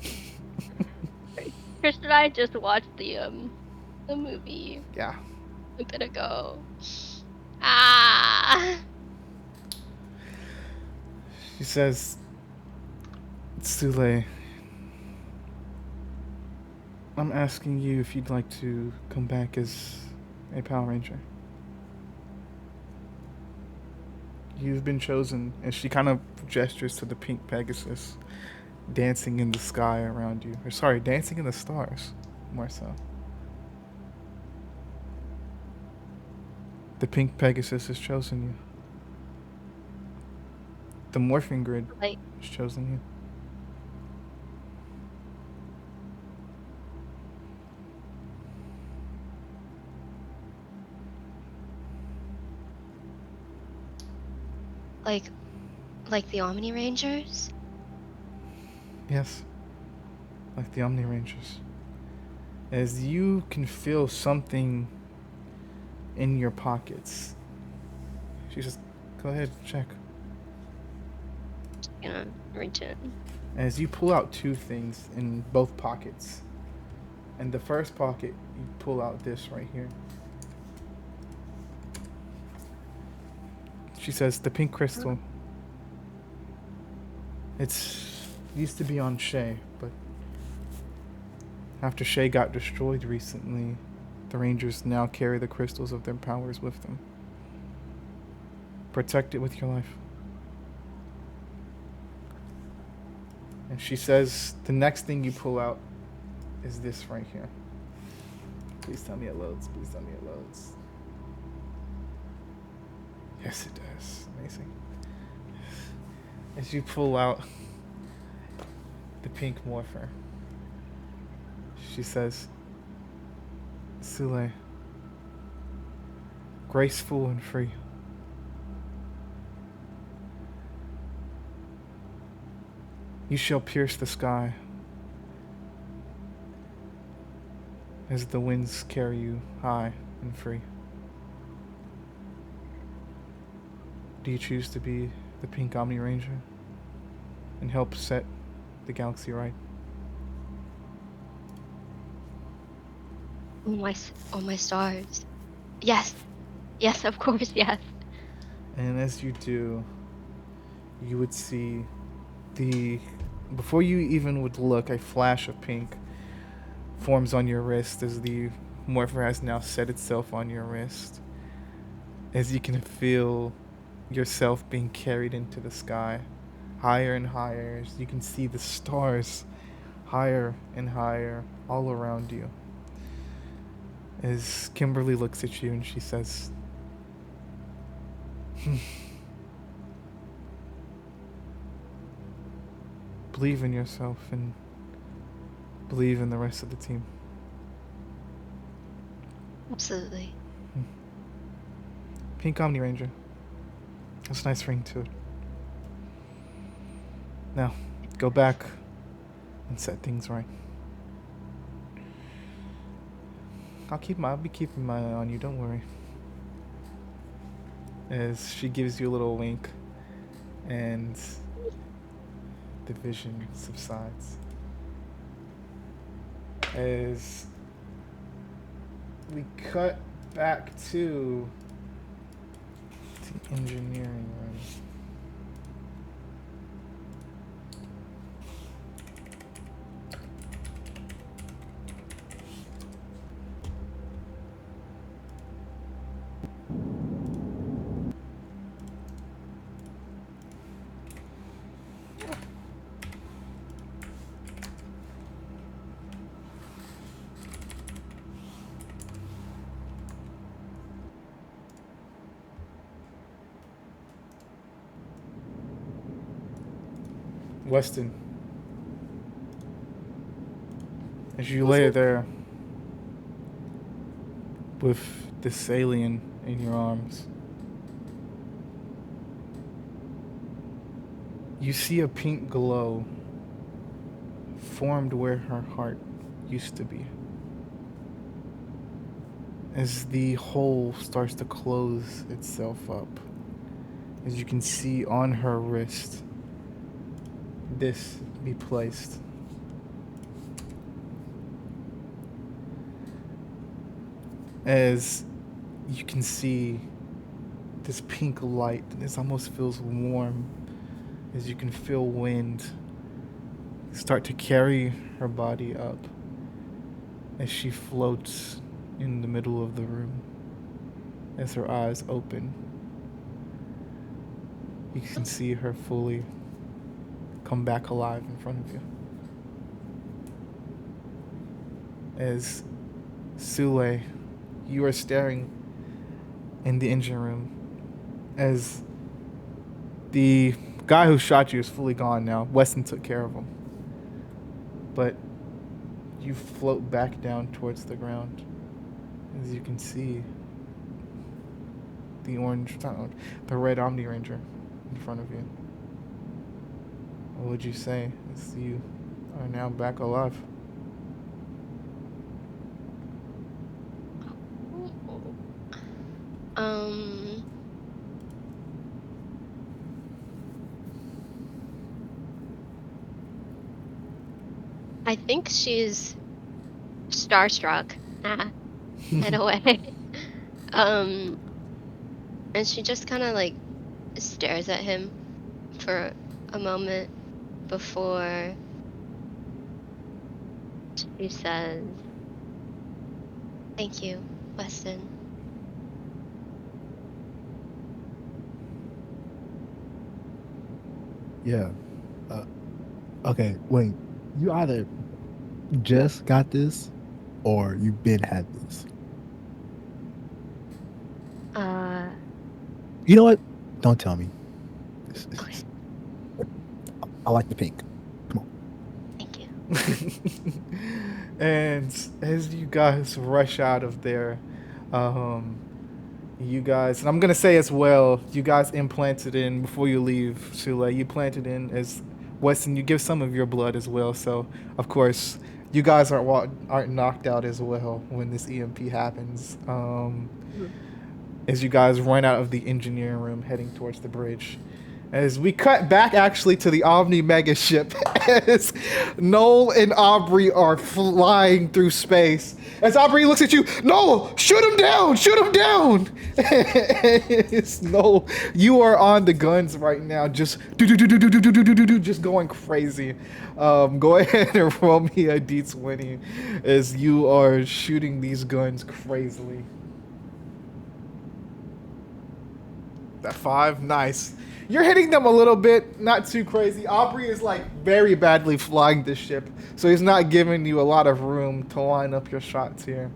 Chris and I just watched the movie Yeah. a bit ago. Ah! She says, Sule, I'm asking you if you'd like to come back as a Power Ranger. You've been chosen. And she kind of gestures to the pink Pegasus dancing in the sky around you. Or sorry, dancing in the stars, more so. The pink Pegasus has chosen you. The morphing grid Like, has chosen you. like the Omni Rangers? Yes. Like the Omni Rangers. As you can feel something in your pockets. She says, go ahead, check. Gonna reach in. As you pull out two things in both pockets. In the first pocket, you pull out this right here. She says, the pink crystal. It's used to be on Shay, but after Shay got destroyed recently, the Rangers now carry the crystals of their powers with them. Protect it with your life. And she says, the next thing you pull out is this right here. Please tell me it loads. Please tell me it loads. Yes, it does. Amazing. As you pull out the pink morpher, she says, Sule, graceful and free. You shall pierce the sky as the winds carry you high and free. Do you choose to be the Pink Omni Ranger and help set the galaxy right? Oh my stars. Yes. Yes, of course, yes. And as you do, you would see the before you even would look, a flash of pink forms on your wrist as the morpher has now set itself on your wrist. As you can feel yourself being carried into the sky, higher and higher, as you can see the stars higher and higher all around you. As Kimberly looks at you and she says, believe in yourself and believe in the rest of the team. Absolutely. Pink Omni Ranger. That's a nice ring to it. Now, go back and set things right. I'll be keeping my eye on you, don't worry. As she gives you a little wink and the vision subsides. As we cut back to the engineering room. Weston, as you lay there with this alien in your arms, you see a pink glow formed where her heart used to be. As the hole starts to close itself up, as you can see on her wrist, this be placed. As you can see this pink light, this almost feels warm, as you can feel wind start to carry her body up as she floats in the middle of the room. As her eyes open, you can see her fully come back alive in front of you. As Sule, you are staring in the engine room as the guy who shot you is fully gone now. Weston took care of him. But you float back down towards the ground as you can see the red Omni Ranger in front of you. What would you say as you are now back alive? I think she's starstruck in a way. And she just kind of like stares at him for a moment before she says, "Thank you, Weston." Yeah. Okay, wait. You either just got this or you been had this. You know what? Don't tell me. Okay. I like the pink. Come on. Thank you. And as you guys rush out of there, you guys, and I'm gonna say as well, you guys implanted in before you leave, Sule. You planted in as Weston. You give some of your blood as well. So of course, you guys aren't knocked out as well when this EMP happens. As you guys run out of the engineering room heading towards the bridge. As we cut back actually to the Omni Mega ship, as Noel and Aubrey are flying through space. As Aubrey looks at you, Noel, shoot him down, shoot him down. It's Noel, you are on the guns right now, just just going crazy. Go ahead and roll me a D20 as you are shooting these guns crazily. That 5, nice. You're hitting them a little bit, not too crazy. Aubrey is like very badly flying this ship, so he's not giving you a lot of room to line up your shots here.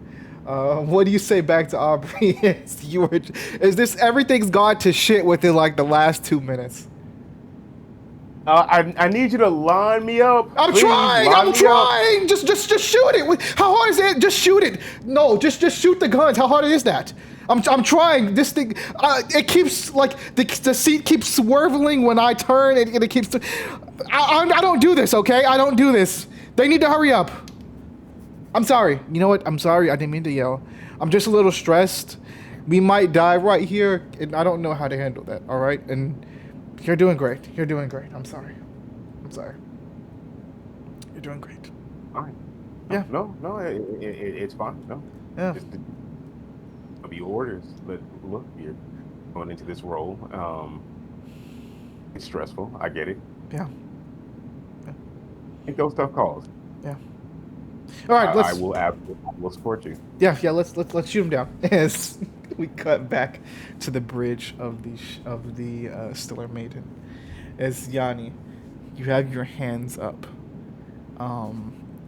What do you say back to Aubrey? Is this everything's gone to shit within like the last 2 minutes? I need you to line me up. I'm Please, trying. line I'm me trying. Just shoot it. How hard is it? Just shoot it. No, just shoot the guns. How hard is that? I'm trying. This thing, it keeps like the seat keeps swerving when I turn, and it keeps. I don't do this, okay? I don't do this. They need to hurry up. I'm sorry. You know what? I'm sorry. I didn't mean to yell. I'm just a little stressed. We might die right here, and I don't know how to handle that. All right, and you're doing great. You're doing great. I'm sorry. I'm sorry. You're doing great. Fine. Yeah. No, it's fine. No. Yeah. Just of your orders, but look, you're going into this role. It's stressful. I get it. Yeah. Make those tough calls. Yeah. All right. I will support you. Yeah. Let's shoot him down. As we cut back to the bridge of the Stiller Maiden, as Yanni, you have your hands up.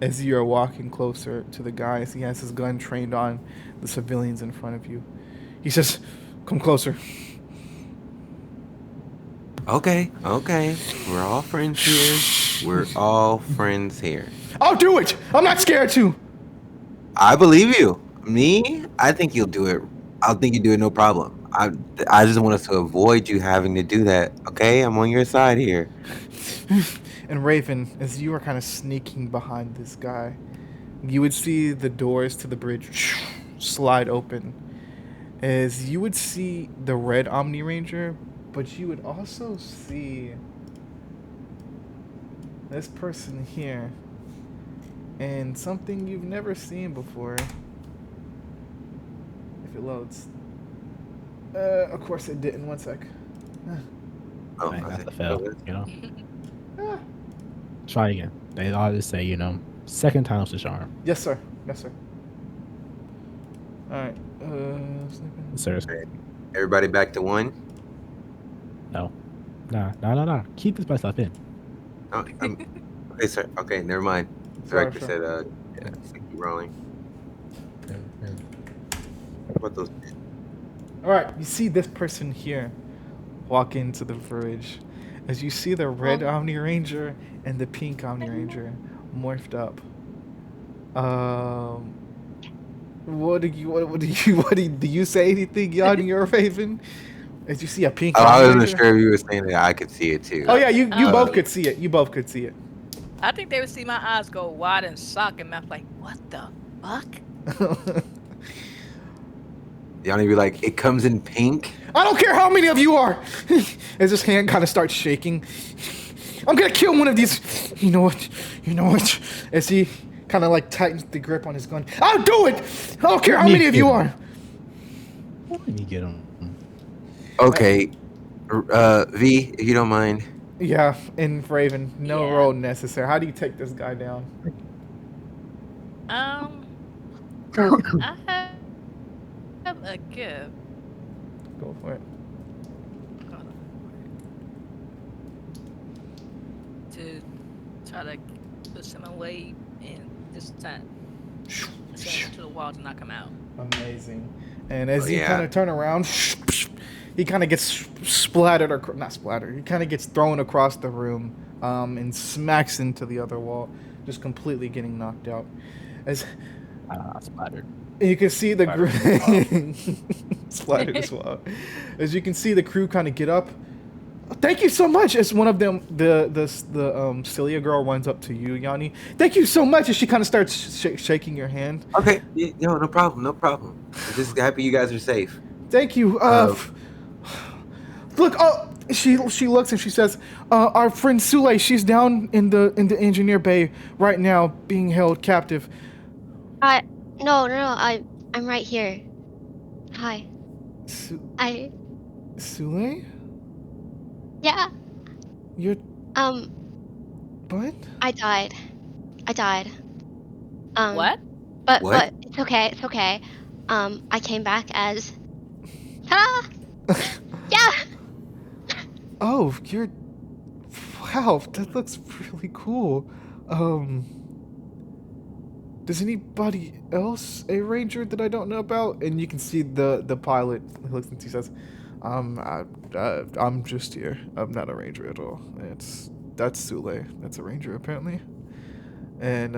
As you are walking closer to the guy, as he has his gun trained on the civilians in front of you, he says, "Come closer." Okay. We're all friends here. We're all friends here. I'll do it. I'm not scared to. I believe you. Me, I think you'll do it. I think you do it no problem. I just want us to avoid you having to do that. Okay, I'm on your side here. And Raven, as you are kind of sneaking behind this guy, you would see the doors to the bridge slide open. As you would see the red Omni Ranger, but you would also see this person here. And something you've never seen before. If it loads. Of course it didn't. 1 sec. Oh, I okay. got the fail, you know. Try again. They always say, you know, second time's the charm. Yes, sir. Yes, sir. All right. Seriously. Everybody back to 1. No. Nah. Keep this by stuff in. Oh, okay, sir. Okay, never mind. Director said, yeah, keep rolling. What about those? All right. You see this person here walk into the bridge. As you see the red Omni Ranger and the pink Omni Ranger morphed up. Do you say anything, Yanni or Raven? As you see a pink. I Omni wasn't Ranger? sure if you were saying that I could see it too. Oh yeah, you both could see it. You both could see it. I think they would see my eyes go wide and sock and mouth like, what the fuck? Yanni be like, it comes in pink. I don't care how many of you are. As his hand kind of starts shaking. I'm gonna kill one of these. You know what? As he kind of like tightens the grip on his gun. I'll do it. I don't care how many of you are. Let me get him. Okay, V, if you don't mind. Yeah, and Raven, no Yeah. roll necessary. How do you take this guy down? I have a gift. Go for it. Hold on. To try to push him away and this time send him to the wall to knock him out. Amazing. And as Oh, you yeah. kind of turn around, he kind of gets splattered, or not splattered. He kind of gets thrown across the room, and smacks into the other wall, just completely getting knocked out. As Splattered. you can see the group splattered as well. As you can see the crew kind of get up, Thank you so much. As one of them, the Celia girl runs up to you, Yanni. Thank you so much. As she kind of starts shaking your hand. Okay, no, no problem, no problem. I'm just happy you guys are safe. Thank you. Look. Oh, she looks and she says, "Our friend Sule, she's down in the engineer bay right now, being held captive." No. I'm right here. Hi. Su- I Sule, yeah. you're Um. what? I died. I died. Um. What? What? But it's okay. It's okay. I came back as. Ta! Yeah. Oh, you're. Wow, that looks really cool. Um. Does anybody else a ranger that I don't know about? And you can see the pilot looks and he says, I'm just here. I'm not a ranger at all. That's Sule. That's a ranger apparently." And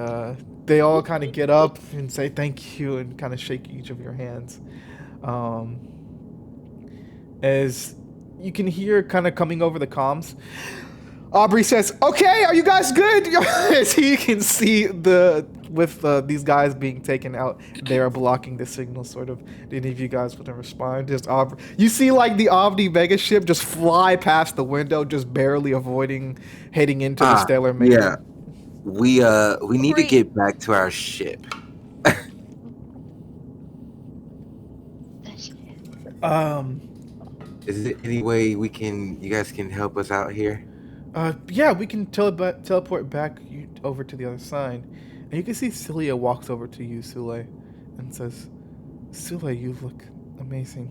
they all kind of get up and say thank you and kind of shake each of your hands. Um, as you can hear kind of coming over the comms, Aubrey says, "Okay, are you guys good?" As you can see with these guys being taken out, they are blocking the signal. Sort of. Did any of you guys want to respond? Just Aubrey. You see, like the Omni mega ship just fly past the window, just barely avoiding heading into the stellar Yeah. maker. We need to Aubrey- get back to our ship. Um. Is there any way you guys can help us out here? Yeah, we can teleport back over to the other side. And you can see Celia walks over to you, Sule, and says, "Sule, you look amazing.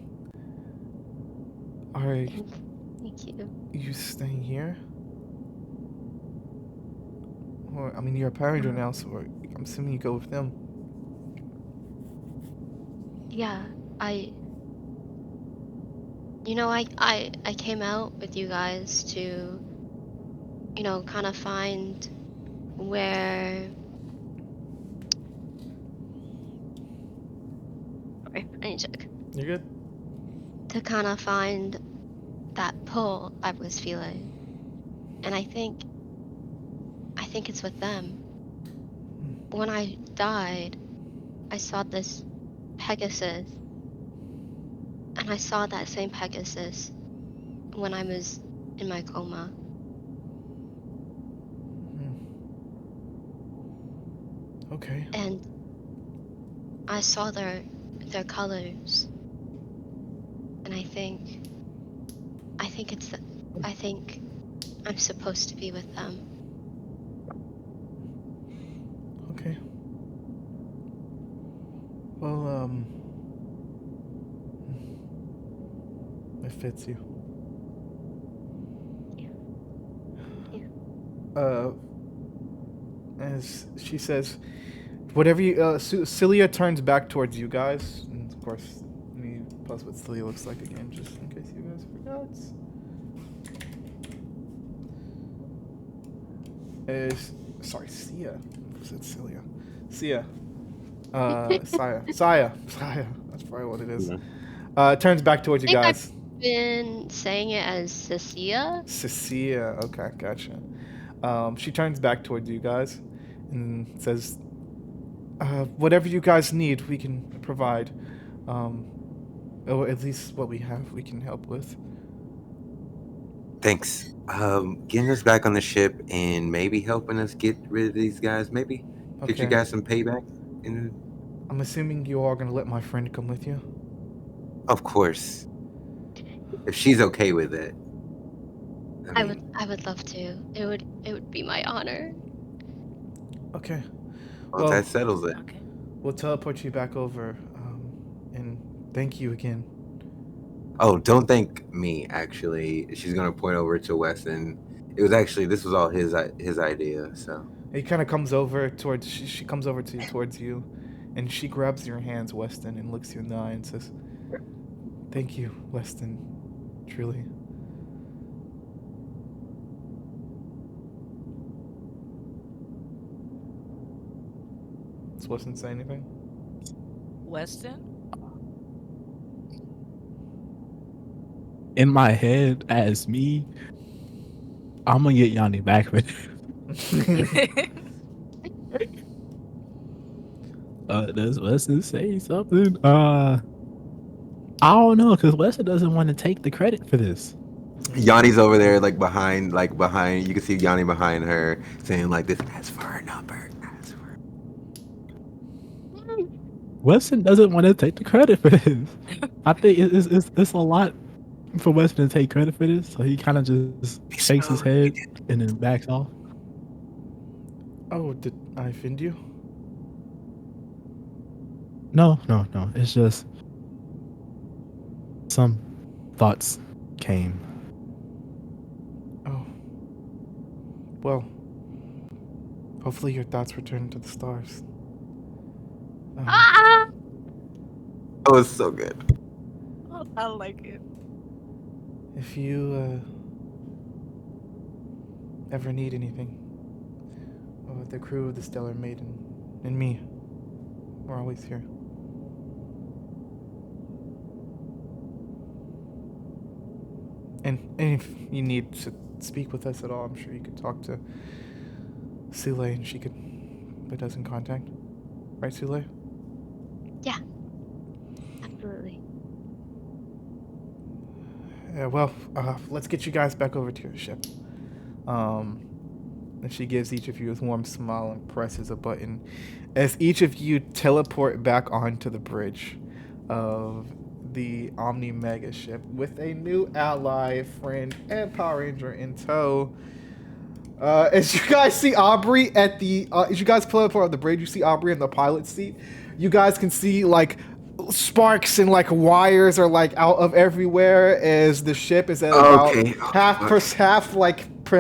Are Thank you. you staying here? Or, I mean, you're a Power Ranger now, so I'm assuming you go with them." Yeah. I came out with you guys to, kind of find where. Sorry, I need to check. You're good? To kind of find that pull I was feeling, and I think it's with them. When I died, I saw this Pegasus, and I saw that same Pegasus when I was in my coma. Okay. And I saw their colors, and I think I'm supposed to be with them. Okay. Well, it fits you. Yeah. As she says, whatever you, Celia turns back towards you guys, and of course, let me post what Celia looks like again, just in case you guys forgot. Sorry, Sia. I said Celia. Sia. Saya. That's probably what it is. Turns back towards you I think guys. I've been saying it as Cecilia. Cecilia. Okay, gotcha. She turns back towards you guys and says, "Whatever you guys need, we can provide. Or at least what we have, we can help with." Thanks. Getting us back on the ship and maybe helping us get rid of these guys. Maybe get you Okay. guys some payback. I'm assuming you are gonna let my friend come with you. Of course, if she's okay with it. I would love to. It would be my honor. Okay. Well, that settles it. Okay. We'll teleport you back over. And thank you again. Oh, don't thank me. Actually, she's gonna point over to Weston. This was all his idea. So He kind of comes over towards. She comes over towards you, and she grabs your hands, Weston, and looks you in the eye and says, "Thank you, Weston. Truly." Does Weston say anything? Weston? in my head as me, I'm gonna get Yanni back for this. Does Weston say something? I don't know, because Weston doesn't want to take the credit for this. Yanni's over there, like behind. You can see Yanni behind her saying like this. Ask for her number. Ask for her. Weston doesn't want to take the credit for this. I think it's a lot for Weston to take credit for this, so he kind of just shakes his head and then backs off. Oh, did I offend you? No. It's just some thoughts came. Oh. Well, hopefully your thoughts return to the stars. Ah! Oh, it's so good. I like it. If you ever need anything, the crew of the Stellar Maiden and me, we're always here. And if you need to speak with us at all, I'm sure you could talk to Sule and she could put us in contact. Right, Sule? Yeah. Absolutely. Yeah, well, let's get you guys back over to your ship. And she gives each of you a warm smile and presses a button as each of you teleport back onto the bridge of the Omni Mega ship with a new ally, friend, and Power Ranger in tow. As you guys see Aubrey at the, as you guys teleport on the bridge, you see Aubrey in the pilot seat. You guys can see like sparks and like wires are like out of everywhere as the ship is at about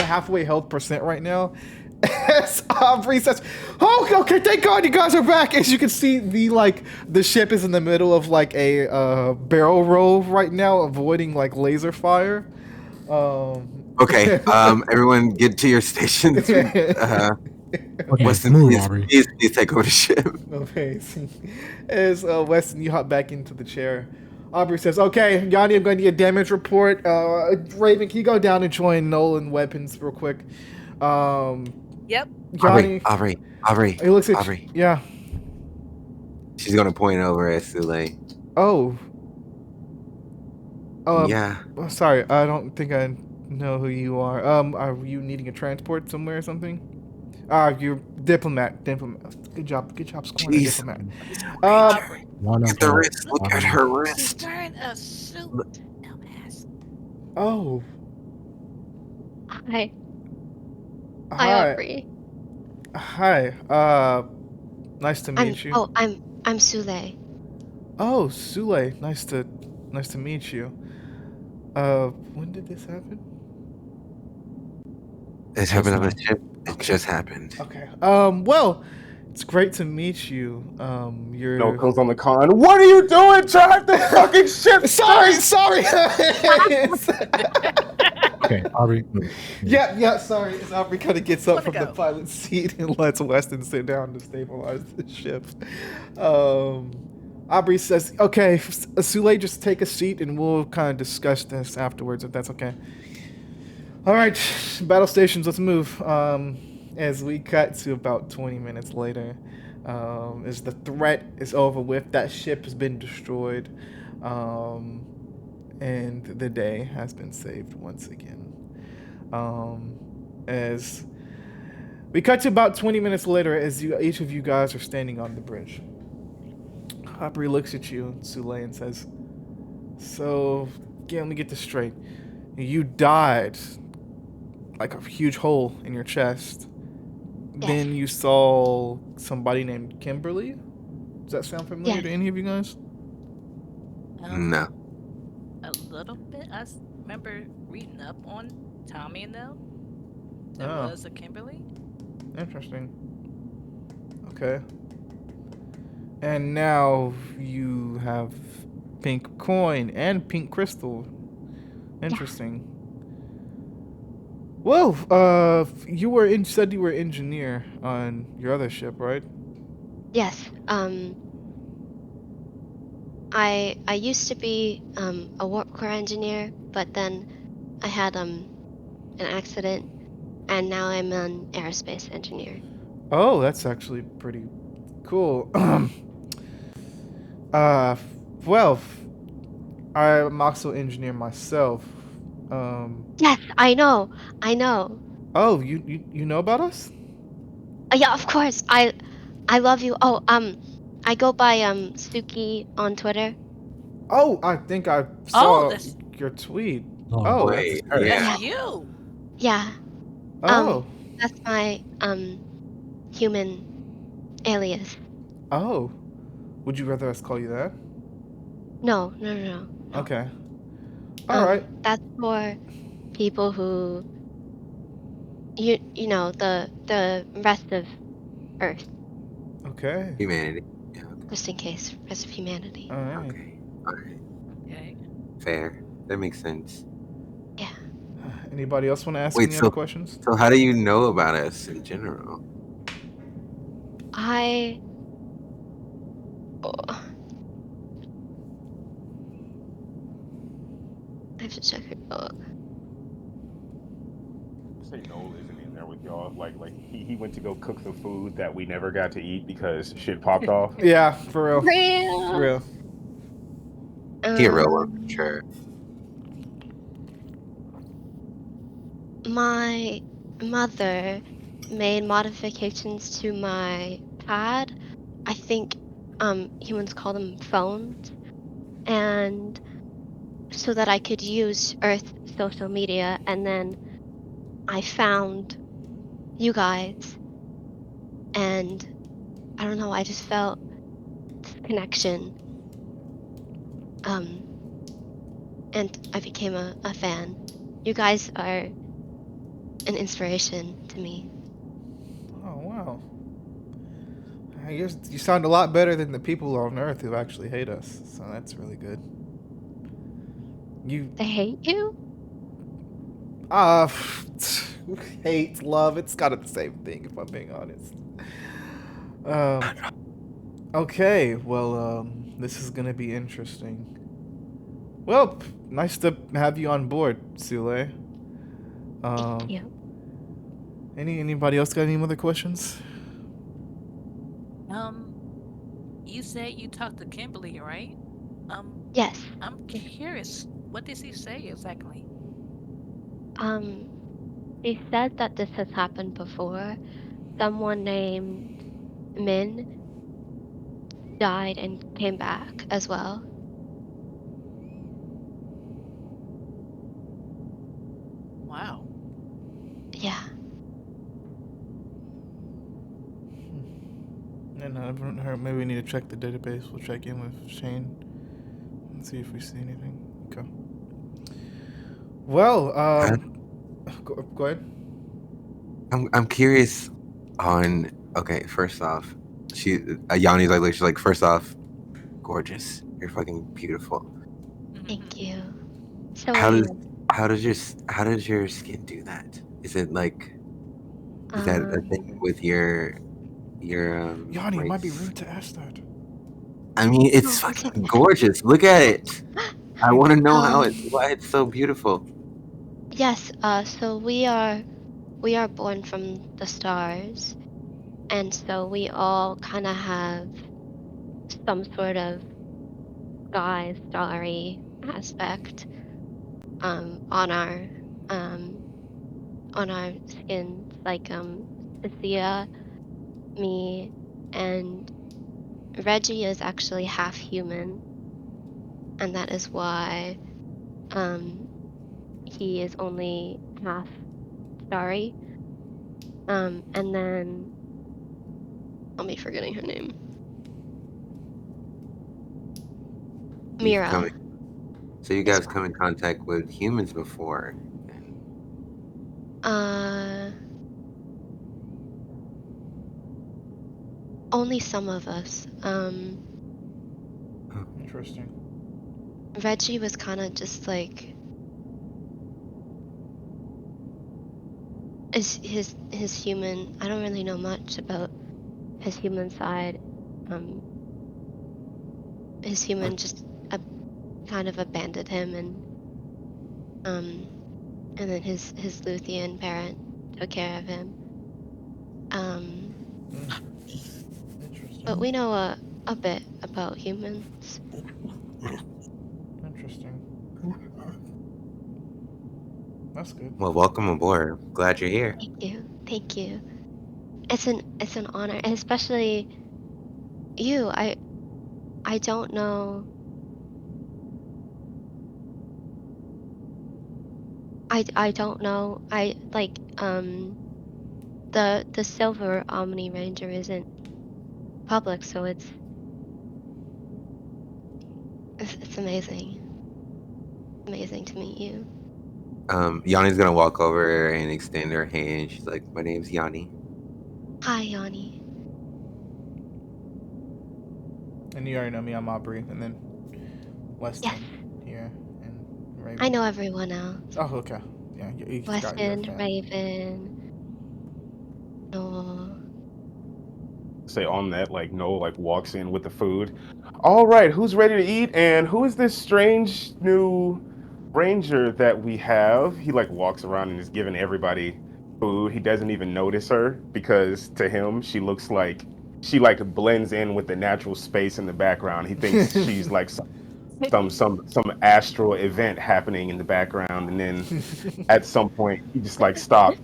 halfway health percent right now. As Aubrey says, "Oh, okay, thank God you guys are back." As you can see, the ship is in the middle of like a barrel roll right now, avoiding like laser fire. Okay, everyone get to your stations. Weston, move, Aubrey. please take over the ship. Okay, as Weston, you hop back into the chair. Aubrey says, "Okay, Yanni, I'm going to need a damage report. Raven, can you go down and join Nolan Weapons real quick?" Yep. Yanni, Aubrey. he looks at Aubrey. yeah. She's gonna point over at Sule. Oh. Yeah. Oh, sorry, I don't think I know who you are. Are you needing a transport somewhere or something? You're diplomat. Good job scoring a diplomat. Look at the wrist. Look at her wrist. She's wearing a suit. Dumbass. Oh. Hi. Hi, Hi. Aubrey. Hi. Nice to meet you. Oh, I'm Sule. Oh, Sule. Nice to meet you. When did this happen? This happened on the ship. It just happened. Okay. Well, it's great to meet you. You're. No comes on the con. What are you doing? Drive the fucking ship. Sorry. Okay, Aubrey. Yeah. Sorry. As Aubrey kind of gets up Wanna from the go. pilot seat and lets Weston sit down to stabilize the ship. Aubrey says, "Okay, Sule, just take a seat and we'll kind of discuss this afterwards, if that's okay." All right, battle stations, let's move. As we cut to about 20 minutes later, as the threat is over with, that ship has been destroyed, and the day has been saved once again. As we cut to about 20 minutes later, as each of you guys are standing on the bridge. Aubrey looks at you, Sule, and says, "So, yeah, let me get this straight. You died, like a huge hole in your chest. Yes. Then you saw somebody named Kimberly? Does that sound familiar Yes. to any of you guys?" No. A little bit. Remember reading up on Tommy and them. There Oh. was a Kimberly. Interesting. Okay. And now you have pink coin and pink crystal. Interesting. Well, you said you were engineer on your other ship, right? Yes. I used to be a warp core engineer, but then I had an accident, and now I'm an aerospace engineer. Oh, that's actually pretty cool. uh, well, I'm also an engineer myself. Yes, I know. Oh, you know about us? Yeah, of course. I love you. Oh, I go by Suki on Twitter. Oh, I think I Oh, saw that's your tweet. Oh, Oh, that's Wait, her. yeah. Yeah, you. yeah. Um, Oh, that's my human alias. oh. Would you rather us call you that? No, no, no, no, no. Okay. All right. That's for people who you know the rest of Earth, Okay. Humanity. Yeah, just in case, rest of humanity. All right. okay. All right. Okay. Fair. That makes sense. Yeah. Anybody else want to ask Wait, any other so questions? so how do you know about us in general? I oh, I have to check it out. Say Noel isn't in there with y'all. Like he went to go cook the food that we never got to eat because shit popped off. Yeah, for real. For Real. real. He a real one for Um, sure. my mother made modifications to my pad. I think humans call them phones, and so that I could use Earth social media, and then I found you guys, and I don't know, I just felt this connection. Um, and I became a fan. You guys are an inspiration to me. Oh wow. You sound a lot better than the people on Earth who actually hate us. So that's really good. You They hate you? uh hate, love, it's kind of the same thing if I'm being honest. Um okay, well this is gonna be interesting. Well, nice to have you on board, Sule. Thank Um you. anybody else got any other questions? Um, you said you talked to Kimberly, right? Um, Yes. I'm Yes. curious. What did she say exactly? Um, she said that this has happened before. Someone named Min died and came back as well. Wow. Yeah. And I haven't heard. Maybe we need to check the database. We'll check in with Shane and see if we see anything. Okay. Well, How, go ahead. I'm curious on. Okay, first off, Yanni's like she's like first off, gorgeous. You're fucking beautiful. Thank you. So are How does you. how does your skin do that? Is it like is that a thing Um, with your Yanni, it might be race? rude to ask that. I mean, it's no, it's fucking okay. gorgeous. Look at it. I want to know how it's Um, why it's so beautiful. yes, so we are born from the stars, and so we all kind of have some sort of sky starry aspect on um our skins, like Cecilia, me, and Reggie is actually half human, and that is why um he is only half starry. And then I'll be forgetting her name. You've come Mira so you as guys well. come in contact with humans before. And Uh, only some of us. Interesting. Reggie was kind of just like is his human. I don't really know much about his human side. Um, his human just kind of abandoned him, and then his Luthian parent took care of him. But we know a bit about humans. Interesting. That's good. Well, welcome aboard. Glad you're here. Thank you. It's an honor, and especially you. I don't know. I don't know. I like the silver Omni Ranger isn't public, so it's amazing. Amazing to meet you. Yanni's gonna walk over and extend her hand. She's like, "My name's Yanni." Hi, Yanni. And you already know me. I'm Aubrey, and then Weston here, and Raven. I know everyone else. Oh, okay. Yeah, you got your Weston, Raven, Noel. Say on that, like Noah like walks in with the food. All right, who's ready to eat? And who is this strange new ranger that we have? He like walks around and is giving everybody food. He doesn't even notice her because to him she looks like she like blends in with the natural space in the background. He thinks she's like some astral event happening in the background, and then at some point he just like stops.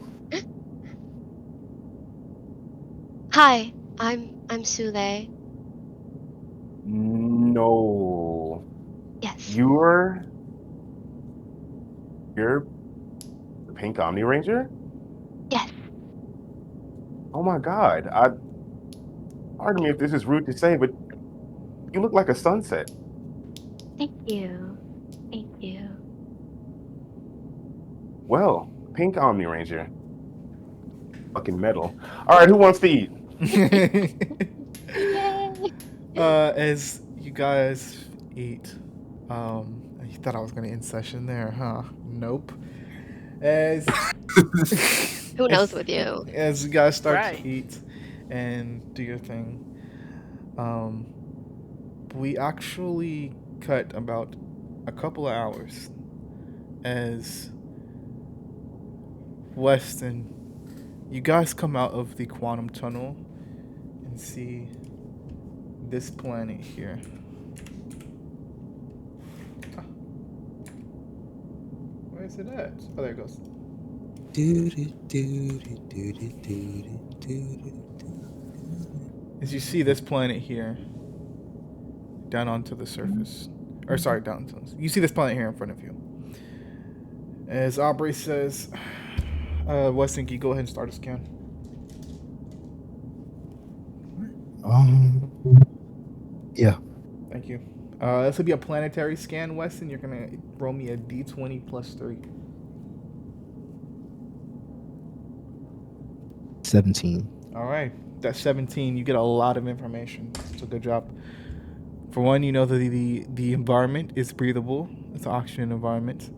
Hi, I'm Sule. No. Yes. You're the Pink Omni Ranger? Yes. Oh my god. Pardon me if this is rude to say, but you look like a sunset. Thank you. Thank you. Well, Pink Omni Ranger. Fucking metal. Alright, who wants to eat? As you guys eat, you thought I was gonna end session there, huh? Nope. As who knows with you? As you guys start to eat and do your thing, we actually cut about a couple of hours as Weston, you guys come out of the quantum tunnel and see this planet here. Where is it at? Oh, there it goes. As you see this planet here, down onto the surface, or sorry, down to you see this planet here in front of you. As Aubrey says, Weston, can you go ahead and start a scan? Yeah. Thank you. This will be a planetary scan, Weston. You're gonna roll me a d20 plus 3. 17. All right, that's 17. You get a lot of information. So good job. For one, you know that the environment is breathable. It's an oxygen environment.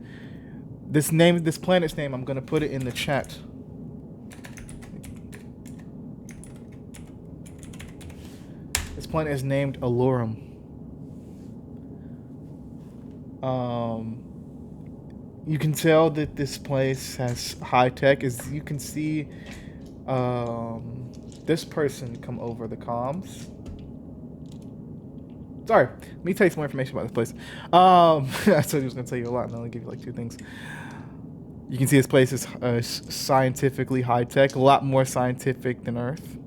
This planet's name, I'm gonna put it in the chat. This planet is named Alurum. You can tell that this place has high tech. As you can see, this person come over the comms. Sorry, let me tell you some more information about this place. I told you I was going to tell you a lot, and I'll only give you like 2 things. You can see this place is scientifically high tech, a lot more scientific than Earth.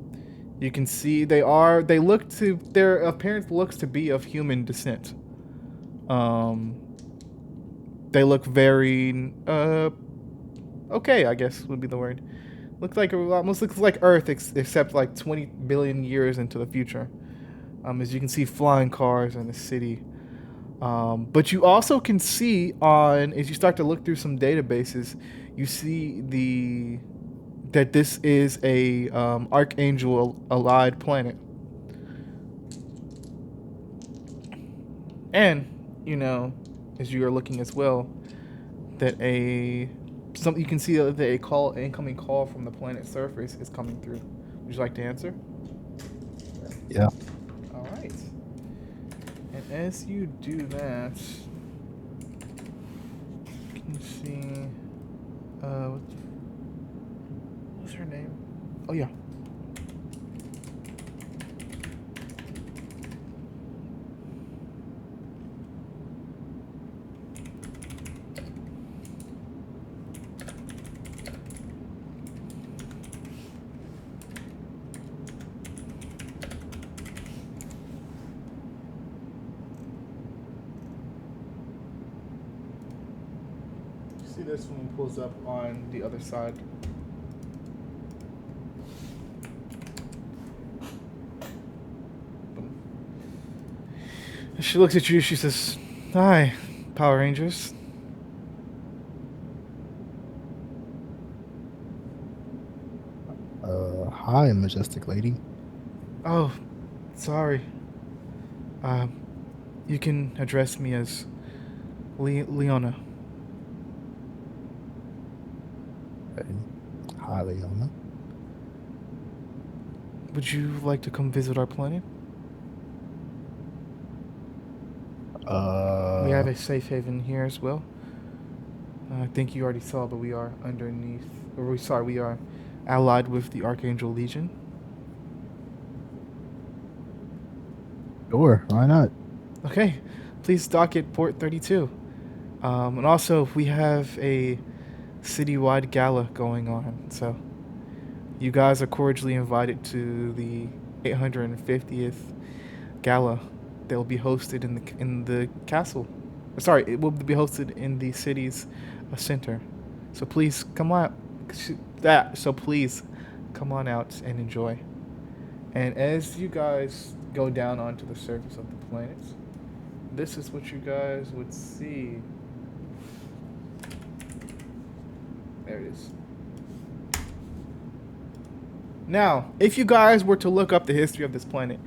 You can see their appearance looks to be of human descent. They look very okay, I guess would be the word. Almost looks like Earth, except like 20 billion years into the future. As you can see, flying cars in the city. But you also can see as you start to look through some databases, you see that this is a Archangel allied planet. And, as you are looking as well, that you can see that an incoming call from the planet's surface is coming through. Would you like to answer? Yeah. All right. And As you do that, you can see. What's her name? Oh yeah. See this one pulls up on the other side. She looks at you. She says, "Hi, Power Rangers." Hi, majestic lady. Oh, sorry. You can address me as Leona. Okay. Hi, Leona. Would you like to come visit our planet? We have a safe haven here as well. I think you already saw, but we are underneath, we are allied with the Archangel Legion. Sure, why not? Okay, please dock at Port 32. And also, we have a citywide gala going on, so you guys are cordially invited to the 850th gala. They'll be hosted in the castle. Sorry, it will be hosted in the city's center. So please come on. So please come on out and enjoy. And as you guys go down onto the surface of the planet, this is what you guys would see. There it is. Now, if you guys were to look up the history of this planet,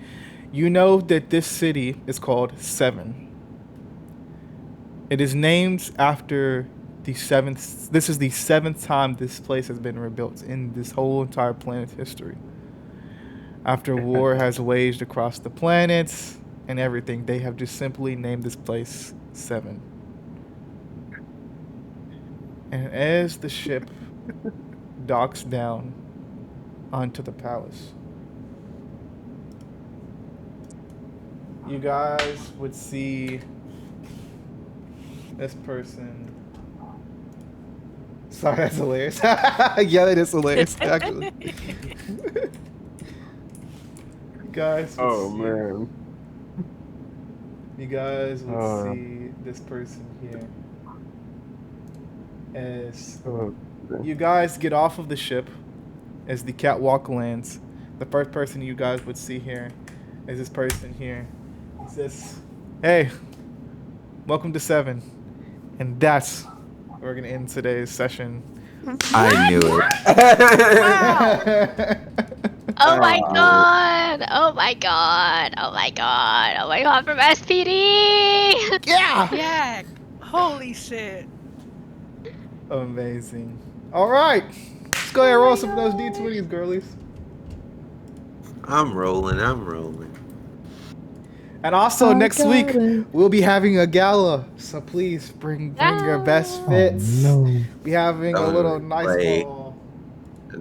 you know that this city is called Seven. It is named after the seventh. This is the seventh time this place has been rebuilt in this whole entire planet's history. After war has waged across the planets and everything, they have just simply named this place Seven. And as the ship docks down onto the palace, you guys would see this person. Sorry, that's hilarious. Yeah, that is hilarious, actually. You guys would Oh see, man. You guys would see this person here. As you guys get off of the ship, as the catwalk lands, the first person you guys would see here is this person here. He says, "Hey, welcome to Seven." And that's where we're going to end today's session. I knew it. Oh my god! Oh my god! Oh my god! Oh my god! From SPD! Yeah! Yeah. Holy shit. Amazing. All right. Let's go ahead and roll some of those D20s, girlies. I'm rolling. And also next week we'll be having a gala, so please bring your best fits. Oh, no. Be having a little nice little.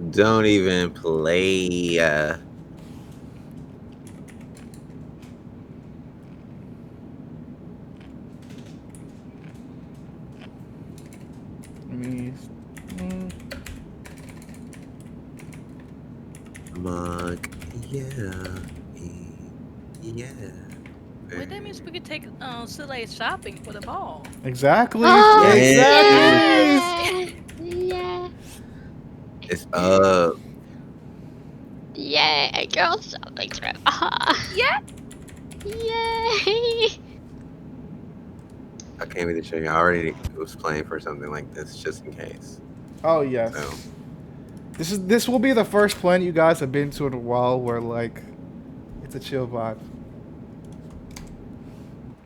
Don't even play. Mug, yeah. Well, that means we could take Soleil shopping for the ball. Exactly. Oh, Exactly. Yeah. It's up. Yay! Girl shopping trip. Yeah. Yay! I can't be the chicken. I already was playing for something like this just in case. Oh yes. So. This will be the first planet you guys have been to in a while where like it's a chill vibe.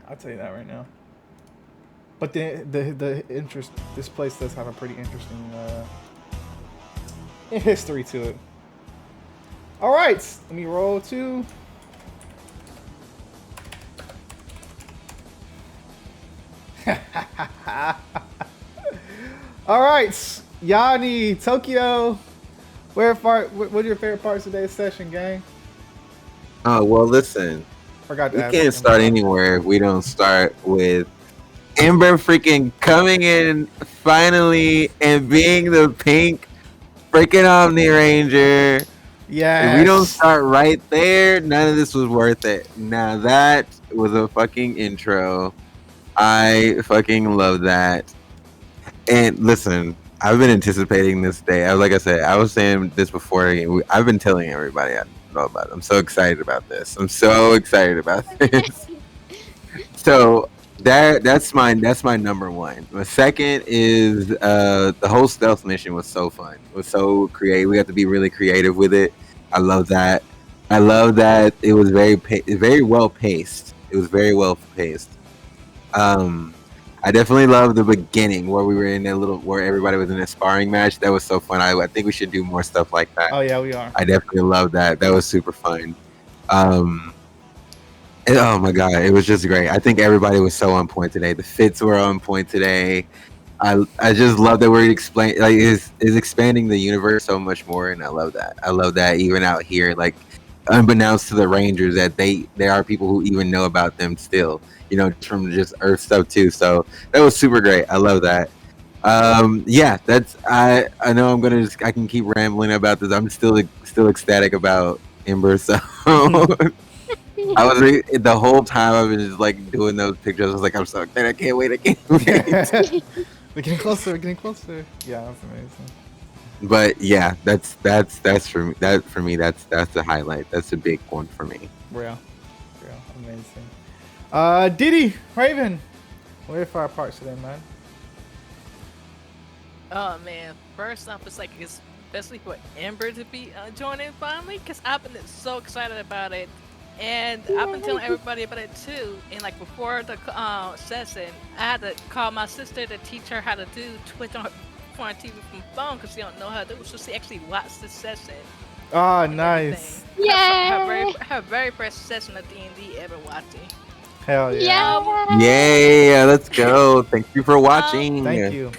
I'll tell you that right now. But the interest, this place does have a pretty interesting history to it. All right, let me roll 2. All right, Yanni, Tokyo. What are your favorite parts of today's session, gang? Oh well, listen. Forgot to We ask. can't start anywhere if we don't start with Ember freaking coming in finally and being the pink freaking Omni Ranger. Yes. If we don't start right there, none of this was worth it. Now that was a fucking intro. I fucking love that. And listen, I've been anticipating this day. Like I said, I was saying this before. I've been telling everybody I know about it. I'm so excited about this. I'm so excited about this. So that's my number one. My second is the whole stealth mission was so fun. It was so creative. We got to be really creative with it. I love that. I love that it was very well paced. It was very well paced. I definitely love the beginning where we were in where everybody was in a sparring match. That was so fun. I think we should do more stuff like that. Oh yeah, we are. I definitely love that. That was super fun. Oh my god, it was just great. I think everybody was so on point today. The fits were on point today. I just love that we're is expanding the universe so much more, and I love that. I love that even out here, like unbeknownst to the Rangers, that there are people who even know about them still. You know, from just Earth stuff too. So that was super great. I love that. Yeah, that's I know I can keep rambling about this. I'm still ecstatic about Ember. So I was the whole time I've been just like doing those pictures. I was like, I'm so excited. I can't wait. We're getting closer. We're getting closer. Yeah, that's amazing. But yeah, that's for me. That's the highlight. That's a big one for me. Real, amazing. Diddy, Raven, what are your favorite parts today, man? Oh man, first off, it's like especially for Ember to be joining finally, because I've been so excited about it, and I've been telling everybody about it too. And like before the session, I had to call my sister to teach her how to do Twitch on TV from phone because she don't know how to do it. So she actually watched the session. Oh, nice! Her very first session of D&D ever watching. Hell yeah! Yeah, let's go. Thank you for watching. Thank you.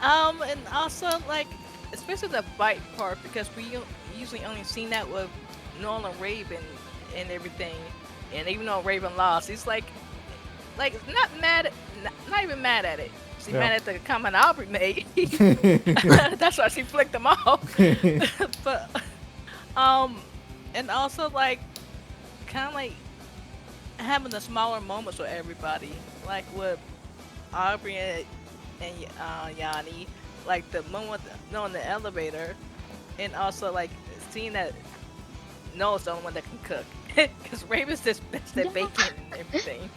And also like, especially the fight part, because we usually only seen that with Nolan Raven and everything, and even though Raven lost, he's like not even mad at it. She's mad at the comment Aubrey made. That's why she flicked them off. But and also like kind of like having the smaller moments with everybody, like with Aubrey and Yanni, like the moment on the elevator, and also like seeing that Noah's the only one that can cook, because Raven's just best at baking and everything.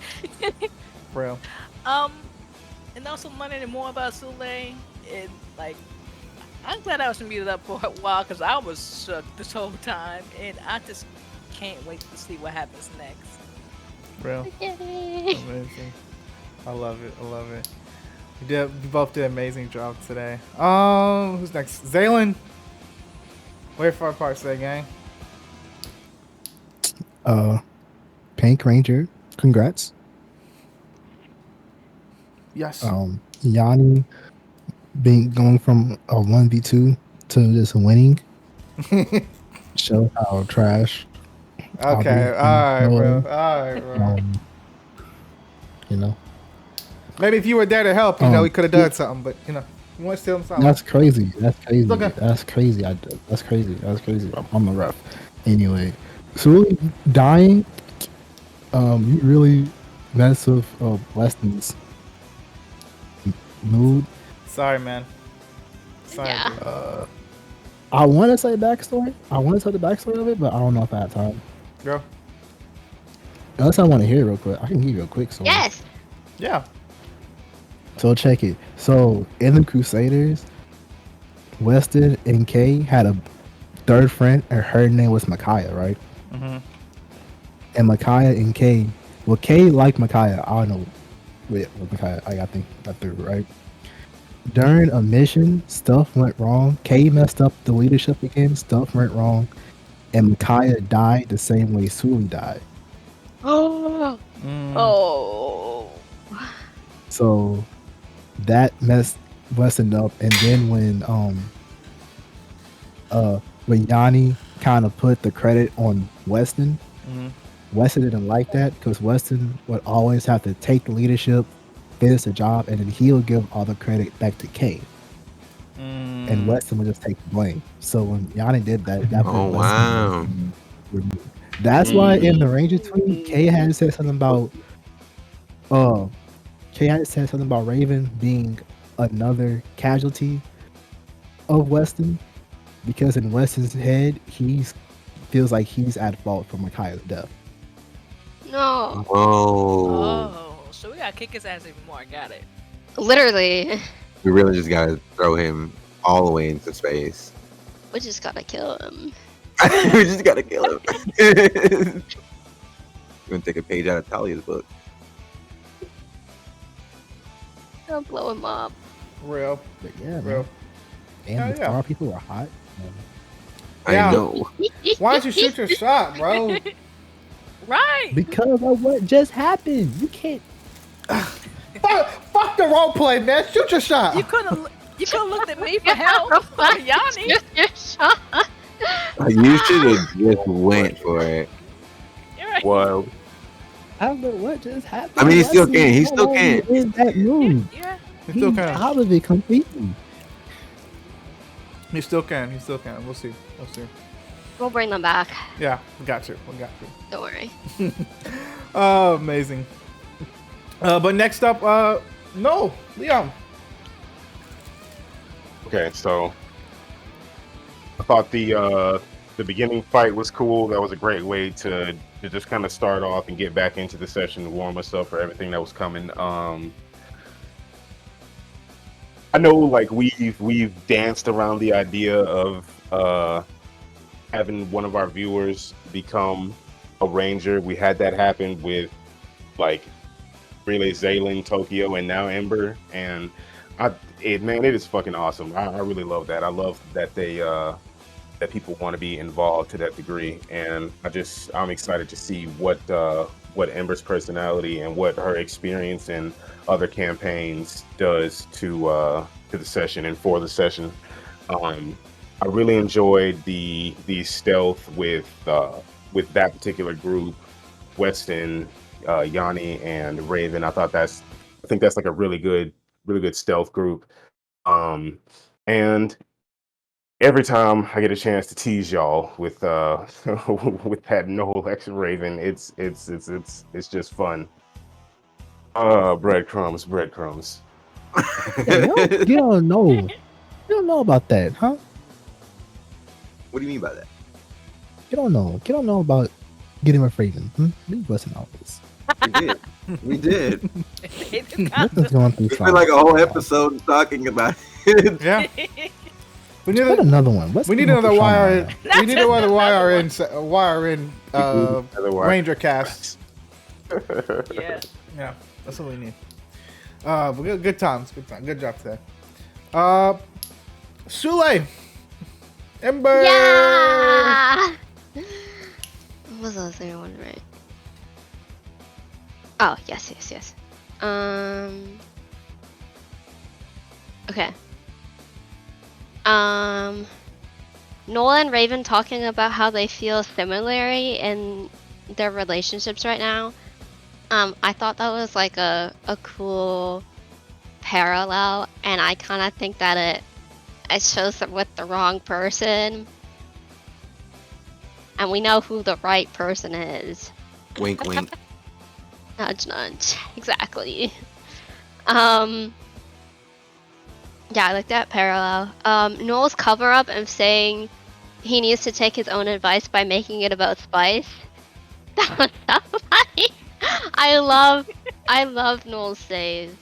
Real. And also learning more about Sule, and like I'm glad I was muted up for a while because I was shook this whole time, and I just can't wait to see what happens next. Real. Amazing. I love it. You both did an amazing job today. Who's next? Zaylin. Where for our parts today, gang? Pink Ranger. Congrats. Yes. Yanni going from a 1v2 to just winning. Show how trash. Okay. All right, bro. You know. Maybe if you were there to help, we could have done something. But you want to tell him something? That's crazy. Okay. That's crazy. That's crazy. I'm a ref. Anyway, so really dying. You really mess with Weston's mood. Sorry, man. Sorry. Yeah. I want to say backstory. I want to tell the backstory of it, but I don't know if I have time. Girl. Unless I want to hear it real quick, I can give you a quick story. Yes. Yeah. So check it. So in the Crusaders, Weston and Kay had a third friend, and her name was Micaiah, right? Mm-hmm. And Micaiah and Kay, well, Kay liked Micaiah. I don't know with Micaiah. I think got through, right? During a mission, stuff went wrong. Kay messed up the leadership again. Stuff went wrong, and Micaiah died the same way Sully died. Oh. Mm. Oh. So that messed Weston up. And then when Yanni kind of put the credit on Weston, Weston didn't like that because Weston would always have to take the leadership, finish the job, and then he'll give all the credit back to Kay. And Weston would just take the blame. So when Yanni did that, that put Oh Weston. wow. That's why in the Ranger tweet, Kay had said something about Raven being another casualty of Weston, because in Weston's head, he feels like he's at fault for Micaiah's death. No. Oh, so we gotta kick his ass even more. Got it. Literally. We really just gotta throw him all the way into space. We just gotta kill him. We just gotta kill him. We're gonna take a page out of Talia's book. I'll blow him up. Real. But yeah, Real. man. And the Star people were hot. Yeah. I know. Why don't you shoot your shot, bro? Right. Because of what just happened. You can't. Fuck the role play, man. Shoot your shot. You could have looked at me for help. Yanni. Your shot. You should have just went for it. You're right. Well, I don't know what just happened. I mean, he still Weston can. He no still longer can. In that room. Yeah. He still He's can. out of it completely. He still can. He still can. We'll see. We'll see. We'll bring them back. Yeah, we got you. We got you. Don't worry. Oh, amazing. But next up, no, Leon. okay, so I thought the beginning fight was cool. That was a great way to just kind of start off and get back into the session, warm us up for everything that was coming. I know, like we've danced around the idea of having one of our viewers become a ranger. We had that happen with like Relay Zaylin, Tokyo, and now Ember, and it is fucking awesome. I really love that. I love that they that people want to be involved to that degree, and I'm excited to see what Ember's personality and what her experience in other campaigns does to the session and for the session. I really enjoyed the stealth with that particular group, Weston, Yanni, and Raven. I think that's like a really good stealth group. And every time I get a chance to tease y'all with with that no X Raven, it's just fun. Breadcrumbs. You don't know. You don't know about that, huh? What do you mean by that? You don't know. You don't know about getting with Raven. Leave us in office. We did. Nothing's going through. It's been like a whole episode talking about it. Yeah. We need Put another one. We need another wire. We need another wire in Ranger cast. Yeah. Yeah, that's what we need. But good times. Good job today. Sule. Ember. Yeah. What was the other thing I wanted to write? Oh, yes. Okay. Nola and Raven talking about how they feel similarly in their relationships right now. I thought that was like a cool parallel, and I kind of think that it shows them with the wrong person, and we know who the right person is. Wink, wink. Nudge, nudge. Exactly. Yeah, I like that parallel. Noel's cover up of saying he needs to take his own advice by making it about Spice. That was so funny. I love Noel's saves.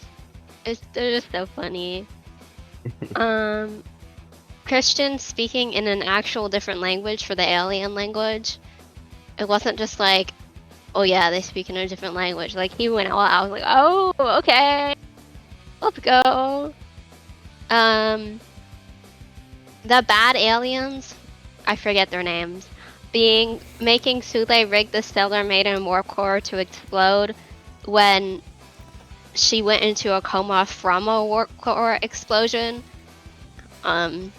They're just so funny. Christian speaking in an actual different language for the alien language. It wasn't just like, oh yeah, they speak in a different language. Like he went all out. I was like, oh, okay, let's go. The bad aliens, I forget their names, making Sule rig the Stellar Maiden warp core to explode when she went into a coma from a warp core explosion. Don't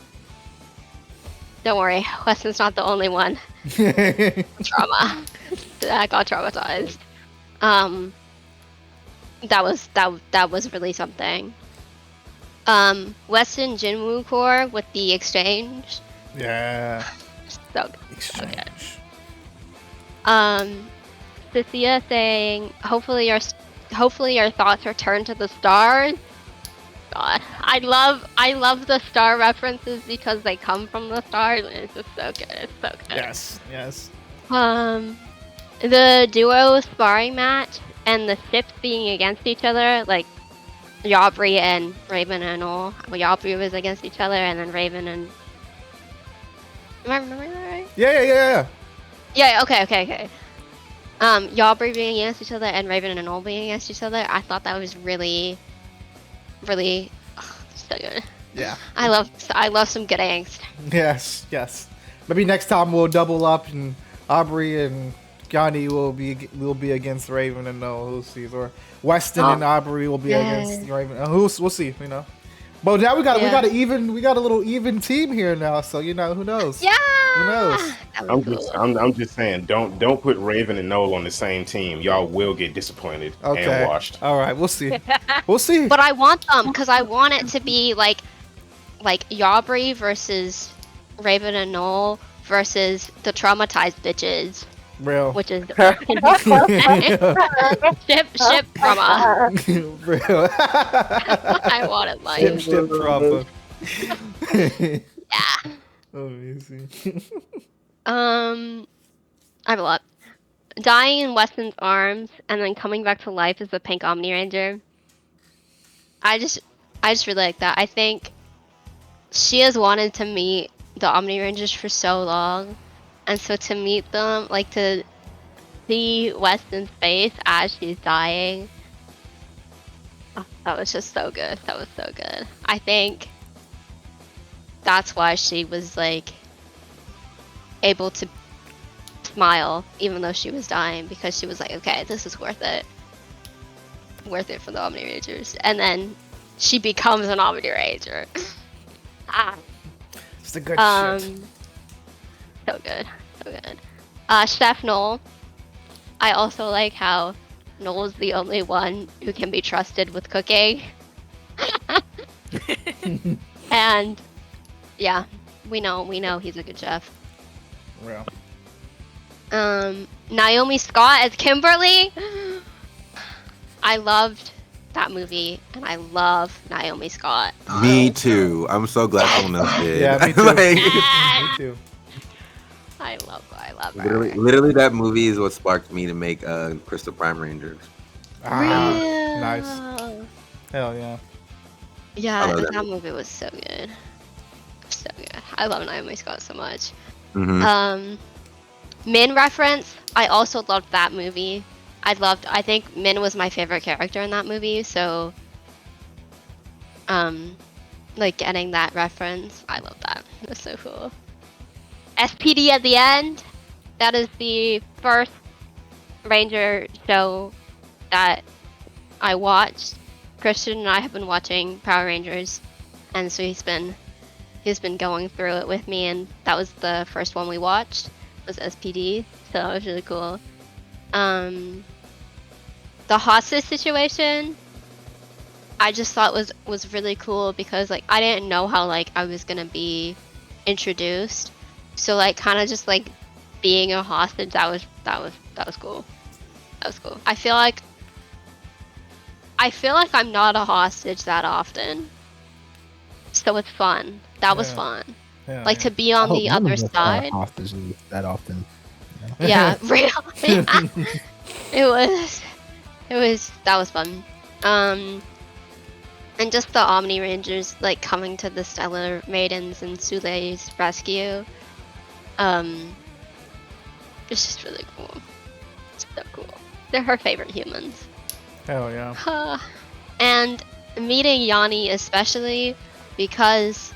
worry, Weston's not the only one. Trauma that got traumatized. That was really something. Weston Jinwoo core with the exchange. Yeah. So good. Exchange. Cynthia saying, hopefully your thoughts return to the stars. God, I love the star references because they come from the stars, and it's just so good. It's so good. Yes. Yes. The duo sparring match and the ships being against each other, like Yabri and Raven and all. Well, Yabri was against each other, and then Raven and. Am I remembering that right? Yeah. Yeah. Okay. Yabri being against each other and Raven and all being against each other. I thought that was really so good. Yeah. I love some good angst. Yes. Maybe next time we'll double up and Aubrey and Yanni will be against Raven and who sees, or Weston and Aubrey will be against Raven. We'll see, But now we got a little even team here now, so who knows? Yeah. Who knows? I'm just saying, don't put Raven and Noel on the same team. Y'all will get disappointed and washed. All right, we'll see. We'll see. But I want them because I want it to be like Yabri versus Raven and Noel versus the traumatized bitches. Real. Which is ship trauma. Real. I want it like ship trauma. Yeah. Amazing. I have a lot. Dying in Weston's arms and then coming back to life as the pink Omni Ranger. I just really like that. I think she has wanted to meet the Omni Rangers for so long. And so to meet them, like to see Weston's face as she's dying, that was just so good. That was so good. I think that's why she was like able to smile even though she was dying, because she was like, okay, this is worth it for the Omni Rangers. And then she becomes an Omni Ranger. It's the good shit. So good. Chef Noel. I also like how Noel's the only one who can be trusted with cooking. And yeah, we know he's a good chef. Real. Naomi Scott as Kimberly. I loved that movie, and I love Naomi Scott. Me too. I'm so glad someone else did. Yeah, me too. Me too. I love her. Literally, that movie is what sparked me to make Crystal Prime Rangers. Nice. Hell yeah. Yeah, that movie was so good. So good. I love Naomi Scott so much. Mm-hmm. Min reference. I also loved that movie. I think Min was my favorite character in that movie, so like getting that reference, I love that. It was so cool. SPD at the end. That is the first Ranger show that I watched. Christian and I have been watching Power Rangers, and so he's been going through it with me, and that was the first one we watched, was SPD, so that was really cool. The hostage situation, I just thought was really cool because like I didn't know how like I was gonna be introduced, so like kind of just like being a hostage, that was cool. That was cool. I feel like I'm not a hostage that often, so it's fun. That was fun. Yeah, like to be on the other side. Hostages that often. Yeah, real. That was fun. And just the Omni Rangers like coming to the Stellar Maidens and Sulei's rescue. It's just really cool. It's so cool. They're her favorite humans. Hell yeah. And meeting Yanni especially because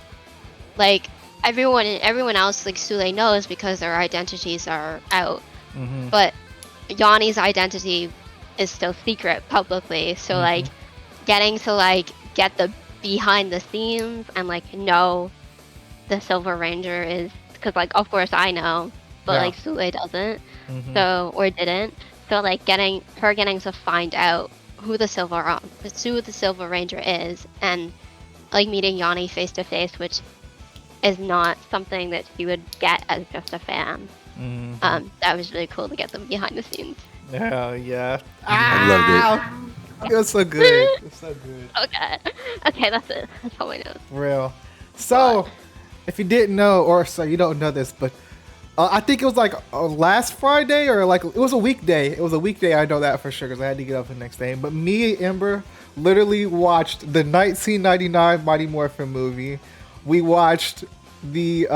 like everyone else like Sule knows because their identities are out. But Yanni's identity is still secret publicly, so like getting to like get the behind the scenes and like know the Silver Ranger is, because like of course I know, but Yeah. like Sule doesn't, Mhm. so or didn't. So like getting to find out who the Silver Ranger is, and like meeting Yanni face to face, which is not something that she would get as just a fan. Mhm. That was really cool to get them behind the scenes. Hell yeah. I loved it. It was so good. It was so good. Okay, that's it. That's all I know. Real. So, if you didn't know, or so you don't know this, but I think it was like last Friday, or like it was a weekday. It was a weekday. I know that for sure because I had to get up the next day. But me and Ember literally watched the 1999 Mighty Morphin movie. We watched the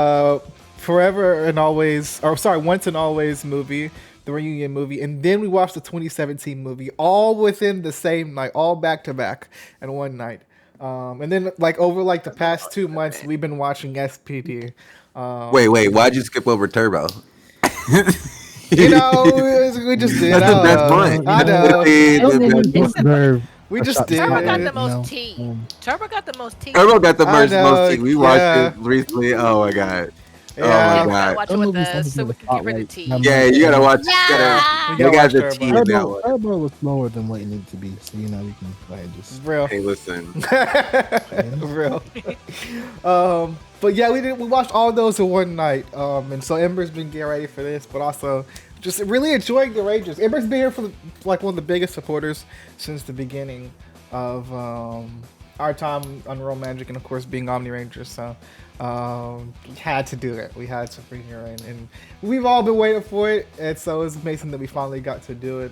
Forever and Always, or sorry, Once and Always movie, the reunion movie, and then we watched the 2017 movie, all within the same night, all back to back in one night. And then like over like the past 2 months, we've been watching SPD. Wait, why'd you skip over Turbo? You know, we just did. That's the best point. I know. That's the best point. We just did. Turbo got the No. most tea. Turbo got the most tea. Turbo got the I most know, tea. We watched yeah. it recently. Oh my god. Yeah. Oh Yeah, my we gotta god. watch it with us so we can get rid of the tea. Yeah, you gotta watch. Yeah. We They gotta got watch the Turbo. tea in that Turbo, one. Turbo was slower than what it needed to be, so you know we can go ahead and just. Real. Hey, listen. Real. But yeah, we watched all those in one night. And so Ember's been getting ready for this, but also just really enjoying the Rangers. Ember's been here for like one of the biggest supporters since the beginning of our time on Real Magic, and of course being Omni Rangers. So we had to do it. We had to bring her in, and we've all been waiting for it. And so it's amazing that we finally got to do it.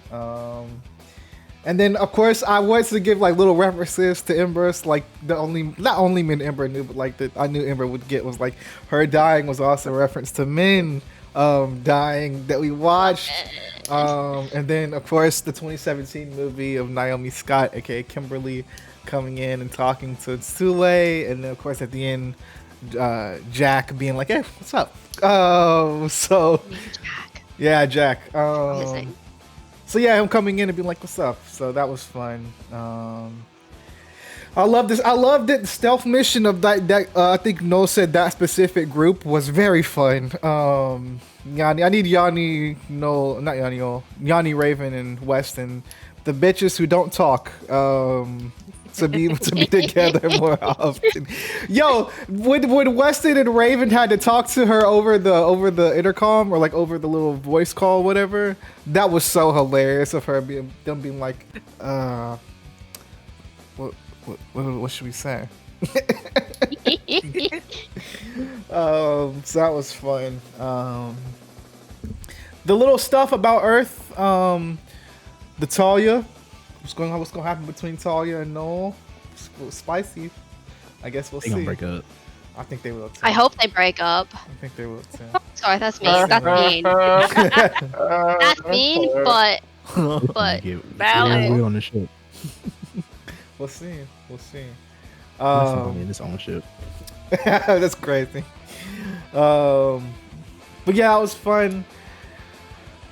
And then, of course, I wanted to give like little references to Ember's, like not only me and Ember knew, but like that I knew Ember would get was like her dying was also a reference to Min dying that we watched. And then, of course, the 2017 movie of Naomi Scott, aka Kimberly, coming in and talking to Sule, and then of course at the end, Jack being like, "Hey, what's up?" So Jack. yeah, Jack. Amazing. So yeah, him coming in and being like, "What's up?" So that was fun. I love this. I loved it. The stealth mission of that. I think Noel said that specific group was very fun. Yanni, I need Yanni, no, not Yanni, Yanni, Raven, and Weston, the bitches who don't talk. To be together more often. Yo, when Weston and Raven had to talk to her over the intercom or like over the little voice call, whatever, that was so hilarious of her being like, what should we say? So that was fun. The little stuff about Earth, the Talia. What's gonna happen between Talia and Noel? It's a little spicy. I guess we'll They see. gonna break up. I think they will too. I hope they break up. I think they will too. Sorry, that's mean. That's mean. That's mean, but valid. We're on the ship. We'll see. We'll see. This on ship. That's crazy. But yeah, it was fun.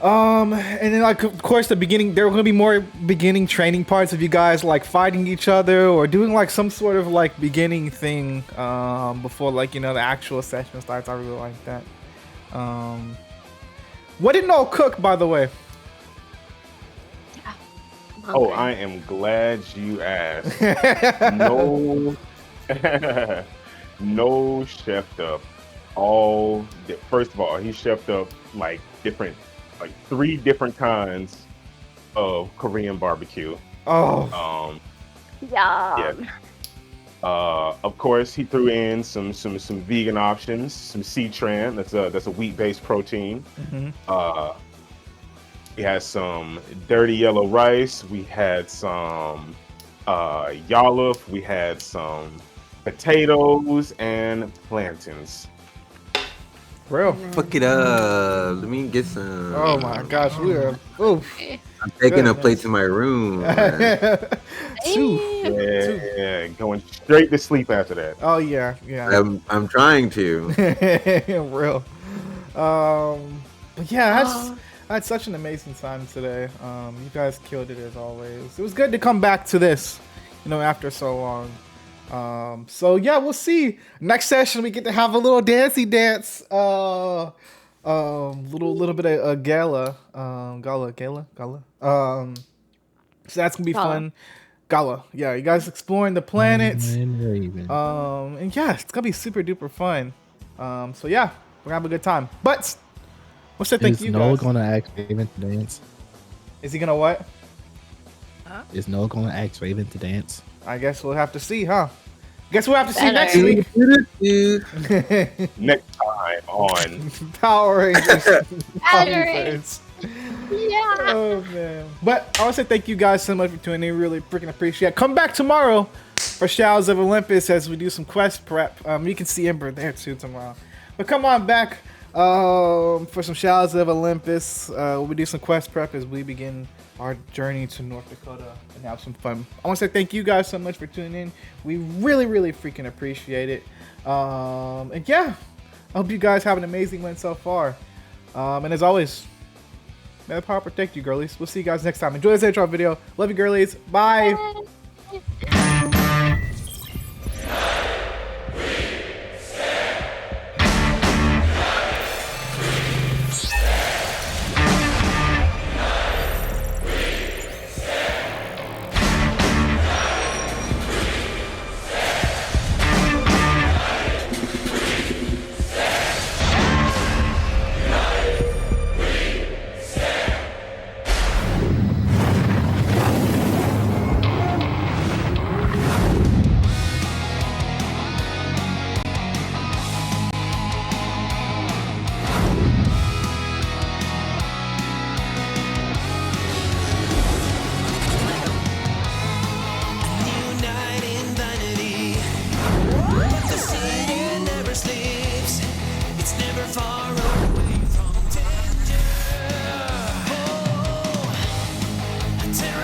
And then like of course the beginning, there were gonna be more beginning training parts of you guys like fighting each other or doing like some sort of like beginning thing before like, you know, the actual session starts. I really like that. What did Noel cook, by the way? Oh, I am glad you asked. No, no chefed up. First of all, he chefed up like 3 different kinds of Korean barbecue. Oh, Yeah. Of course, he threw in some vegan options, some C-tran. That's a wheat-based protein. mm-hmm. We had some dirty yellow rice. We had some yaluf. We had some potatoes and plantains. Real. Fuck it up. Let me get some. Oh my gosh, we are. Oof. I'm taking a goodness. plate to my room. Two. Yeah, going straight to sleep after that. Oh yeah, yeah. I'm trying to. Real. But yeah, I had such an amazing time today. You guys killed it as always. It was good to come back to this. after so long. So yeah, we'll see. Next session we get to have a little dancey dance. Little bit of a gala. Gala. So that's gonna be Gala. fun. Gala. Yeah, you guys exploring the planets. And yeah, it's gonna be super duper fun. So yeah, we're gonna have a good time. But what's that? Thank Is you Noah guys. gonna ask Raven to dance? Is he gonna what? Is Noah gonna ask Raven to dance? I guess we'll have to see, huh? Guess we'll have to see Better. next week. Next time on Power Rangers. Better. Omniverse. Yeah. Oh man. But I want to say thank you guys so much for tuning in. Really freaking appreciate it. Come back tomorrow for Shadows of Olympus as we do some quest prep. You can see Ember there too tomorrow. But come on back for some Shadows of Olympus. We do some quest prep as we begin our journey to North Dakota and have some fun. I want to say thank you guys so much for tuning in. We really, really freaking appreciate it. And yeah, I hope you guys have an amazing one so far. And as always, may the power protect you, girlies. We'll see you guys next time. Enjoy this intro video. Love you, girlies. Bye.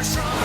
Strong